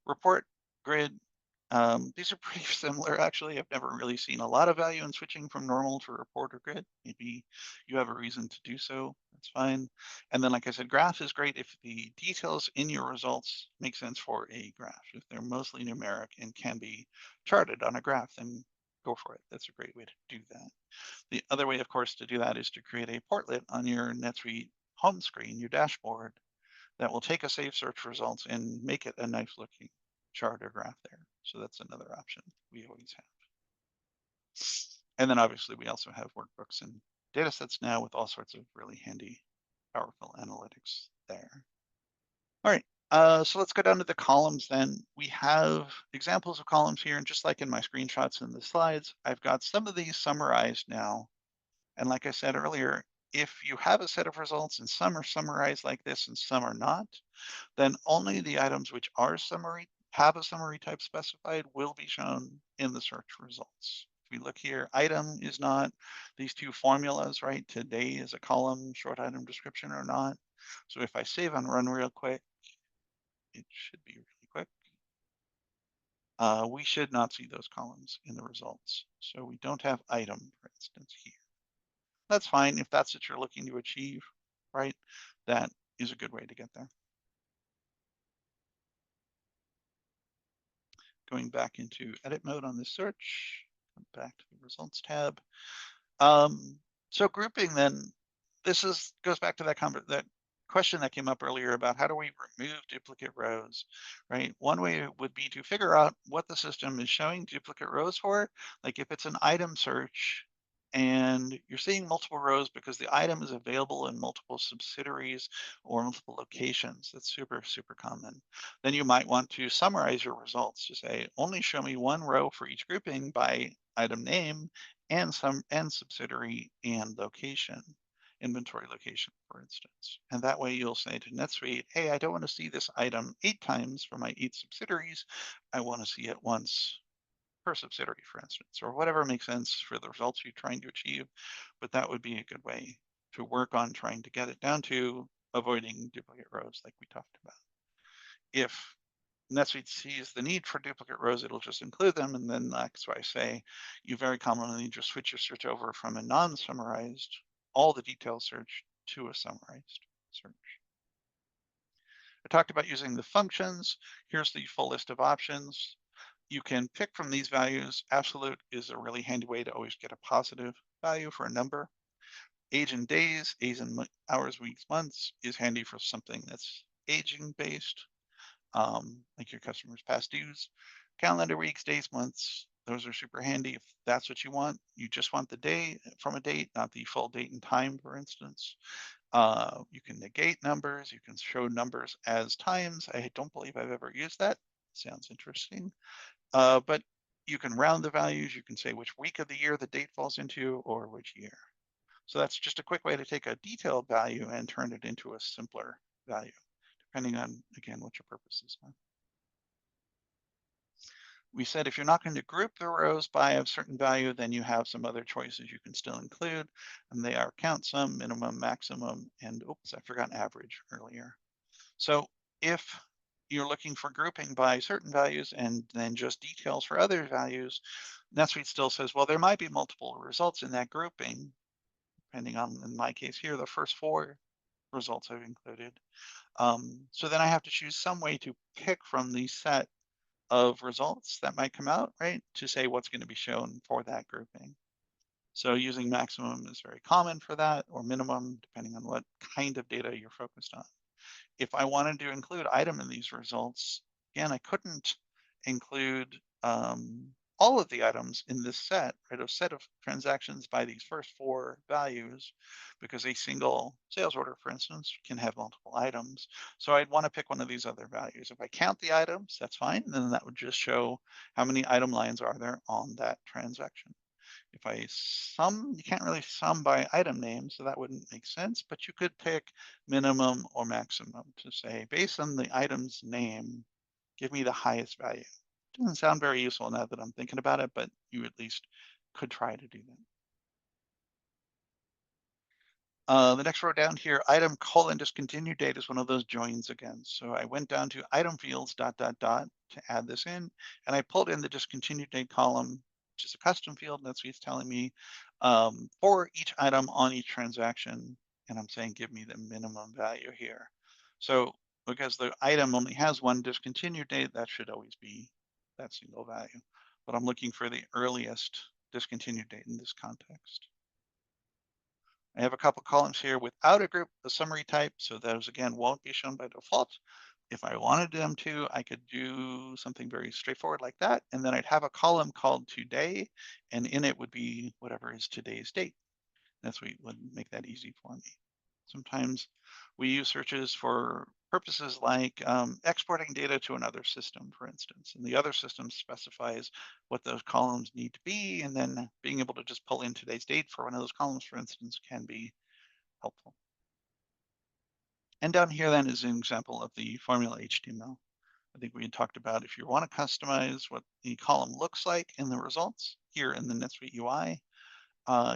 Speaker 3: Report, grid, these are pretty similar, actually. I've never really seen a lot of value in switching from normal to report or grid. Maybe you have a reason to do so, that's fine. And then, like I said, graph is great if the details in your results make sense for a graph. If they're mostly numeric and can be charted on a graph, then go for it. That's a great way to do that. The other way, of course, to do that is to create a portlet on your NetSuite home screen, your dashboard, that will take a saved search results and make it a nice looking chart or graph there. So that's another option we always have. And then obviously we also have workbooks and data sets now with all sorts of really handy, powerful analytics there. All right, so let's go down to the columns then. We have examples of columns here, and just like in my screenshots in the slides, I've got some of these summarized now. And like I said earlier, if you have a set of results and some are summarized like this and some are not, then only the items which are have a summary type specified will be shown in the search results. If we look here, item is not. These 2 formulas, right? Today is a column, short item description or not. So if I save and run real quick, it should be really quick. We should not see those columns in the results. So we don't have item, for instance, here. That's fine if that's what you're looking to achieve, right? That is a good way to get there. Going back into edit mode on this search, come back to the results tab. So grouping then, goes back to that question that came up earlier about how do we remove duplicate rows, right? One way would be to figure out what the system is showing duplicate rows for. Like if it's an item search and you're seeing multiple rows because the item is available in multiple subsidiaries or multiple locations, that's super, super common. Then you might want to summarize your results to say, only show me one row for each grouping by item name and subsidiary and location, inventory location, for instance. And that way you'll say to NetSuite, hey, I don't want to see this item 8 times for my 8 subsidiaries. I want to see it once per subsidiary, for instance, or whatever makes sense for the results you're trying to achieve. But that would be a good way to work on trying to get it down to avoiding duplicate rows like we talked about. If NetSuite sees the need for duplicate rows, it'll just include them. And then that's why I say you very commonly just switch your search over from a non-summarized, all the detail search to a summarized search. I talked about using the functions. Here's the full list of options. You can pick from these values. Absolute is a really handy way to always get a positive value for a number. Age in days, age in hours, weeks, months is handy for something that's aging based. Like your customers' past dues, calendar weeks, days, months. Those are super handy if that's what you want. You just want the day from a date, not the full date and time, for instance. You can negate numbers. You can show numbers as times. I don't believe I've ever used that. Sounds interesting. But you can round the values. You can say which week of the year the date falls into or which year. So that's just a quick way to take a detailed value and turn it into a simpler value, depending on, again, what your purposes are. We said if you're not going to group the rows by a certain value, then you have some other choices you can still include, and they are count sum, minimum, maximum, and oops, I forgot average earlier. So if you're looking for grouping by certain values and then just details for other values, NetSuite still says, well, there might be multiple results in that grouping, depending on, in my case here, the first 4 results I've included. So then I have to choose some way to pick from the set of results that might come out, right, to say what's going to be shown for that grouping. So using maximum is very common for that, or minimum, depending on what kind of data you're focused on. If I wanted to include item in these results, again, I couldn't include all of the items in this set, right? A set of transactions by these first 4 values, because a single sales order, for instance, can have multiple items. So I'd want to pick one of these other values. If I count the items, that's fine. And then that would just show how many item lines are there on that transaction. If I sum, you can't really sum by item name, so that wouldn't make sense, but you could pick minimum or maximum to say, based on the item's name, give me the highest value. Doesn't sound very useful now that I'm thinking about it, but you at least could try to do that. The next row down here, item : discontinued date is one of those joins again. So I went down to item fields ... to add this in, and I pulled in the discontinued date column, which is a custom field. That's what it's telling me for each item on each transaction. And I'm saying, give me the minimum value here. So because the item only has one discontinued date, that should always be that single value. But I'm looking for the earliest discontinued date in this context. I have a couple columns here without a group, the summary type. So those, again, won't be shown by default. If I wanted them to, I could do something very straightforward like that. And then I'd have a column called today, and in it would be whatever is today's date. NetSuite would make that easy for me. Sometimes we use searches for purposes like exporting data to another system, for instance, and the other system specifies what those columns need to be, and then being able to just pull in today's date for one of those columns, for instance, can be helpful. And down here then is an example of the formula HTML. I think we had talked about if you want to customize what the column looks like in the results here in the NetSuite UI,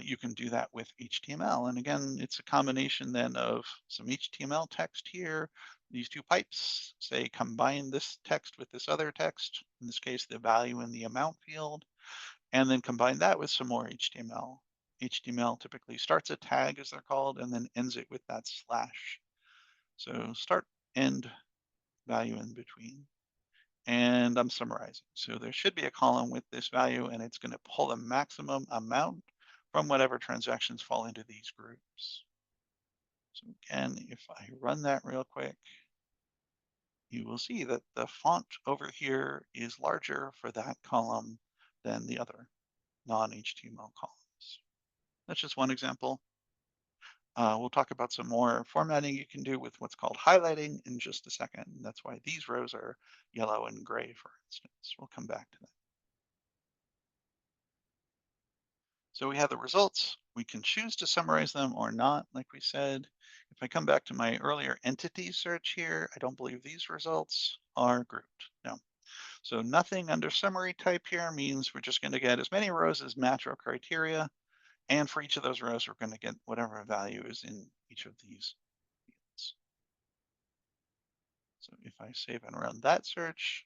Speaker 3: you can do that with HTML. And again, it's a combination then of some HTML text here. These 2 pipes say combine this text with this other text, in this case, the value in the amount field, and then combine that with some more HTML. HTML typically starts a tag, as they're called, and then ends it with that slash. So start, end, value in between. And I'm summarizing. So there should be a column with this value, and it's going to pull the maximum amount from whatever transactions fall into these groups. So again, if I run that real quick, you will see that the font over here is larger for that column than the other non-HTML columns. That's just one example. We'll talk about some more formatting you can do with what's called highlighting in just a second. That's why these rows are yellow and gray, for instance. We'll come back to that. So we have the results. We can choose to summarize them or not, like we said. If I come back to my earlier entity search here, I don't believe these results are grouped. No. So nothing under summary type here means we're just going to get as many rows as match our criteria. And for each of those rows, we're going to get whatever value is in each of these fields. So if I save and run that search,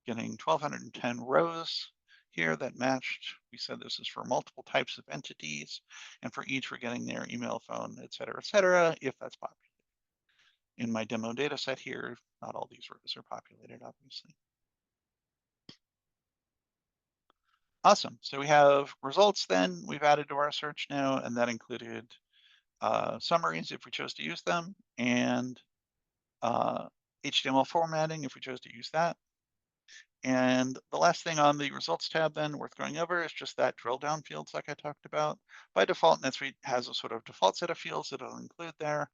Speaker 3: getting 1,210 rows here that matched. We said this is for multiple types of entities, and for each we're getting their email, phone, et cetera, if that's populated. In my demo data set here, not all these rows are populated, obviously. Awesome. So we have results then we've added to our search now, and that included summaries if we chose to use them, and HTML formatting if we chose to use that. And the last thing on the results tab then worth going over is just that drill down fields like I talked about. By default, NetSuite has a sort of default set of fields that it'll include there.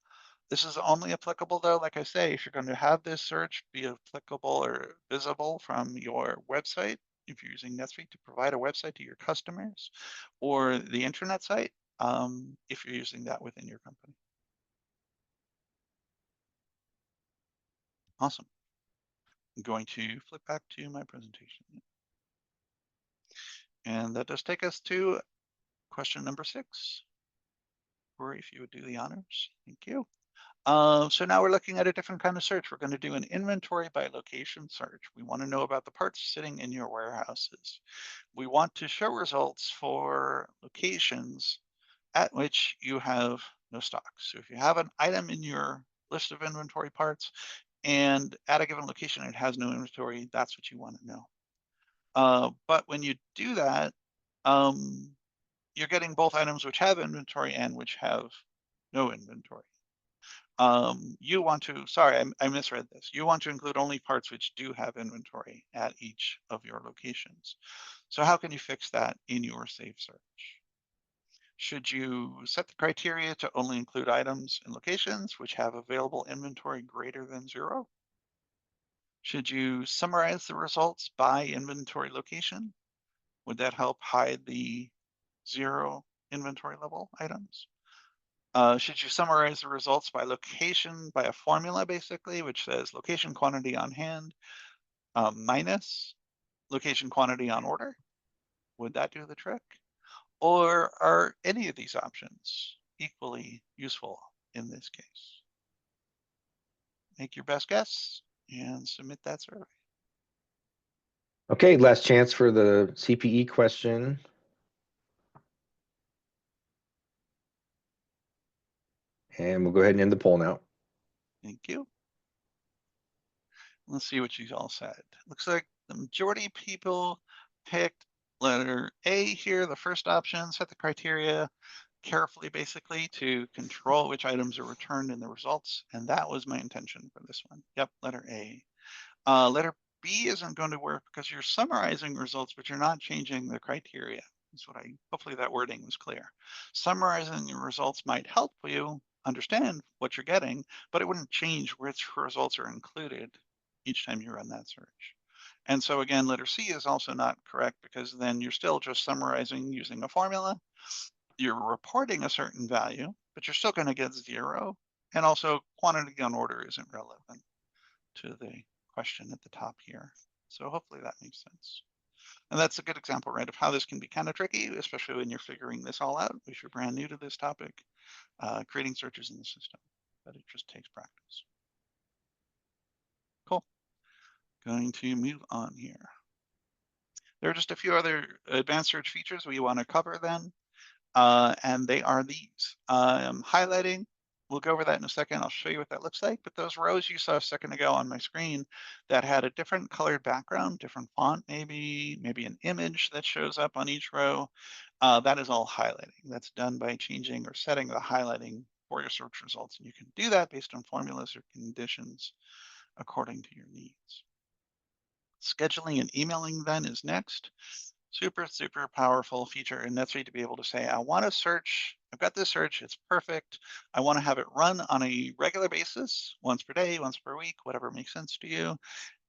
Speaker 3: This is only applicable though, like I say, if you're going to have this search be applicable or visible from your website, if you're using NetSuite to provide a website to your customers, or the intranet site, if you're using that within your company. Awesome. I'm going to flip back to my presentation. And that does take us to question number 6. Corey, if you would do the honors. Thank you. So now we're looking at a different kind of search. We're going to do an inventory by location search. We want to know about the parts sitting in your warehouses. We want to show results for locations at which you have no stock. So if you have an item in your list of inventory parts and at a given location it has no inventory, that's what you want to know. But when you do that, you're getting both items which have inventory and which have no inventory. You want to, sorry, I misread this. You want to include only parts which do have inventory at each of your locations. So how can you fix that in your Save Search? Should you set the criteria to only include items and locations which have available inventory greater than 0? Should you summarize the results by inventory location? Would that help hide the 0 inventory level items? Should you summarize the results by location, by a formula basically, which says location quantity on hand minus location quantity on order? Would that do the trick? Or are any of these options equally useful in this case? Make your best guess and submit that survey.
Speaker 1: Okay, last chance for the CPE question. And we'll go ahead and end the poll now.
Speaker 3: Thank you. Let's see what you all said. Looks like the majority of people picked letter A here, the first option, set the criteria carefully, basically, to control which items are returned in the results. And that was my intention for this one. Yep, letter A. Letter B isn't going to work because you're summarizing results, but you're not changing the criteria. That's what hopefully that wording was clear. Summarizing your results might help you understand what you're getting, but it wouldn't change which results are included each time you run that search. And so again, letter C is also not correct because then you're still just summarizing using a formula. You're reporting a certain value, but you're still going to get 0. And also quantity on order isn't relevant to the question at the top here. So hopefully that makes sense. And that's a good example, right, of how this can be kind of tricky, especially when you're figuring this all out. If you're brand new to this topic, creating searches in the system, but it just takes practice. Cool. Going to move on here. There are just a few other advanced search features we want to cover then, and they are these. Highlighting, we'll go over that in a second. I'll show you what that looks like, but those rows you saw a second ago on my screen that had a different colored background, different font, maybe an image that shows up on each row, that is all highlighting. That's done by changing or setting the highlighting for your search results. And you can do that based on formulas or conditions according to your needs. Scheduling and emailing then is next. Super, super powerful feature in NetSuite to be able to say, I want to search, I've got this search, it's perfect. I want to have it run on a regular basis, once per day, once per week, whatever makes sense to you.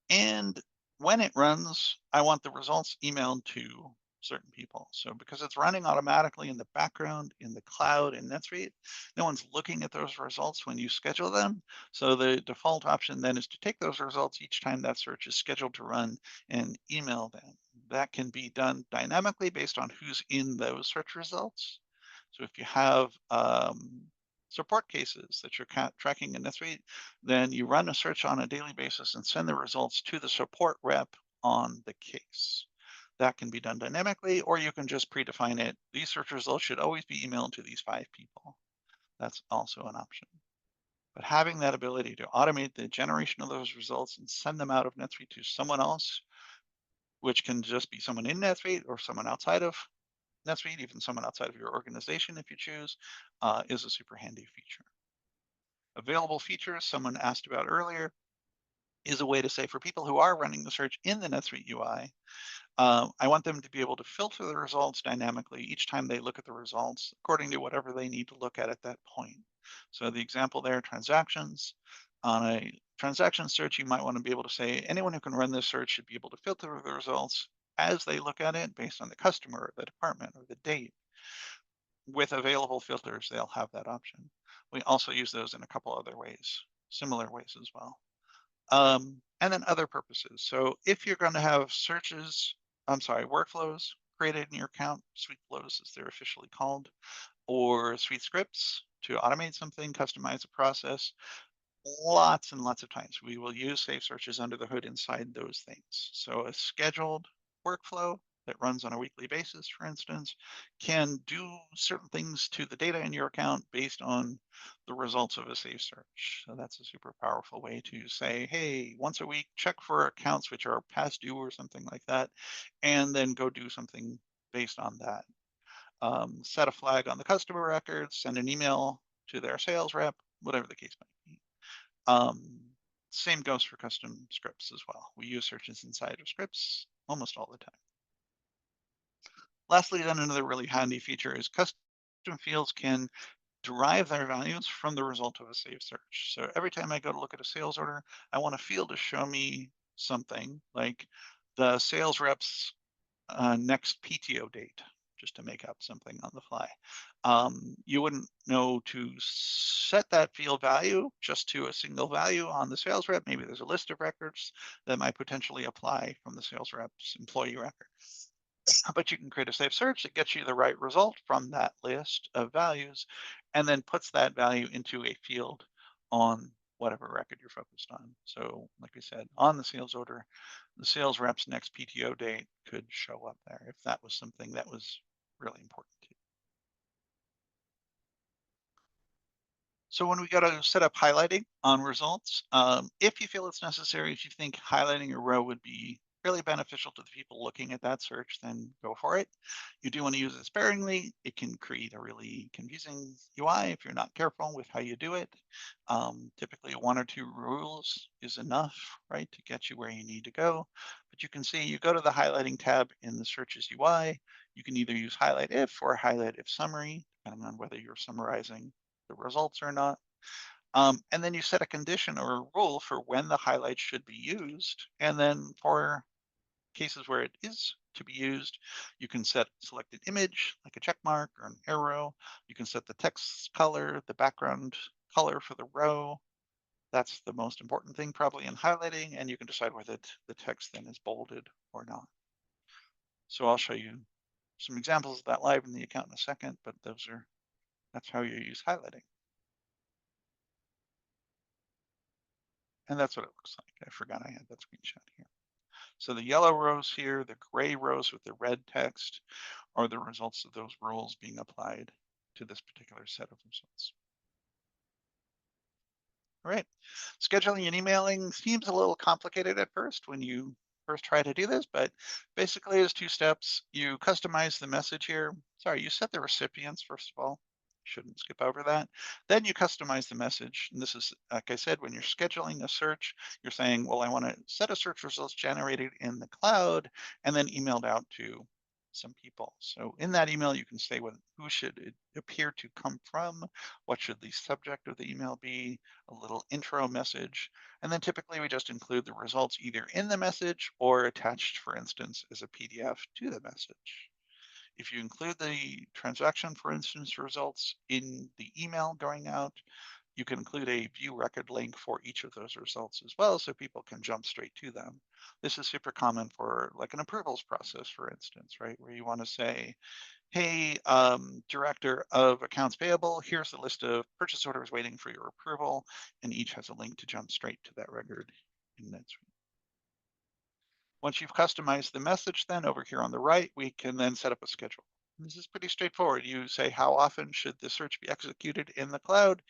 Speaker 3: And when it runs, I want the results emailed to certain people. So because it's running automatically in the background, in the cloud, in NetSuite, no one's looking at those results when you schedule them. So the default option then is to take those results each time that search is scheduled to run and email them. That can be done dynamically based on who's in those search results. So if you have support cases that you're tracking in NetSuite, then you run a search on a daily basis and send the results to the support rep on the case. That can be done dynamically, or you can just predefine it. These search results should always be emailed to these 5 people. That's also an option. But having that ability to automate the generation of those results and send them out of NetSuite to someone else, which can just be someone in NetSuite or someone outside of NetSuite, even someone outside of your organization if you choose, is a super handy feature. Available features someone asked about earlier is a way to say for people who are running the search in the NetSuite UI, I want them to be able to filter the results dynamically each time they look at the results according to whatever they need to look at that point. So the example there, transactions. On a transaction search, you might want to be able to say anyone who can run this search should be able to filter the results as they look at it based on the customer, or the department, or the date. With available filters, they'll have that option. We also use those in a couple other ways, similar ways as well. And then other purposes. So if you're going to have workflows created in your account, suite flows as they're officially called, or suite scripts to automate something, customize a process, lots and lots of times we will use safe searches under the hood inside those things. So a scheduled workflow that runs on a weekly basis, for instance, can do certain things to the data in your account based on the results of a safe search. So that's a super powerful way to say, hey, once a week, check for accounts which are past due or something like that, and then go do something based on that. Set a flag on the customer records, send an email to their sales rep, whatever the case might be. Same goes for custom scripts as well. We use searches inside of scripts almost all the time. Lastly, then another really handy feature is custom fields can derive their values from the result of a saved search. So every time I go to look at a sales order, I want a field to show me something like the sales rep's next PTO date, just to make up something on the fly. You wouldn't know to set that field value just to a single value on the sales rep. Maybe there's a list of records that might potentially apply from the sales rep's employee record. But you can create a safe search that gets you the right result from that list of values, and then puts that value into a field on whatever record you're focused on. So like I said, on the sales order, the sales rep's next PTO date could show up there if that was something that was really important to you. So when we go to set up highlighting on results, if you feel it's necessary, if you think highlighting a row would be really beneficial to the people looking at that search, then go for it. You do want to use it sparingly. It can create a really confusing UI if you're not careful with how you do it. Typically 1 or 2 rules is enough, right, to get you where you need to go. But you can see you go to the highlighting tab in the searches UI. You can either use highlight if or highlight if summary, depending on whether you're summarizing the results or not. And then you set a condition or a rule for when the highlight should be used. And then for cases where it is to be used, you can select an image like a check mark or an arrow. You can set the text color, the background color for the row. That's the most important thing probably in highlighting, and you can decide whether the text then is bolded or not. So I'll show you some examples of that live in the account in a second, but that's how you use highlighting. And that's what it looks like. I forgot I had that screenshot here. So the yellow rows here, the gray rows with the red text, are the results of those rules being applied to this particular set of results. All right, scheduling and emailing seems a little complicated at first when you first try to do this, but basically it's 2 steps. You customize the message here. Sorry, you set the recipients first of all. Shouldn't skip over that. Then you customize the message. And this is, like I said, when you're scheduling a search, you're saying, well, I want to set a search results generated in the cloud and then emailed out to some people. So in that email, you can say who should it appear to come from, what should the subject of the email be, a little intro message, and then typically we just include the results either in the message or attached, for instance, as a PDF to the message. If you include the transaction, for instance, results in the email going out, you can include a view record link for each of those results as well, so people can jump straight to them. This is super common for like an approvals process, for instance, right? Where you want to say, hey, director of accounts payable, here's the list of purchase orders waiting for your approval, and each has a link to jump straight to that record in NetSuite. Once you've customized the message, then over here on the right, we can then set up a schedule. This is pretty straightforward. You say how often should the search be executed in the cloud,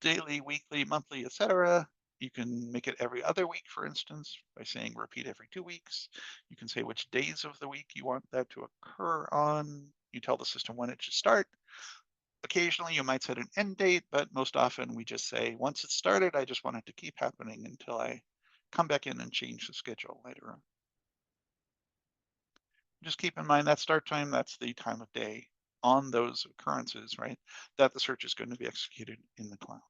Speaker 3: daily, weekly, monthly, etc. You can make it every other week, for instance, by saying repeat every 2 weeks. You can say which days of the week you want that to occur on. You tell the system when it should start. Occasionally you might set an end date, but most often we just say, once it's started, I just want it to keep happening until I come back in and change the schedule later on. Just keep in mind that start time, that's the time of day on those occurrences, right? That the search is going to be executed in the cloud.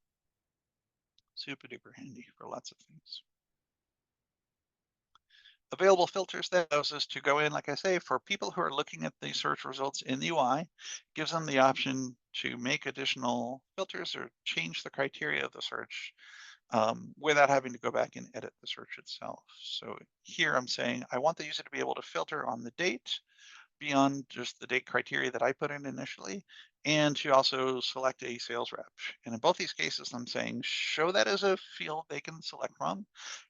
Speaker 3: Super duper handy for lots of things. Available filters that allows us to go in, like I say, for people who are looking at the search results in the UI, gives them the option to make additional filters or change the criteria of the search without having to go back and edit the search itself. So here I'm saying I want the user to be able to filter on the date beyond just the date criteria that I put in initially, and to also select a sales rep. And in both these cases, I'm saying show that as a field they can select from.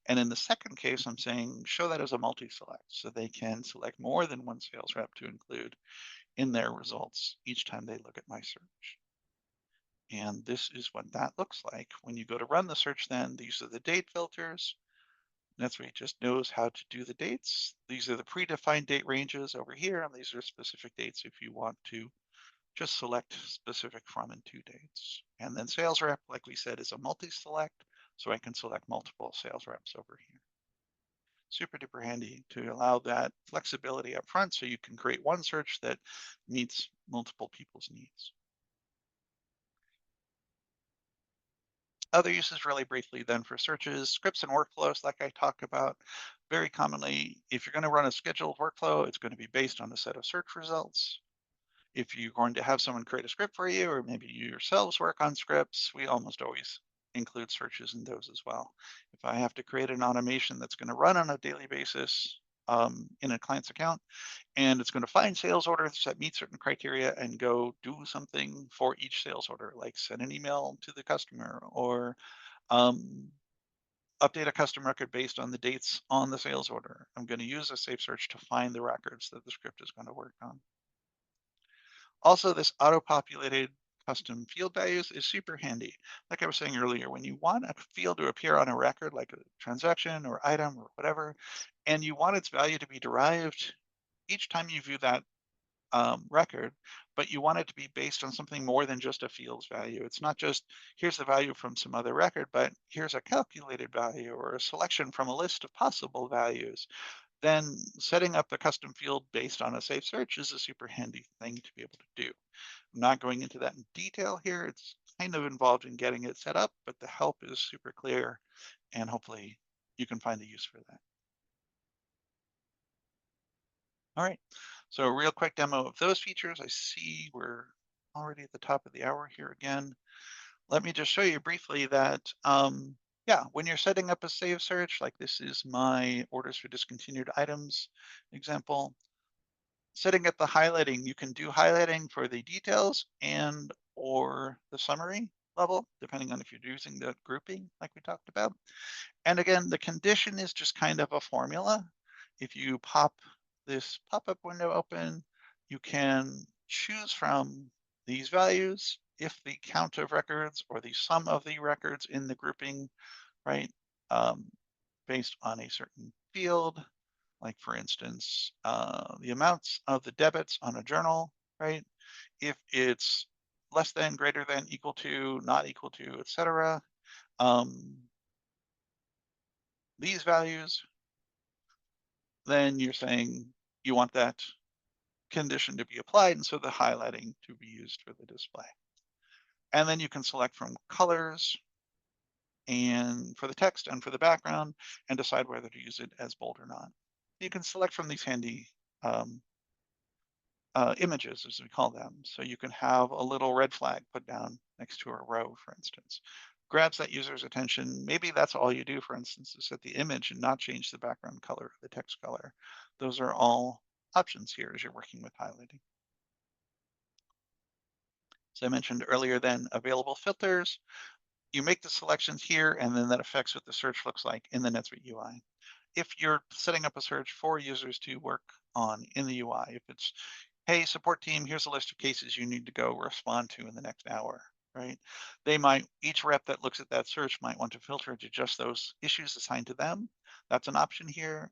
Speaker 3: And in the second case, I'm saying show that as a multi-select, so they can select more than one sales rep to include in their results each time they look at my search. And this is what that looks like. When you go to run the search, then these are the date filters. NetSuite just knows how to do the dates. These are the predefined date ranges over here, and these are specific dates if you want to just select specific from and to dates. And then sales rep, like we said, is a multi-select, so I can select multiple sales reps over here. Super duper handy to allow that flexibility up front so you can create one search that meets multiple people's needs. Other uses really briefly then for searches, scripts and workflows like I talked about. Very commonly, if you're going to run a scheduled workflow, it's going to be based on a set of search results. If you're going to have someone create a script for you, or maybe you yourselves work on scripts, we almost always include searches in those as well. If I have to create an automation that's going to run on a daily basis in a client's account, and it's going to find sales orders that meet certain criteria and go do something for each sales order, like send an email to the customer or update a custom record based on the dates on the sales order. I'm going to use a safe search to find the records that the script is going to work on. Also, this auto-populated custom field values is super handy. Like I was saying earlier, when you want a field to appear on a record, like a transaction or item or whatever, and you want its value to be derived each time you view that record, but you want it to be based on something more than just a field's value. It's not just here's the value from some other record, but here's a calculated value or a selection from a list of possible values. Then setting up a custom field based on a safe search is a super handy thing to be able to do. I'm not going into that in detail here. It's kind of involved in getting it set up, but the help is super clear, and hopefully you can find the use for that. All right, so a real quick demo of those features. I see we're already at the top of the hour here again. Let me just show you briefly that, yeah, when you're setting up a save search, like this is my orders for discontinued items example, setting up the highlighting, you can do highlighting for the details and or the summary level, depending on if you're using the grouping like we talked about. And again, the condition is just kind of a formula. If you pop this pop-up window open, you can choose from these values if the count of records or the sum of the records in the grouping, right, based on a certain field Like for instance, the amounts of the debits on a journal, right? If it's less than, greater than, equal to, not equal to, etc. These values, then you're saying you want that condition to be applied, and so the highlighting to be used for the display. And then you can select from colors and for the text and for the background and decide whether to use it as bold or not. You can select from these handy images, as we call them. So you can have a little red flag put down next to a row, for instance. Grabs that user's attention. Maybe that's all you do, for instance, is set the image and not change the background color, the text color. Those are all options here as you're working with highlighting. As I mentioned earlier, then available filters. You make the selections here, and then that affects what the search looks like in the NetSuite UI. If you're setting up a search for users to work on in the UI, if it's, hey, support team, here's a list of cases you need to go respond to in the next hour, right? They might, each rep that looks at that search might want to filter to just those issues assigned to them. That's an option here.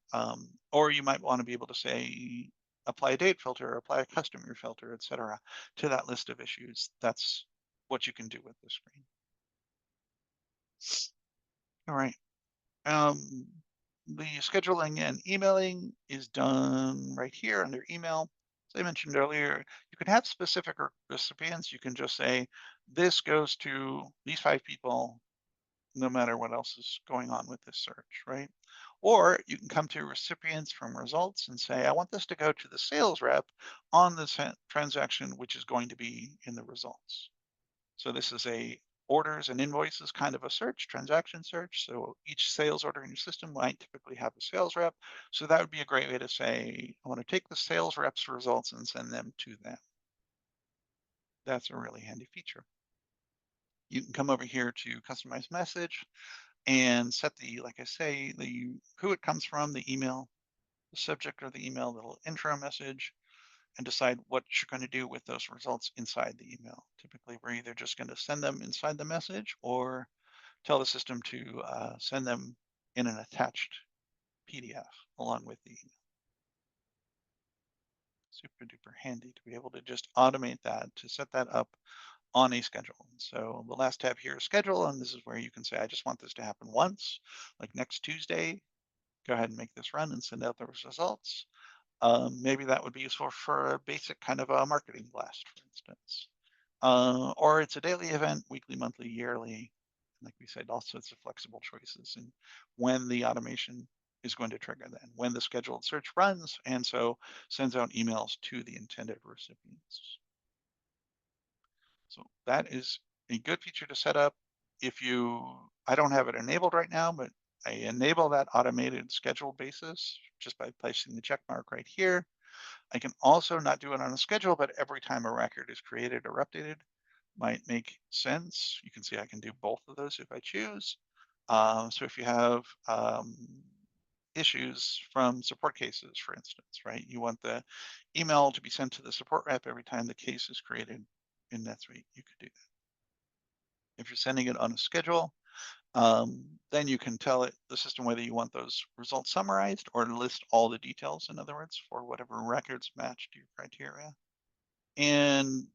Speaker 3: Or you might want to be able to say, apply a date filter, apply a customer filter, etc., to that list of issues. That's what you can do with the screen. All right. The scheduling and emailing is done right here under email. As I mentioned earlier, you can have specific recipients. You can just say, this goes to these 5 people, no matter what else is going on with this search, right? Or you can come to recipients from results and say, I want this to go to the sales rep on this transaction, which is going to be in the results. So this is a orders and invoices kind of a search, transaction search. So each sales order in your system might typically have a sales rep. So that would be a great way to say, I want to take the sales rep's results and send them to them. That's a really handy feature. You can come over here to customize message and set the, like I say, the who it comes from, the email, the subject of the email, the little intro message, and decide what you're going to do with those results inside the email. Typically, we're either just going to send them inside the message or tell the system to send them in an attached PDF along with the email. Super duper handy to be able to just automate that, to set that up on a schedule. So the last tab here is schedule, and this is where you can say, I just want this to happen once, like next Tuesday. Go ahead and make this run and send out those results. Maybe that would be useful for a basic kind of a marketing blast, for instance. Or it's a daily event, weekly, monthly, yearly. Like we said, all sorts of flexible choices and when the automation is going to trigger then, when the scheduled search runs, and so sends out emails to the intended recipients. So that is a good feature to set up. If you, I don't have it enabled right now, but I enable that automated schedule basis just by placing the check mark right here. I can also not do it on a schedule, but every time a record is created or updated might make sense. You can see I can do both of those if I choose. So if you have issues from support cases, for instance, right? You want the email to be sent to the support rep every time the case is created in NetSuite, you could do that. If you're sending it on a schedule, then you can tell it, the system, whether you want those results summarized or list all the details, in other words, for whatever records match to your criteria. And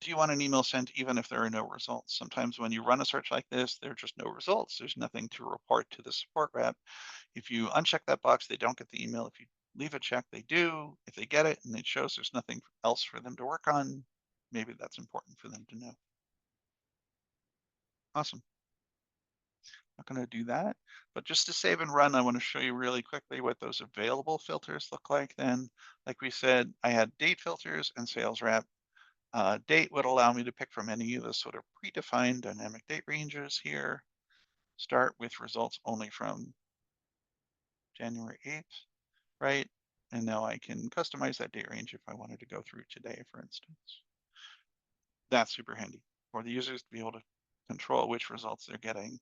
Speaker 3: do you want an email sent even if there are no results? Sometimes when you run a search like this, there are just no results. There's nothing to report to the support rep. If you uncheck that box, they don't get the email. If you leave a check, they do. If they get it and it shows there's nothing else for them to work on, maybe that's important for them to know. Awesome. Not going to do that, but just to save and run, I want to show you really quickly what those available filters look like then. Like we said, I had date filters and sales rep. Date would allow me to pick from any of the sort of predefined dynamic date ranges here. Start with results only from January 8th, right? And now I can customize that date range if I wanted to go through today, for instance. That's super handy for the users to be able to control which results they're getting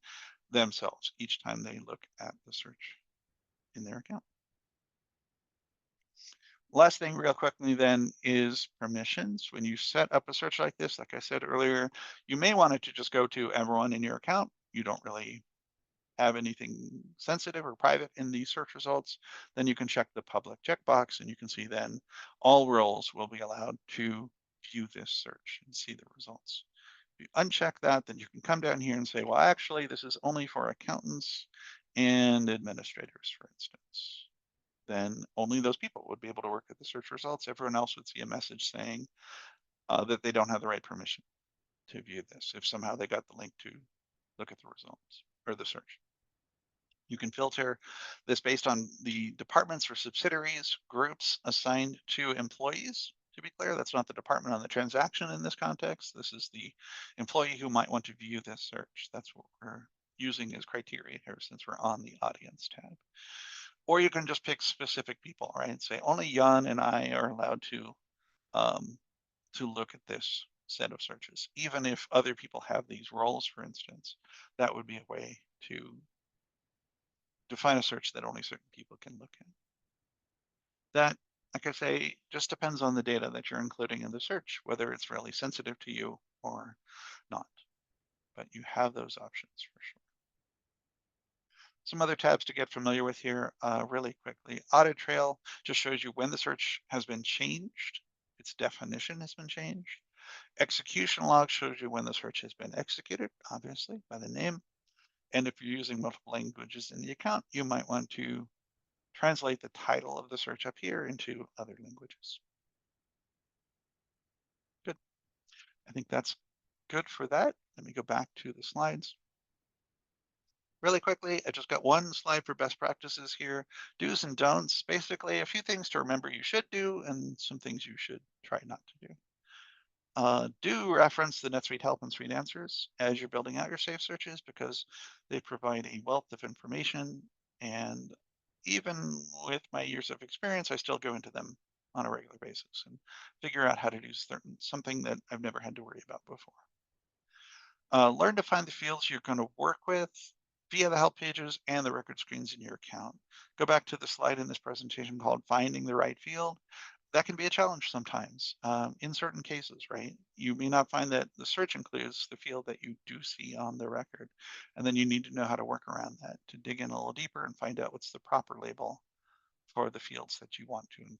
Speaker 3: themselves each time they look at the search in their account. Last thing real quickly then is permissions. When you set up a search like this, like I said earlier, you may want it to just go to everyone in your account. You don't really have anything sensitive or private in these search results, then you can check the public checkbox and you can see then all roles will be allowed to view this search and see the results. If you uncheck that, then you can come down here and say, well, actually, this is only for accountants and administrators, for instance. Then only those people would be able to work at the search results. Everyone else would see a message saying that they don't have the right permission to view this if somehow they got the link to look at the results or the search. You can filter this based on the departments or subsidiaries, groups assigned to employees. To be clear, that's not the department on the transaction in this context. This is the employee who might want to view this search. That's what we're using as criteria here since we're on the audience tab. Or you can just pick specific people, right? Say only Jan and I are allowed to look at this set of searches. Even if other people have these roles, for instance, that would be a way to define a search that only certain people can look at. That, like I say, just depends on the data that you're including in the search, whether it's really sensitive to you or not. But you have those options for sure. Some other tabs to get familiar with here really quickly. Audit trail just shows you when the search has been changed. Its definition has been changed. Execution log shows you when the search has been executed, obviously, by the name. And if you're using multiple languages in the account, you might want to translate the title of the search up here into other languages. Good. I think that's good for that. Let me go back to the slides. Really quickly, I just got one slide for best practices here. Do's and don'ts, basically a few things to remember you should do and some things you should try not to do. Do reference the NetSuite help and Suite answers as you're building out your safe searches because they provide a wealth of information. And even with my years of experience, I still go into them on a regular basis and figure out how to do something that I've never had to worry about before. Learn to find the fields you're going to work with via the help pages and the record screens in your account. Go back to the slide in this presentation called Finding the Right Field. That can be a challenge sometimes in certain cases, right? You may not find that the search includes the field that you do see on the record. And then you need to know how to work around that to dig in a little deeper and find out what's the proper label for the fields that you want to include.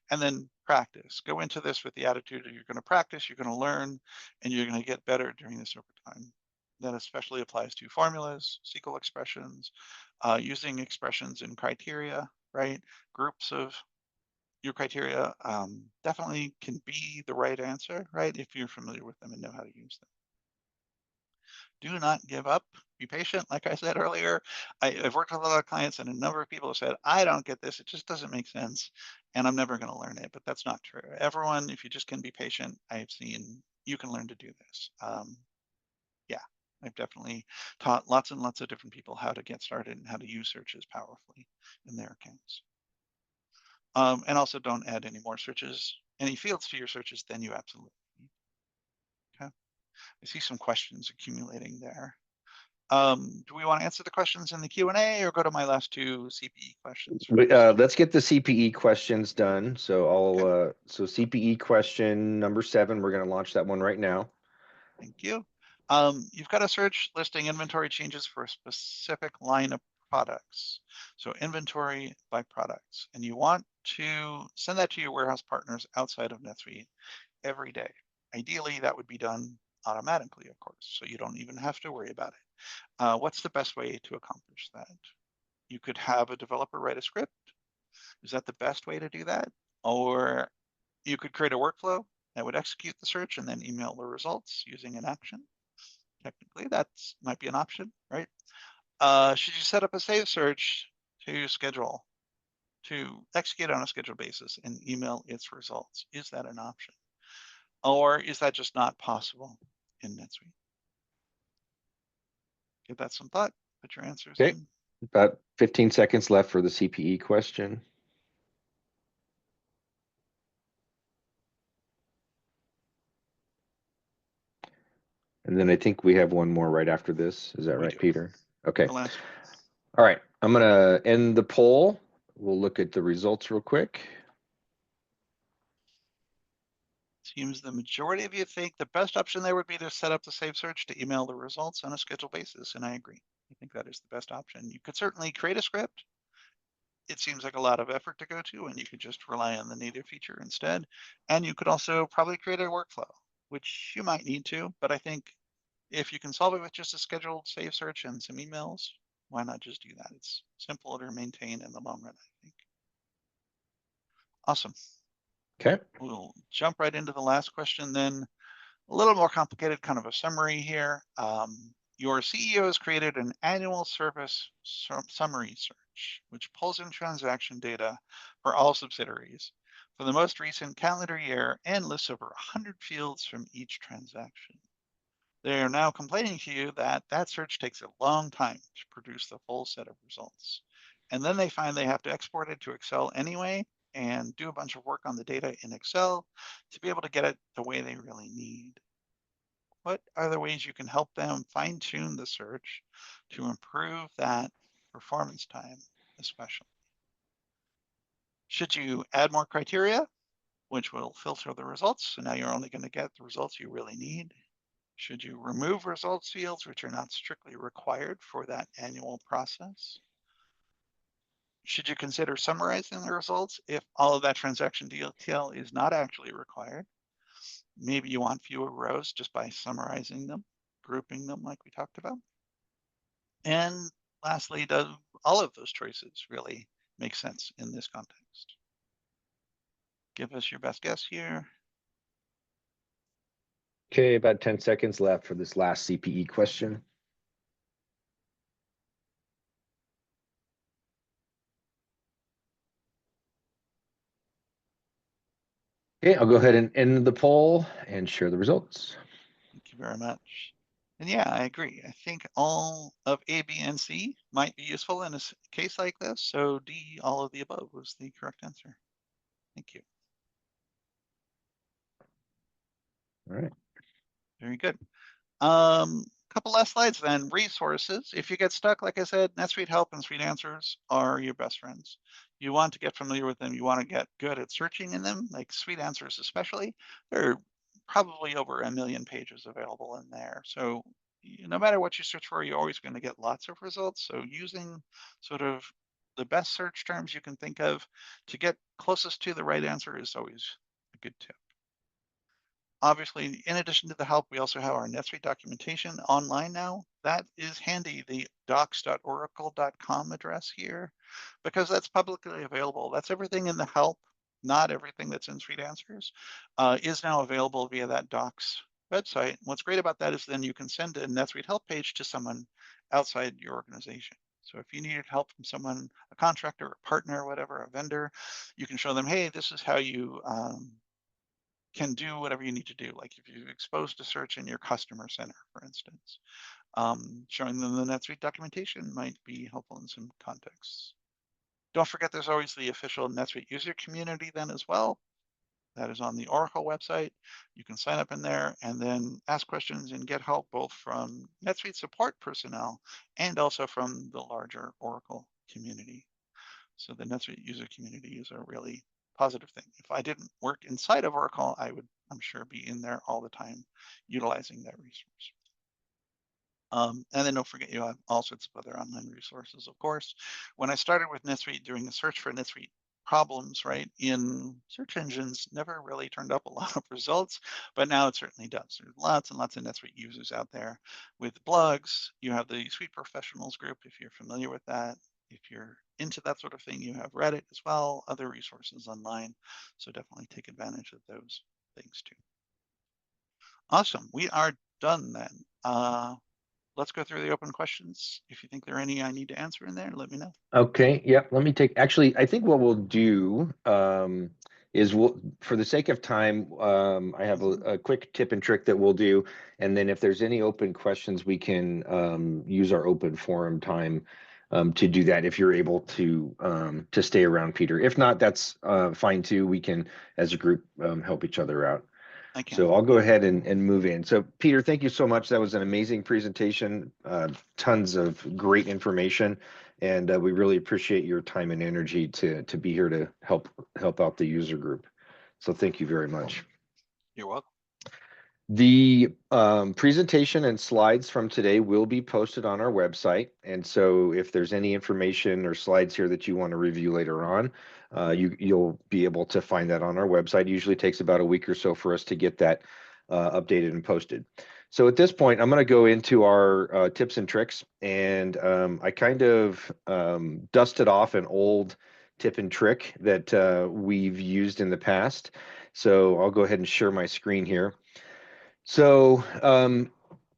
Speaker 3: And then practice. Go into this with the attitude that you're going to practice, you're going to learn, and you're going to get better doing this over time. That especially applies to formulas, SQL expressions, using expressions in criteria, right? Groups of your criteria definitely can be the right answer, right? If you're familiar with them and know how to use them. Do not give up. Be patient. Like I said earlier, I've worked with a lot of clients and a number of people have said, I don't get this. It just doesn't make sense. And I'm never going to learn it, but that's not true. Everyone, if you just can be patient, I've seen you can learn to do this. Yeah, I've definitely taught lots and lots of different people how to get started and how to use searches powerfully in their accounts. And also don't add any more searches, any fields to your searches than you absolutely need. Okay. I see some questions accumulating there. Do we want to answer the questions in the Q&A or go to my last two CPE questions?
Speaker 1: Let's get the CPE questions done. So so CPE question number 7, we're going to launch that one right now.
Speaker 3: Thank you. You've got a search listing inventory changes for a specific line of products. So inventory by products, and you want to send that to your warehouse partners outside of NetSuite every day. Ideally, that would be done automatically, of course, so you don't even have to worry about it. What's the best way to accomplish that? You could have a developer write a script. Is that the best way to do that? Or you could create a workflow that would execute the search and then email the results using an action. Technically, that might be an option, right? Should you set up a save search to execute on a scheduled basis and email its results? Is that an option? Or is that just not possible in NetSuite? Give that some thought, put your answers in.
Speaker 1: About 15 seconds left for the CPE question. And then I think we have one more right after this. Is that right, Peter? Okay.
Speaker 3: The last
Speaker 1: All right. I'm going to end the poll. We'll look at the results real quick.
Speaker 3: Seems the majority of you think the best option there would be to set up the save search to email the results on a scheduled basis, and I agree. I think that is the best option. You could certainly create a script. It seems like a lot of effort to go to, and you could just rely on the native feature instead. And you could also probably create a workflow, which you might need to, but I think if you can solve it with just a scheduled save search and some emails, why not just do that? It's simple to maintain in the long run, I think. Awesome.
Speaker 1: Okay.
Speaker 3: We'll jump right into the last question then. A little more complicated, kind of a summary here. Your CEO has created an annual service summary search, which pulls in transaction data for all subsidiaries for the most recent calendar year and lists over 100 fields from each transaction. They are now complaining to you that that search takes a long time to produce the full set of results. And then they find they have to export it to Excel anyway and do a bunch of work on the data in Excel to be able to get it the way they really need. What are the ways you can help them fine tune the search to improve that performance time, especially? Should you add more criteria, which will filter the results? So now you're only going to get the results you really need. Should you remove results fields, which are not strictly required for that annual process? Should you consider summarizing the results if all of that transaction detail is not actually required? Maybe you want fewer rows just by summarizing them, grouping them like we talked about. And lastly, does all of those choices really make sense in this context? Give us your best guess here.
Speaker 1: Okay, about 10 seconds left for this last CPE question. Okay, I'll go ahead and end the poll and share the results.
Speaker 3: Thank you very much. And yeah, I agree. I think all of A, B, and C might be useful in a case like this. So D, all of the above was the correct answer. Thank you.
Speaker 1: All right.
Speaker 3: Very good. Couple last slides then. Resources. If you get stuck, like I said, NetSuite Help and Suite Answers are your best friends. You want to get familiar with them. You want to get good at searching in them, like Suite Answers especially. There are probably over 1 million pages available in there. So no matter what you search for, you're always going to get lots of results. So using sort of the best search terms you can think of to get closest to the right answer is always a good tip. Obviously, in addition to the help, we also have our NetSuite documentation online now. That is handy, the docs.oracle.com address here, because that's publicly available. That's everything in the help, not everything that's in Suite Answers, is now available via that docs website. What's great about that is then you can send a NetSuite help page to someone outside your organization. So if you needed help from someone, a contractor, a partner, whatever, a vendor, you can show them, hey, this is how you can do whatever you need to do. Like if you've exposed a search in your customer center, for instance, showing them the NetSuite documentation might be helpful in some contexts. Don't forget there's always the official NetSuite user community then as well. That is on the Oracle website. You can sign up in there and then ask questions and get help both from NetSuite support personnel and also from the larger Oracle community. So the NetSuite user community is a really positive thing. If I didn't work inside of Oracle, I would, I'm sure, be in there all the time utilizing that resource. And then don't forget, you have all sorts of other online resources, of course. When I started with NetSuite, doing a search for NetSuite problems, right, in search engines never really turned up a lot of results, but now it certainly does. There's lots and lots of NetSuite users out there with blogs. You have the Suite Professionals group, if you're familiar with that. If you're into that sort of thing, you have Reddit as well, other resources online. So definitely take advantage of those things too. Awesome, we are done then. Let's go through the open questions. If you think there are any I need to answer in there, let me know.
Speaker 1: Okay, yeah, let me take, actually, I think what we'll do is we'll, for the sake of time, I have a quick tip and trick that we'll do. And then if there's any open questions, we can use our open forum time to do that if you're able to stay around, Peter. If not, that's fine too. We can, as a group, help each other out. So I'll go ahead and move in. So Peter, thank you so much. That was an amazing presentation, tons of great information, and we really appreciate your time and energy to be here to help out the user group. So thank you very much.
Speaker 3: You're welcome.
Speaker 1: The presentation and slides from today will be posted on our website. And so if there's any information or slides here that you want to review later on, you'll be able to find that on our website. It usually takes about a week or so for us to get that updated and posted. So at this point, I'm going to go into our tips and tricks. And I kind of dusted off an old tip and trick that we've used in the past. So I'll go ahead and share my screen here. So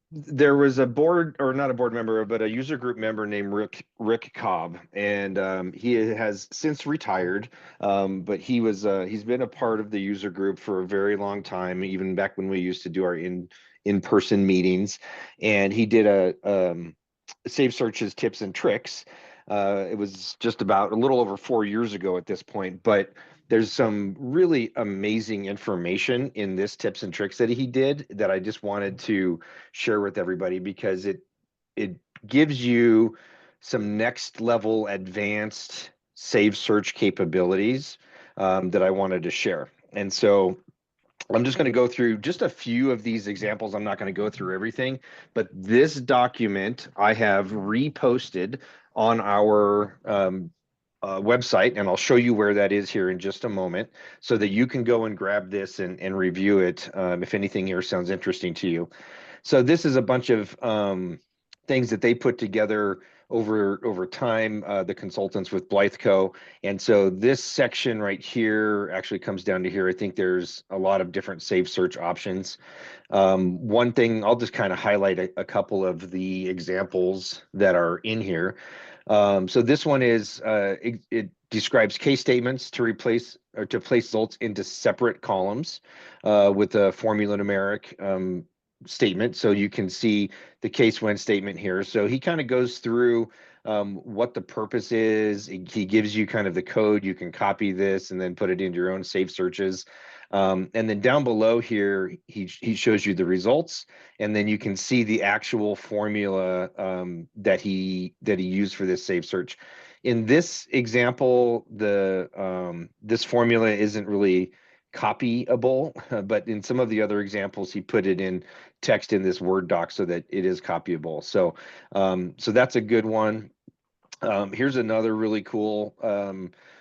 Speaker 1: there was a board, or not a board member, but a user group member named Rick Cobb, and he has since retired. But he's been a part of the user group for a very long time, even back when we used to do our in-person meetings. And he did a Save Searches tips and tricks. It was just about a little over 4 years ago at this point, but there's some really amazing information in this tips and tricks that he did that I just wanted to share with everybody because it gives you some next level advanced save search capabilities that I wanted to share. And so I'm just going to go through just a few of these examples. I'm not going to go through everything, but this document I have reposted on our website, and I'll show you where that is here in just a moment so that you can go and grab this and review it if anything here sounds interesting to you. So this is a bunch of things that they put together over time, the consultants with Blytheco. And so this section right here actually comes down to here. I think there's a lot of different save search options. One thing, I'll just kind of highlight a couple of the examples that are in here. So this one is, it describes case statements to replace or to place results into separate columns with a formula numeric statement. So you can see the case when statement here. So he kind of goes through what the purpose is. He gives you kind of the code. You can copy this and then put it into your own save searches. And then down below here, he shows you the results, and then you can see the actual formula that he used for this save search. In this example, this formula isn't really copyable, but in some of the other examples, he put it in text in this Word doc so that it is copyable. So, so that's a good one. Here's another really cool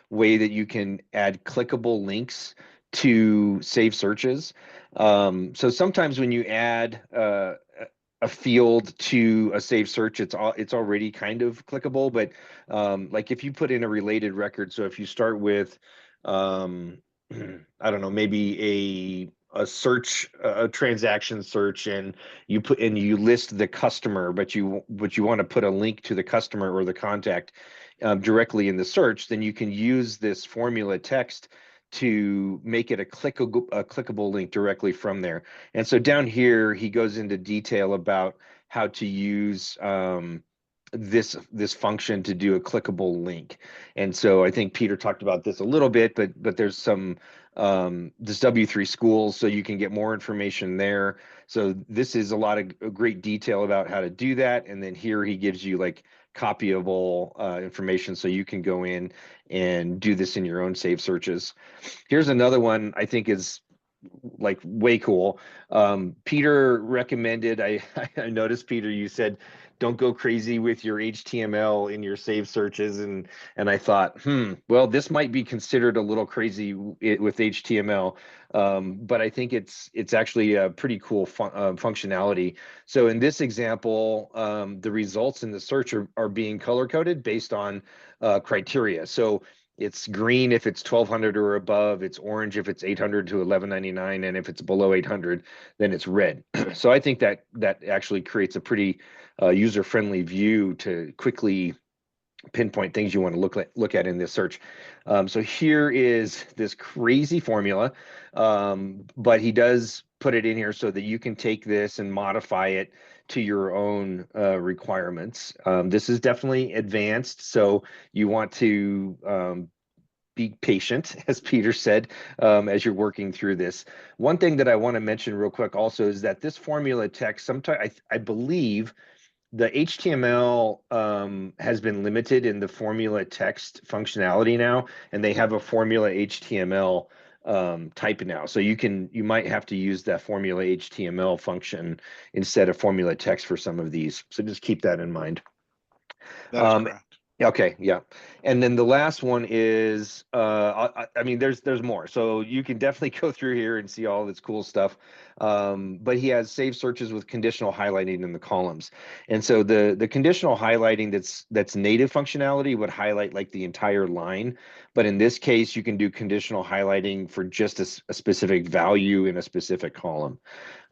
Speaker 1: way that you can add clickable links to save searches. So sometimes when you add a field to a save search, it's already kind of clickable, but like if you put in a related record, so if you start with I don't know, maybe a search, a transaction search, and you list the customer, but you want to put a link to the customer or the contact directly in the search, then you can use this formula text to make it a clickable link directly from there. And so down here, he goes into detail about how to use this function to do a clickable link. And so I think Peter talked about this a little bit, but there's some this W3 schools, so you can get more information there. So this is a lot of great detail about how to do that. And then here he gives you like copyable information so you can go in and do this in your own save searches. Here's another one I think is like way cool. Peter recommended, I noticed, Peter, you said don't go crazy with your HTML in your save searches, and I thought, well, this might be considered a little crazy with HTML, but I think it's actually a pretty cool functionality. So in this example, the results in the search are being color coded based on criteria. So it's green if it's 1200 or above, it's orange if it's 800 to 1199, and if it's below 800, then it's red. So I think that actually creates a pretty user-friendly view to quickly pinpoint things you want to look at in this search. So here is this crazy formula, but he does put it in here so that you can take this and modify it to your own requirements. This is definitely advanced, so you want to be patient, as Peter said, as you're working through this. One thing that I want to mention real quick also is that this formula text, sometimes I believe the HTML has been limited in the formula text functionality now, and they have a formula HTML type now. So you might have to use that formula HTML function instead of formula text for some of these. So just keep that in mind.
Speaker 3: That is correct.
Speaker 1: Okay, yeah. And then the last one is, I mean, there's more. So you can definitely go through here and see all this cool stuff. But he has save searches with conditional highlighting in the columns. And so the conditional highlighting that's native functionality would highlight like the entire line. But in this case, you can do conditional highlighting for just a specific value in a specific column.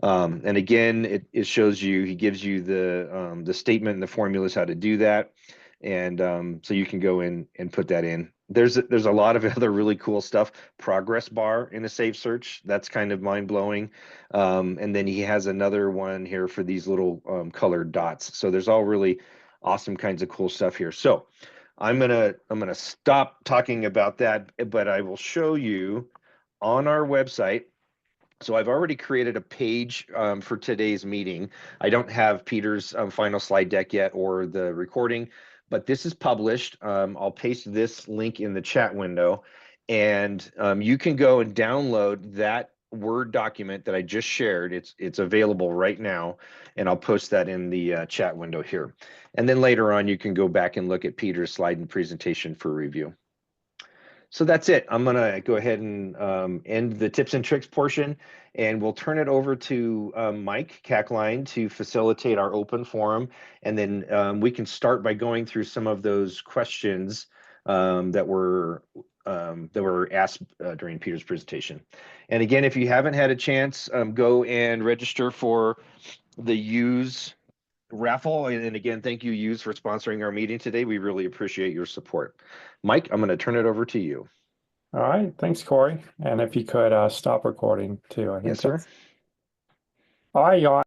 Speaker 1: And again, it shows you, he gives you the statement and the formulas how to do that. And so you can go in and put that in. There's a lot of other really cool stuff. Progress bar in a save search, that's kind of mind-blowing. And then he has another one here for these little colored dots. So there's all really awesome kinds of cool stuff here. So I'm gonna stop talking about that, but I will show you on our website. So I've already created a page for today's meeting. I don't have Peter's final slide deck yet or the recording, but this is published. I'll paste this link in the chat window, and you can go and download that Word document that I just shared. It's available right now, and I'll post that in the chat window here. And then later on, you can go back and look at Peter's slide and presentation for review. So that's it. I'm gonna go ahead and end the tips and tricks portion, and we'll turn it over to Mike Cackline to facilitate our open forum, and then we can start by going through some of those questions that were asked during Peter's presentation. And again, if you haven't had a chance, go and register for the Use raffle. And again, thank you, Use, for sponsoring our meeting today. We really appreciate your support. Mike, I'm going to turn it over to you.
Speaker 4: All right. Thanks, Corey. And if you could stop recording too. I think
Speaker 1: Yes, sir.
Speaker 4: All right, y'all.